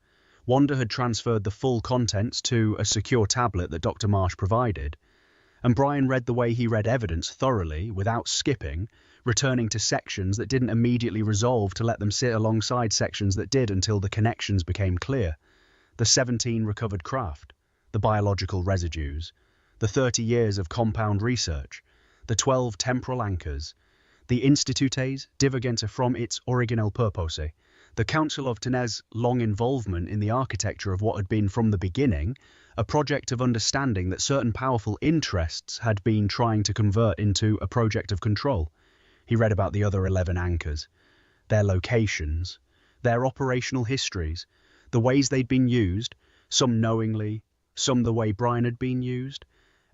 Wanda had transferred the full contents to a secure tablet that Dr. Marsh provided, and Brian read the way he read evidence thoroughly, without skipping, returning to sections that didn't immediately resolve to let them sit alongside sections that did until the connections became clear. The 17 recovered craft, the biological residues, the 30 years of compound research, the 12 temporal anchors, the Institutes divergente from its original purpose, the Council of Tenez' long involvement in the architecture of what had been from the beginning a project of understanding that certain powerful interests had been trying to convert into a project of control. He read about the other 11 anchors, their locations, their operational histories, the ways they'd been used, some knowingly, some the way Brian had been used,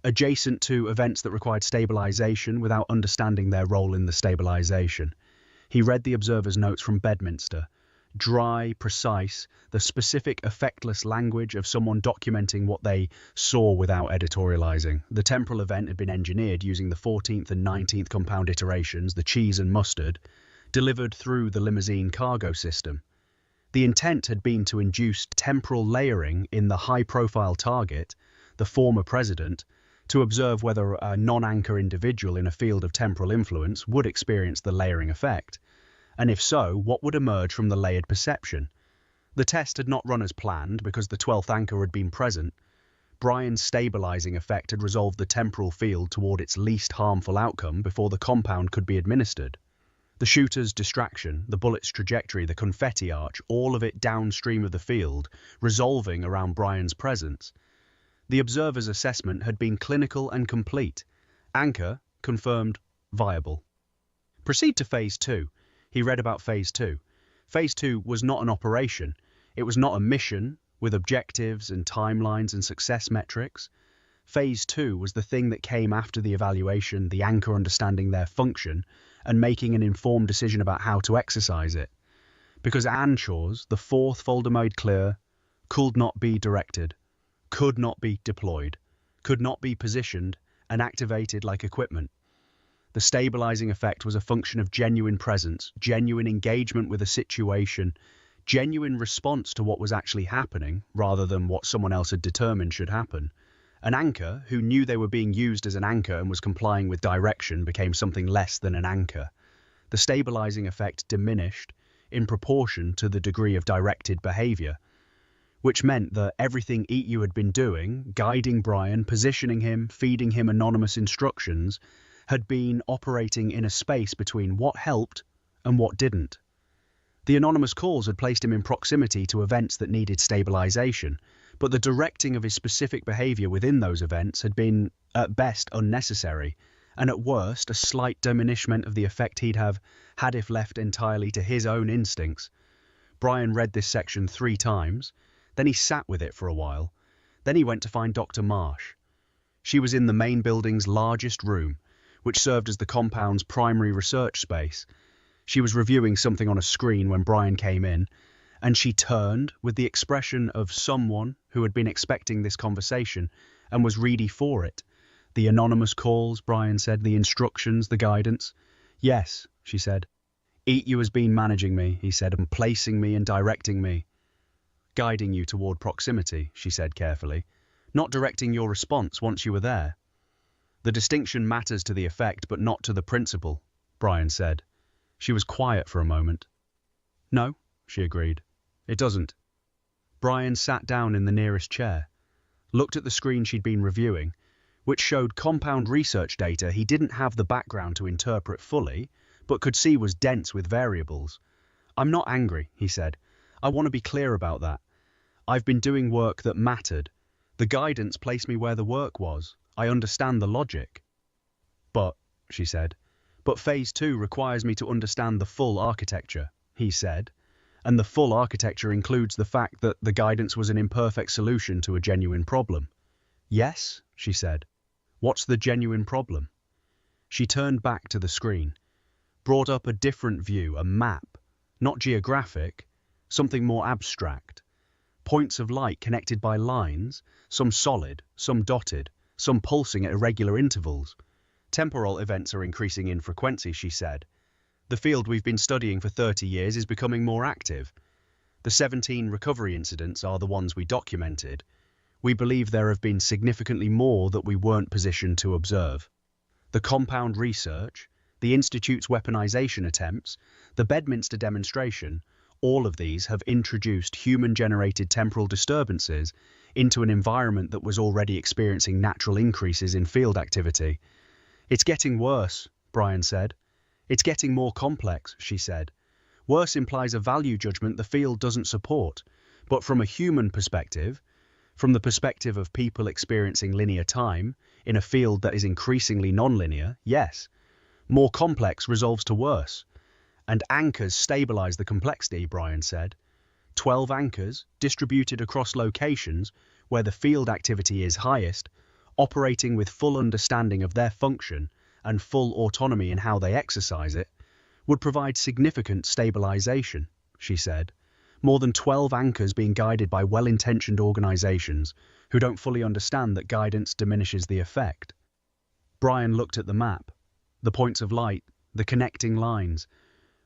adjacent to events that required stabilization without understanding their role in the stabilization. He read the observer's notes from Bedminster, dry, precise, the specific, effectless language of someone documenting what they saw without editorializing. The temporal event had been engineered using the 14th and 19th compound iterations, the cheese and mustard, delivered through the limousine cargo system. The intent had been to induce temporal layering in the high-profile target, the former president, to observe whether a non-anchor individual in a field of temporal influence would experience the layering effect, and if so, what would emerge from the layered perception. The test had not run as planned because the 12th anchor had been present. Brian's stabilizing effect had resolved the temporal field toward its least harmful outcome before the compound could be administered. The shooter's distraction, the bullet's trajectory, the confetti arch, all of it downstream of the field, resolving around Brian's presence. The observer's assessment had been clinical and complete. Anchor confirmed viable. Proceed to Phase 2. He read about Phase 2. Phase 2 was not an operation. It was not a mission with objectives and timelines and success metrics. Phase 2 was the thing that came after the evaluation, the anchor understanding their function, and making an informed decision about how to exercise it. Because Anshaw's, the fourth folder made clear, could not be directed, could not be deployed, could not be positioned and activated like equipment. The stabilizing effect was a function of genuine presence, genuine engagement with a situation, genuine response to what was actually happening, rather than what someone else had determined should happen. An anchor, who knew they were being used as an anchor and was complying with direction, became something less than an anchor. The stabilizing effect diminished in proportion to the degree of directed behavior, which meant that everything ETU had been doing, guiding Brian, positioning him, feeding him anonymous instructions, had been operating in a space between what helped and what didn't. The anonymous calls had placed him in proximity to events that needed stabilization, but the directing of his specific behavior within those events had been, at best, unnecessary, and at worst, a slight diminishment of the effect he'd have had if left entirely to his own instincts. Brian read this section 3 times, then he sat with it for a while. Then he went to find Dr. Marsh. She was in the main building's largest room, which served as the compound's primary research space. She was reviewing something on a screen when Brian came in, and she turned with the expression of someone who had been expecting this conversation and was ready for it. The anonymous calls, Brian said, the instructions, the guidance. Yes, she said. You has been managing me, he said, and placing me and directing me. Guiding you toward proximity, she said carefully, not directing your response once you were there. The distinction matters to the effect, but not to the principle, Brian said. She was quiet for a moment. No, she agreed. It doesn't. Brian sat down in the nearest chair, looked at the screen she'd been reviewing, which showed compound research data he didn't have the background to interpret fully, but could see was dense with variables. I'm not angry, he said. I want to be clear about that. I've been doing work that mattered. The guidance placed me where the work was. I understand the logic. But, she said, but phase 2 requires me to understand the full architecture, he said, and the full architecture includes the fact that the guidance was an imperfect solution to a genuine problem. Yes, she said. What's the genuine problem? She turned back to the screen, brought up a different view, a map, not geographic, something more abstract. Points of light connected by lines, some solid, some dotted, some pulsing at irregular intervals. Temporal events are increasing in frequency, she said. The field we've been studying for 30 years is becoming more active. The 17 recovery incidents are the ones we documented. We believe there have been significantly more that we weren't positioned to observe. The compound research, the Institute's weaponization attempts, the Bedminster demonstration, all of these have introduced human-generated temporal disturbances into an environment that was already experiencing natural increases in field activity. It's getting worse, Brian said. It's getting more complex, she said. Worse implies a value judgment the field doesn't support, but from a human perspective, from the perspective of people experiencing linear time in a field that is increasingly non-linear, yes. More complex resolves to worse. And anchors stabilize the complexity, Brian said. 12 anchors, distributed across locations where the field activity is highest, operating with full understanding of their function and full autonomy in how they exercise it, would provide significant stabilization, she said. More than 12 anchors being guided by well-intentioned organizations who don't fully understand that guidance diminishes the effect. Brian looked at the map, the points of light, the connecting lines.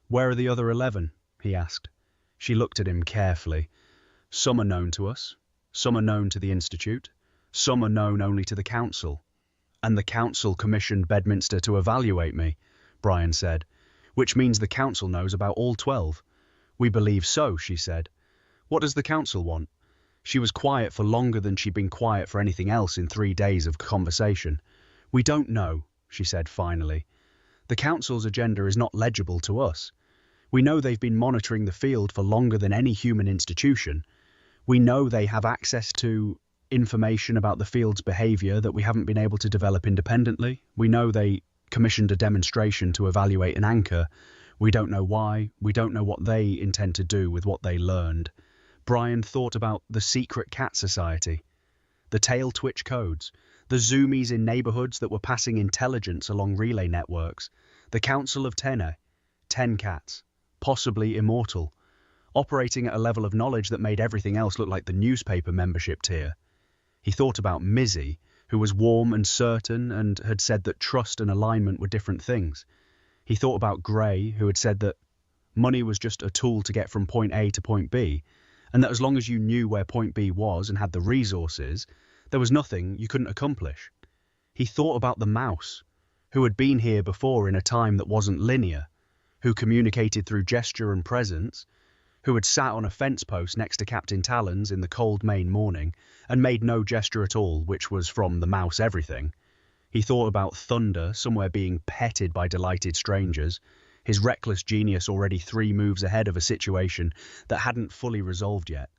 Where are the other 11? He asked. She looked at him carefully. Some are known to us, some are known to the Institute, some are known only to the Council. And the Council commissioned Bedminster to evaluate me, Brian said, which means the Council knows about all 12. We believe so, she said. What does the Council want? She was quiet for longer than she'd been quiet for anything else in 3 days of conversation. We don't know, she said finally. The Council's agenda is not legible to us. We know they've been monitoring the field for longer than any human institution. We know they have access to information about the field's behavior that we haven't been able to develop independently. We know they commissioned a demonstration to evaluate an anchor. We don't know why. We don't know what they intend to do with what they learned. Brian thought about the secret cat society, the tail twitch codes, the zoomies in neighborhoods that were passing intelligence along relay networks, the Council of 10 cats, possibly immortal, operating at a level of knowledge that made everything else look like the newspaper membership tier. He thought about Mizzy, who was warm and certain and had said that trust and alignment were different things. He thought about Gray, who had said that money was just a tool to get from point A to point B, and that as long as you knew where point B was and had the resources, there was nothing you couldn't accomplish. He thought about the mouse, who had been here before in a time that wasn't linear, who communicated through gesture and presence, who had sat on a fence post next to Captain Talon's in the cold Maine morning and made no gesture at all, which was from the mouse everything. He thought about Thunder somewhere being petted by delighted strangers, his reckless genius already 3 moves ahead of a situation that hadn't fully resolved yet.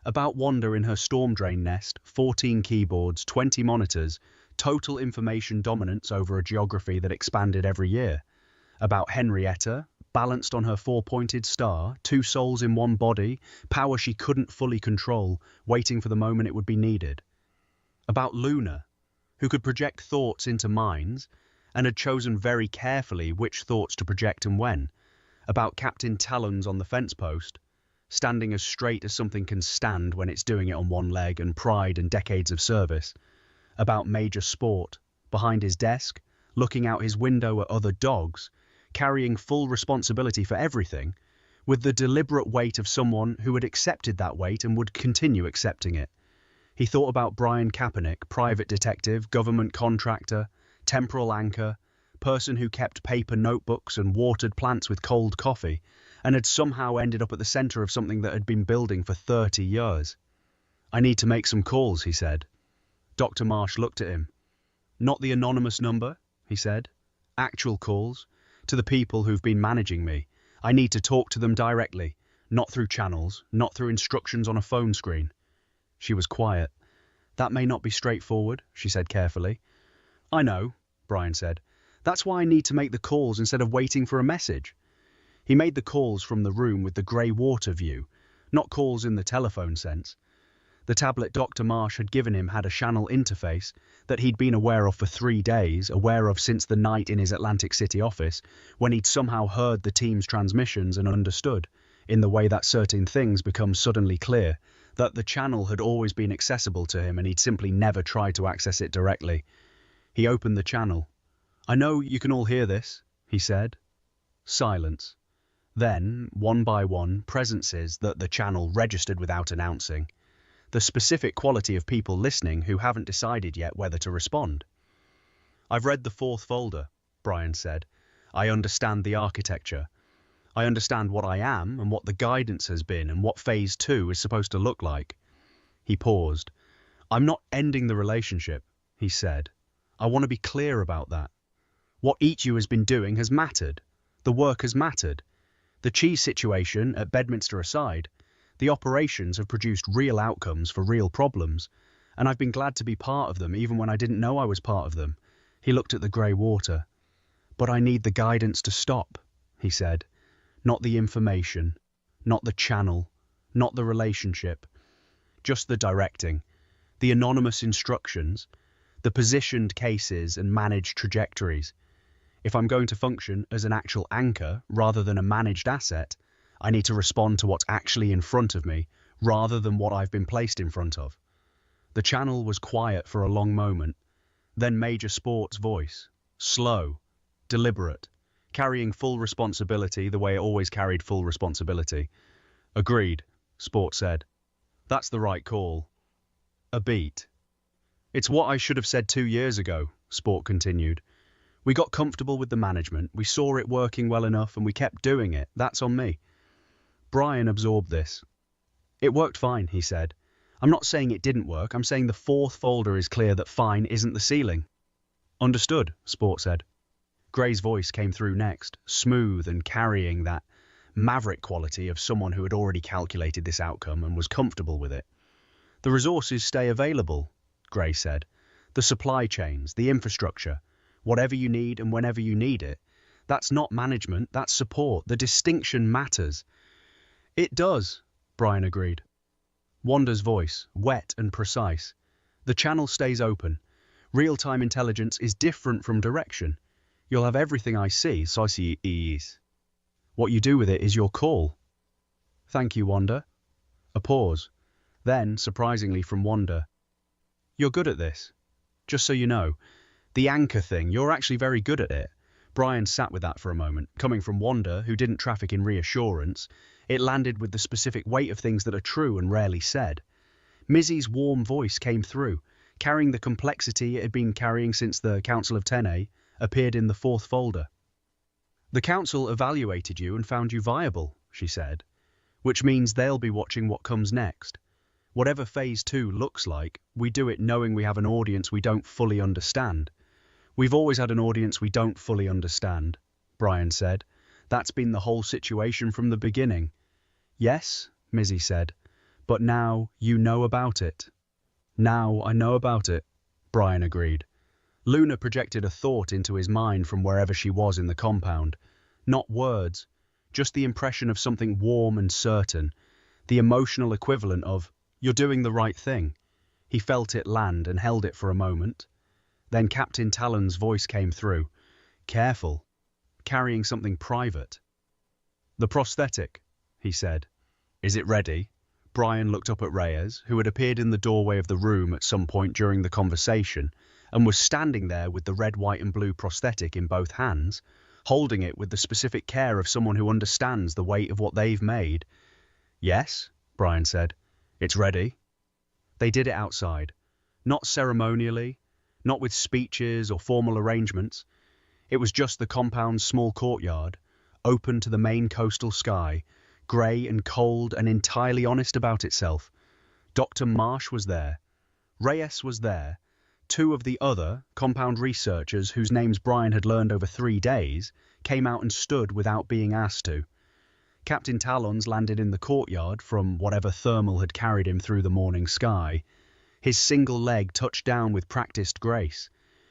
About Wanda in her storm drain nest, 14 keyboards, 20 monitors, total information dominance over a geography that expanded every year. About Henrietta, balanced on her 4-pointed star, 2 souls in one body, power she couldn't fully control, waiting for the moment it would be needed. About Luna, who could project thoughts into minds, and had chosen very carefully which thoughts to project and when. About Captain Talons on the fence post, standing as straight as something can stand when it's doing it on one leg, and pride and decades of service. about major sport, behind his desk, looking out his window at other dogs, carrying full responsibility for everything, with the deliberate weight of someone who had accepted that weight and would continue accepting it. He thought about Brian Katpurrnick, private detective, government contractor, temporal anchor, person who kept paper notebooks and watered plants with cold coffee, and had somehow ended up at the center of something that had been building for 30 years. "I need to make some calls," he said. Dr. Marsh looked at him. "Not the anonymous number," he said. "Actual calls, to the people who've been managing me. I need to talk to them directly, not through channels, not through instructions on a phone screen." She was quiet. "That may not be straightforward," she said carefully. "I know," Brian said. "That's why I need to make the calls instead of waiting for a message." He made the calls from the room with the grey water view, not calls in the telephone sense. The tablet Dr. Marsh had given him had a channel interface that he'd been aware of for 3 days, aware of since the night in his Atlantic City office, when he'd somehow heard the team's transmissions and understood, in the way that certain things become suddenly clear, that the channel had always been accessible to him and he'd simply never tried to access it directly. He opened the channel. "I know you can all hear this," he said. Silence. Then, one by one, presences that the channel registered without announcing. The specific quality of people listening who haven't decided yet whether to respond. "I've read the 4th folder," Brian said. "I understand the architecture. I understand what I am and what the guidance has been and what phase 2 is supposed to look like." He paused. "I'm not ending the relationship," he said. "I want to be clear about that. What each of you has been doing has mattered. The work has mattered. The cheese situation at Bedminster aside, the operations have produced real outcomes for real problems, and I've been glad to be part of them even when I didn't know I was part of them." He looked at the grey water. "But I need the guidance to stop," he said. "Not the information, not the channel, not the relationship, just the directing, the anonymous instructions, the positioned cases and managed trajectories. If I'm going to function as an actual anchor rather than a managed asset, I need to respond to what's actually in front of me rather than what I've been placed in front of." The channel was quiet for a long moment. Then Major Sport's voice, slow, deliberate, carrying full responsibility the way it always carried full responsibility. "Agreed," Sport said. "That's the right call." A beat. "It's what I should have said 2 years ago," Sport continued. "We got comfortable with the management, we saw it working well enough and we kept doing it. That's on me." Brian absorbed this. "It worked fine," he said. "I'm not saying it didn't work, I'm saying the 4th folder is clear that fine isn't the ceiling." "Understood," Sport said. Gray's voice came through next, smooth and carrying that maverick quality of someone who had already calculated this outcome and was comfortable with it. "The resources stay available," Gray said. "The supply chains, the infrastructure, whatever you need and whenever you need it. That's not management, that's support. The distinction matters." "It does," Brian agreed. Wanda's voice, wet and precise. "The channel stays open. Real-time intelligence is different from direction. You'll have everything I see, so I see ease. What you do with it is your call." "Thank you, Wanda." A pause. Then, surprisingly from Wanda, "You're good at this. Just so you know. The anchor thing, you're actually very good at it." Brian sat with that for a moment. Coming from Wanda, who didn't traffic in reassurance, it landed with the specific weight of things that are true and rarely said. Mizzy's warm voice came through, carrying the complexity it had been carrying since the Council of 10A appeared in the 4th folder. "The Council evaluated you and found you viable," she said, "which means they'll be watching what comes next. Whatever phase 2 looks like, we do it knowing we have an audience we don't fully understand." "We've always had an audience we don't fully understand," Brian said. "That's been the whole situation from the beginning." "Yes," Mizzy said, "but now you know about it." "Now I know about it," Brian agreed. Luna projected a thought into his mind from wherever she was in the compound. Not words, just the impression of something warm and certain, the emotional equivalent of, "You're doing the right thing." He felt it land and held it for a moment. Then Captain Talon's voice came through. "Careful, carrying something private." "The prosthetic," he said. "Is it ready?" Brian looked up at Reyes, who had appeared in the doorway of the room at some point during the conversation, and was standing there with the red, white and blue prosthetic in both hands, holding it with the specific care of someone who understands the weight of what they've made. "Yes," Brian said. "It's ready." They did it outside. Not ceremonially, not with speeches or formal arrangements. It was just the compound's small courtyard, open to the main coastal sky, grey and cold and entirely honest about itself. Dr. Marsh was there. Reyes was there. Two of the other compound researchers, whose names Brian had learned over 3 days, came out and stood without being asked to. Captain Talons landed in the courtyard from whatever thermal had carried him through the morning sky. His single leg touched down with practiced grace.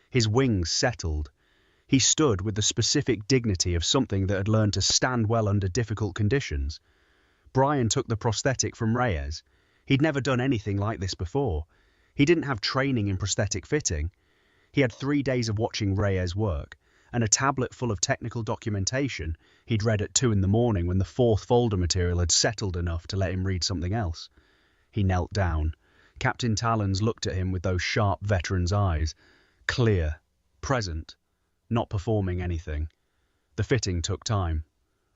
His wings settled. He stood with the specific dignity of something that had learned to stand well under difficult conditions. Brian took the prosthetic from Reyes. He'd never done anything like this before. He didn't have training in prosthetic fitting. He had 3 days of watching Reyes work, and a tablet full of technical documentation he'd read at 2 a.m. when the 4th folder material had settled enough to let him read something else. He knelt down. Captain Talons looked at him with those sharp veteran's eyes, clear, present, not performing anything. The fitting took time.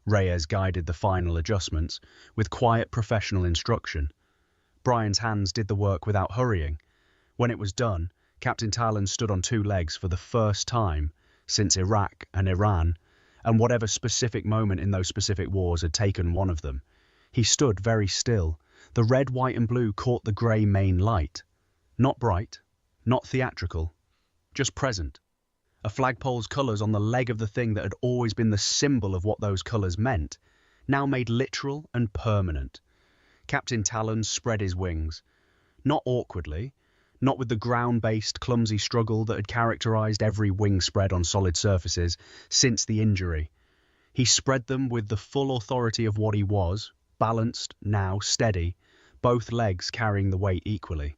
Reyes guided the final adjustments with quiet professional instruction. Brian's hands did the work without hurrying. When it was done, Captain Talons stood on 2 legs for the first time since Iraq and Iran, and whatever specific moment in those specific wars had taken one of them. He stood very still. The red, white and blue caught the grey main light. Not bright, not theatrical, just present. A flagpole's colours on the leg of the thing that had always been the symbol of what those colours meant, now made literal and permanent. Captain Talons spread his wings. Not awkwardly, not with the ground-based, clumsy struggle that had characterised every wing spread on solid surfaces since the injury. He spread them with the full authority of what he was, balanced, now steady, both legs carrying the weight equally.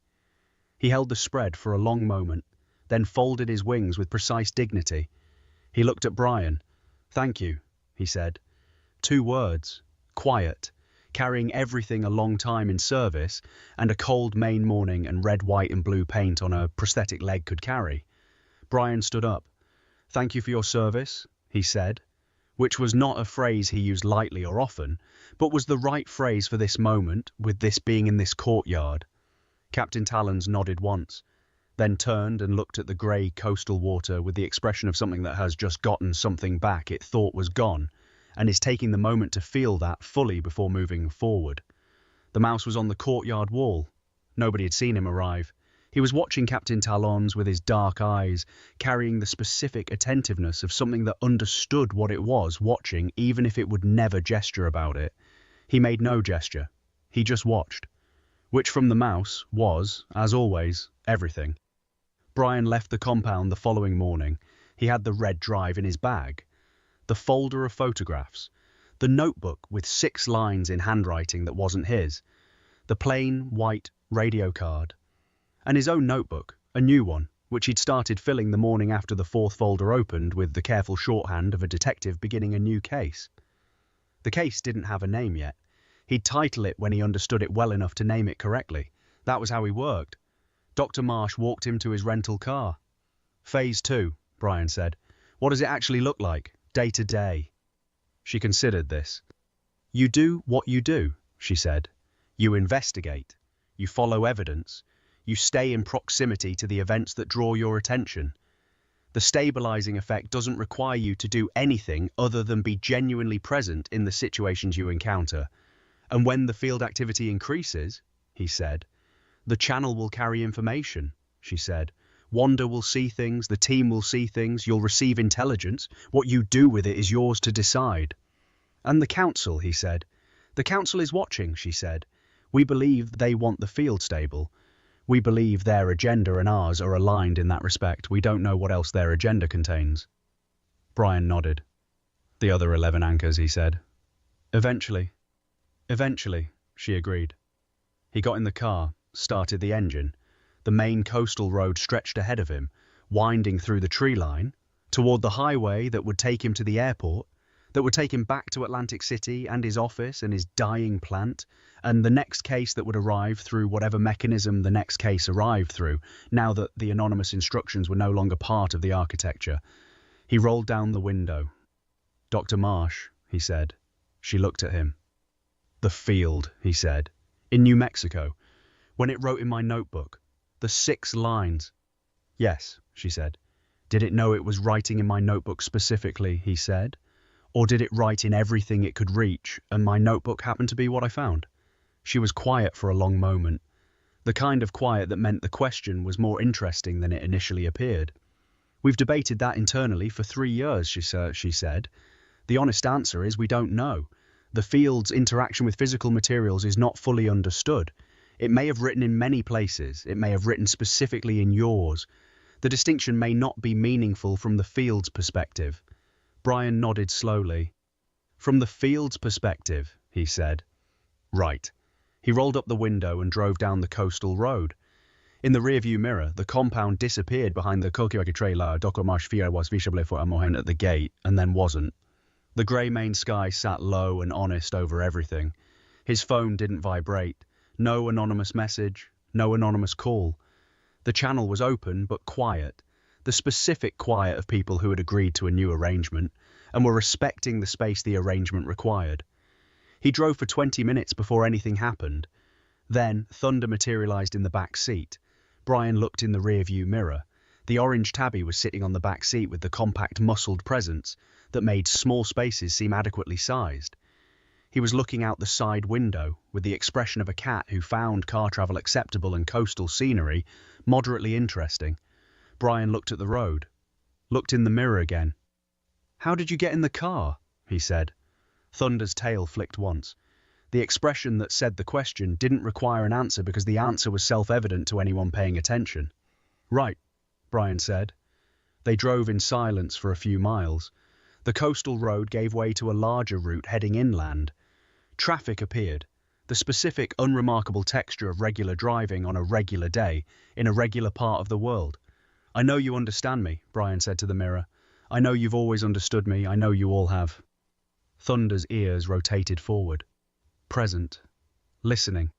He held the spread for a long moment, then folded his wings with precise dignity. He looked at Brian. "Thank you," he said. 2 words, quiet, carrying everything a long time in service and a cold Maine morning and red, white and blue paint on a prosthetic leg could carry. Brian stood up. "Thank you for your service," he said, which was not a phrase he used lightly or often, but was the right phrase for this moment, with this being in this courtyard. Captain Talons nodded once, then turned and looked at the grey coastal water with the expression of something that has just gotten something back it thought was gone, and is taking the moment to feel that fully before moving forward. The mouse was on the courtyard wall. Nobody had seen him arrive. He was watching Captain Talons with his dark eyes, carrying the specific attentiveness of something that understood what it was watching, even if it would never gesture about it. He made no gesture. He just watched. Which from the mouse was, as always, everything. Brian left the compound the following morning. He had the red drive in his bag, the folder of photographs, the notebook with 6 lines in handwriting that wasn't his, the plain, white radio card, and his own notebook, a new one, which he'd started filling the morning after the 4th folder opened with the careful shorthand of a detective beginning a new case. The case didn't have a name yet. He'd title it when he understood it well enough to name it correctly. That was how he worked. Dr. Marsh walked him to his rental car. "Phase 2, Brian said. "What does it actually look like, day to day?" She considered this. "You do what you do," she said. "You investigate. You follow evidence. You stay in proximity to the events that draw your attention. The stabilizing effect doesn't require you to do anything other than be genuinely present in the situations you encounter. And when the field activity increases," he said, "the channel will carry information," she said. "Wanda will see things, the team will see things, you'll receive intelligence. What you do with it is yours to decide." "And the council," he said. "The council is watching," she said. "We believe they want the field stable. We believe their agenda and ours are aligned in that respect. We don't know what else their agenda contains." Brian nodded. "The other 11 anchors," he said. Eventually, she agreed. He got in the car, started the engine. The main coastal road stretched ahead of him, winding through the tree line, toward the highway that would take him to the airport, that would take him back to Atlantic City and his office and his dying plant, and the next case that would arrive through whatever mechanism the next case arrived through, now that the anonymous instructions were no longer part of the architecture. He rolled down the window. "Dr. Marsh," he said. She looked at him. "The field," he said. "In New Mexico. When it wrote in my notebook. The 6 lines." "Yes," she said. "Did it know it was writing in my notebook specifically," he said. "Or did it write in everything it could reach, and my notebook happened to be what I found?" She was quiet for a long moment. The kind of quiet that meant the question was more interesting than it initially appeared. "We've debated that internally for 3 years," she said. "The honest answer is we don't know. The field's interaction with physical materials is not fully understood. It may have written in many places. It may have written specifically in yours. The distinction may not be meaningful from the field's perspective." Brian nodded slowly. "From the field's perspective," he said. "Right." He rolled up the window and drove down the coastal road. In the rearview mirror, the compound disappeared behind the Kokiwaki trailer. Dr. Marsh was visibly for a moment at the gate, and then wasn't. The grey main sky sat low and honest over everything. His phone didn't vibrate. No anonymous message, no anonymous call. The channel was open but quiet, the specific quiet of people who had agreed to a new arrangement and were respecting the space the arrangement required. He drove for 20 minutes before anything happened. Then thunder materialized in the back seat. Brian looked in the rearview mirror. The orange tabby was sitting on the back seat with the compact muscled presence that made small spaces seem adequately sized. He was looking out the side window with the expression of a cat who found car travel acceptable and coastal scenery moderately interesting. Brian looked at the road, looked in the mirror again. "How did you get in the car?" he said. Thunder's tail flicked once. The expression that said the question didn't require an answer because the answer was self-evident to anyone paying attention. "Right," Brian said. They drove in silence for a few miles. The coastal road gave way to a larger route heading inland. Traffic appeared, the specific, unremarkable texture of regular driving on a regular day in a regular part of the world. "I know you understand me," Brian said to the mirror. "I know you've always understood me. I know you all have." Thunder's ears rotated forward. Present. Listening.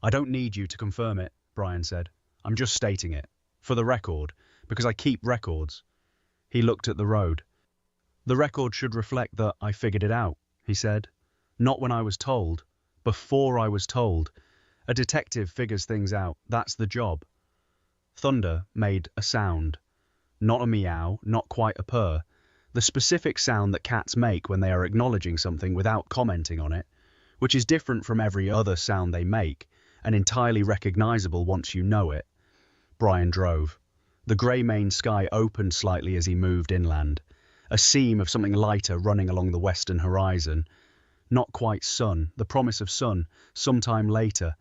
"I don't need you to confirm it," Brian said. "I'm just stating it. For the record. Because I keep records." He looked at the road. "The record should reflect that I figured it out," he said. "Not when I was told. Before I was told. A detective figures things out. That's the job." Thunder made a sound. Not a meow, not quite a purr. The specific sound that cats make when they are acknowledging something without commenting on it, which is different from every other sound they make, and entirely recognizable once you know it. Brian drove. The grey main sky opened slightly as he moved inland, a seam of something lighter running along the western horizon. Not quite sun, the promise of sun, sometime later.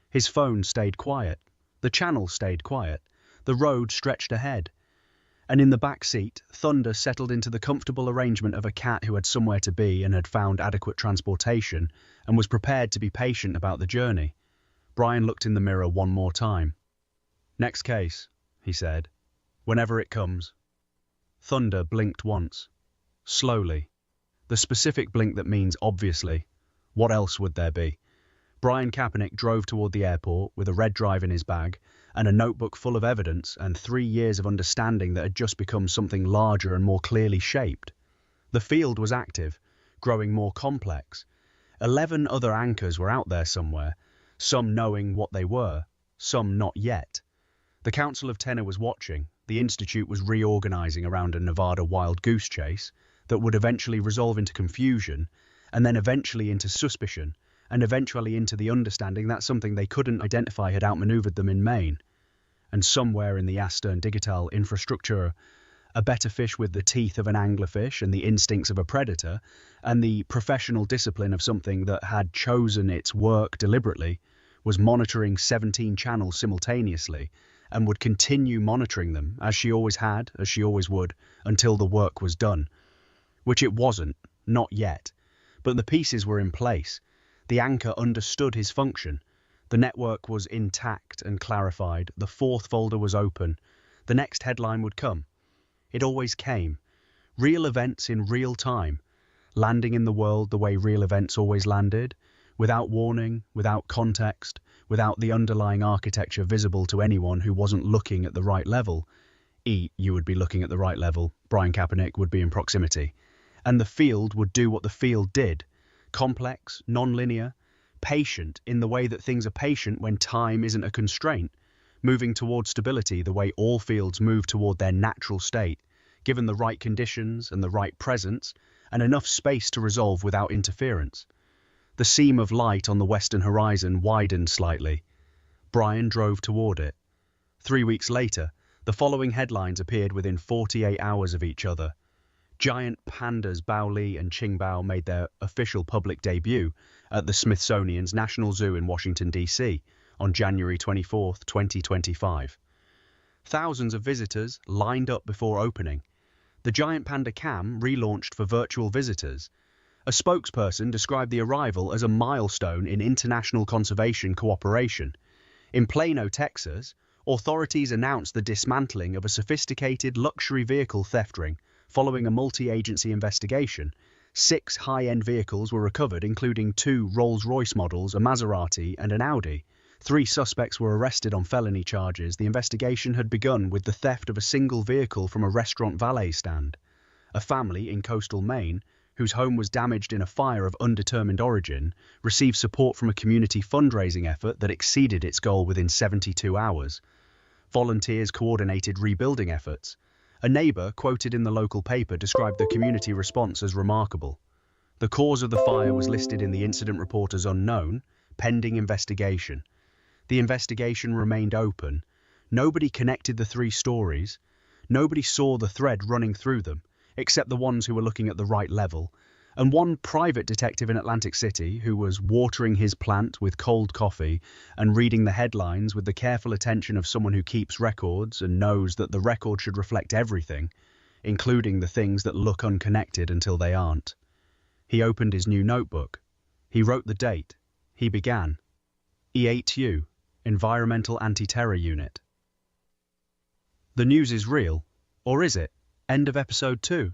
His phone stayed quiet. The channel stayed quiet. The road stretched ahead. And in the back seat, Thunder settled into the comfortable arrangement of a cat who had somewhere to be and had found adequate transportation and was prepared to be patient about the journey. Brian looked in the mirror one more time. "Next case," he said. "Whenever it comes." Thunder blinked once. Slowly. The specific blink that means obviously. What else would there be? Brian Katpurrnick drove toward the airport with a red drive in his bag and a notebook full of evidence and 3 years of understanding that had just become something larger and more clearly shaped. The field was active, growing more complex. 11 other anchors were out there somewhere, some knowing what they were, some not yet. The Council of Tenor was watching. The Institute was reorganizing around a Nevada wild goose chase that would eventually resolve into confusion, and then eventually into suspicion, and eventually into the understanding that something they couldn't identify had outmaneuvered them in Maine. And somewhere in the Astern Digital infrastructure, a better fish with the teeth of an anglerfish and the instincts of a predator, and the professional discipline of something that had chosen its work deliberately, was monitoring 17 channels simultaneously, and would continue monitoring them, as she always had, as she always would, until the work was done. Which it wasn't, not yet. But the pieces were in place. The anchor understood his function. The network was intact and clarified. The 4th folder was open. The next headline would come. It always came. Real events in real time. landing in the world the way real events always landed, without warning, without context, without the underlying architecture visible to anyone who wasn't looking at the right level. You would be looking at the right level, Brian Kaepernick would be in proximity. And the field would do what the field did. Complex, non-linear, patient in the way that things are patient when time isn't a constraint, moving toward stability the way all fields move toward their natural state, given the right conditions and the right presence, and enough space to resolve without interference. The seam of light on the western horizon widened slightly. Brian drove toward it. 3 weeks later, the following headlines appeared within 48 hours of each other. Giant pandas Bao Li and Qingbao made their official public debut at the Smithsonian's National Zoo in Washington, D.C. on January 24, 2025. Thousands of visitors lined up before opening. The giant panda cam relaunched for virtual visitors. A spokesperson described the arrival as a milestone in international conservation cooperation. In Plano, Texas, authorities announced the dismantling of a sophisticated luxury vehicle theft ring. Following a multi-agency investigation, 6 high-end vehicles were recovered, including 2 Rolls-Royce models, a Maserati, and an Audi. 3 suspects were arrested on felony charges. The investigation had begun with the theft of a single vehicle from a restaurant valet stand. A family in coastal Maine, whose home was damaged in a fire of undetermined origin, received support from a community fundraising effort that exceeded its goal within 72 hours. Volunteers coordinated rebuilding efforts. A neighbor quoted in the local paper described the community response as remarkable. The cause of the fire was listed in the incident report as unknown, pending investigation. The investigation remained open. Nobody connected the 3 stories. Nobody saw the thread running through them, except the ones who were looking at the right level, and one private detective in Atlantic City who was watering his plant with cold coffee and reading the headlines with the careful attention of someone who keeps records and knows that the record should reflect everything, including the things that look unconnected until they aren't. He opened his new notebook. He wrote the date. He began. E8U, Environmental Anti-Terror Unit. The news is real, or is it? End of episode 2.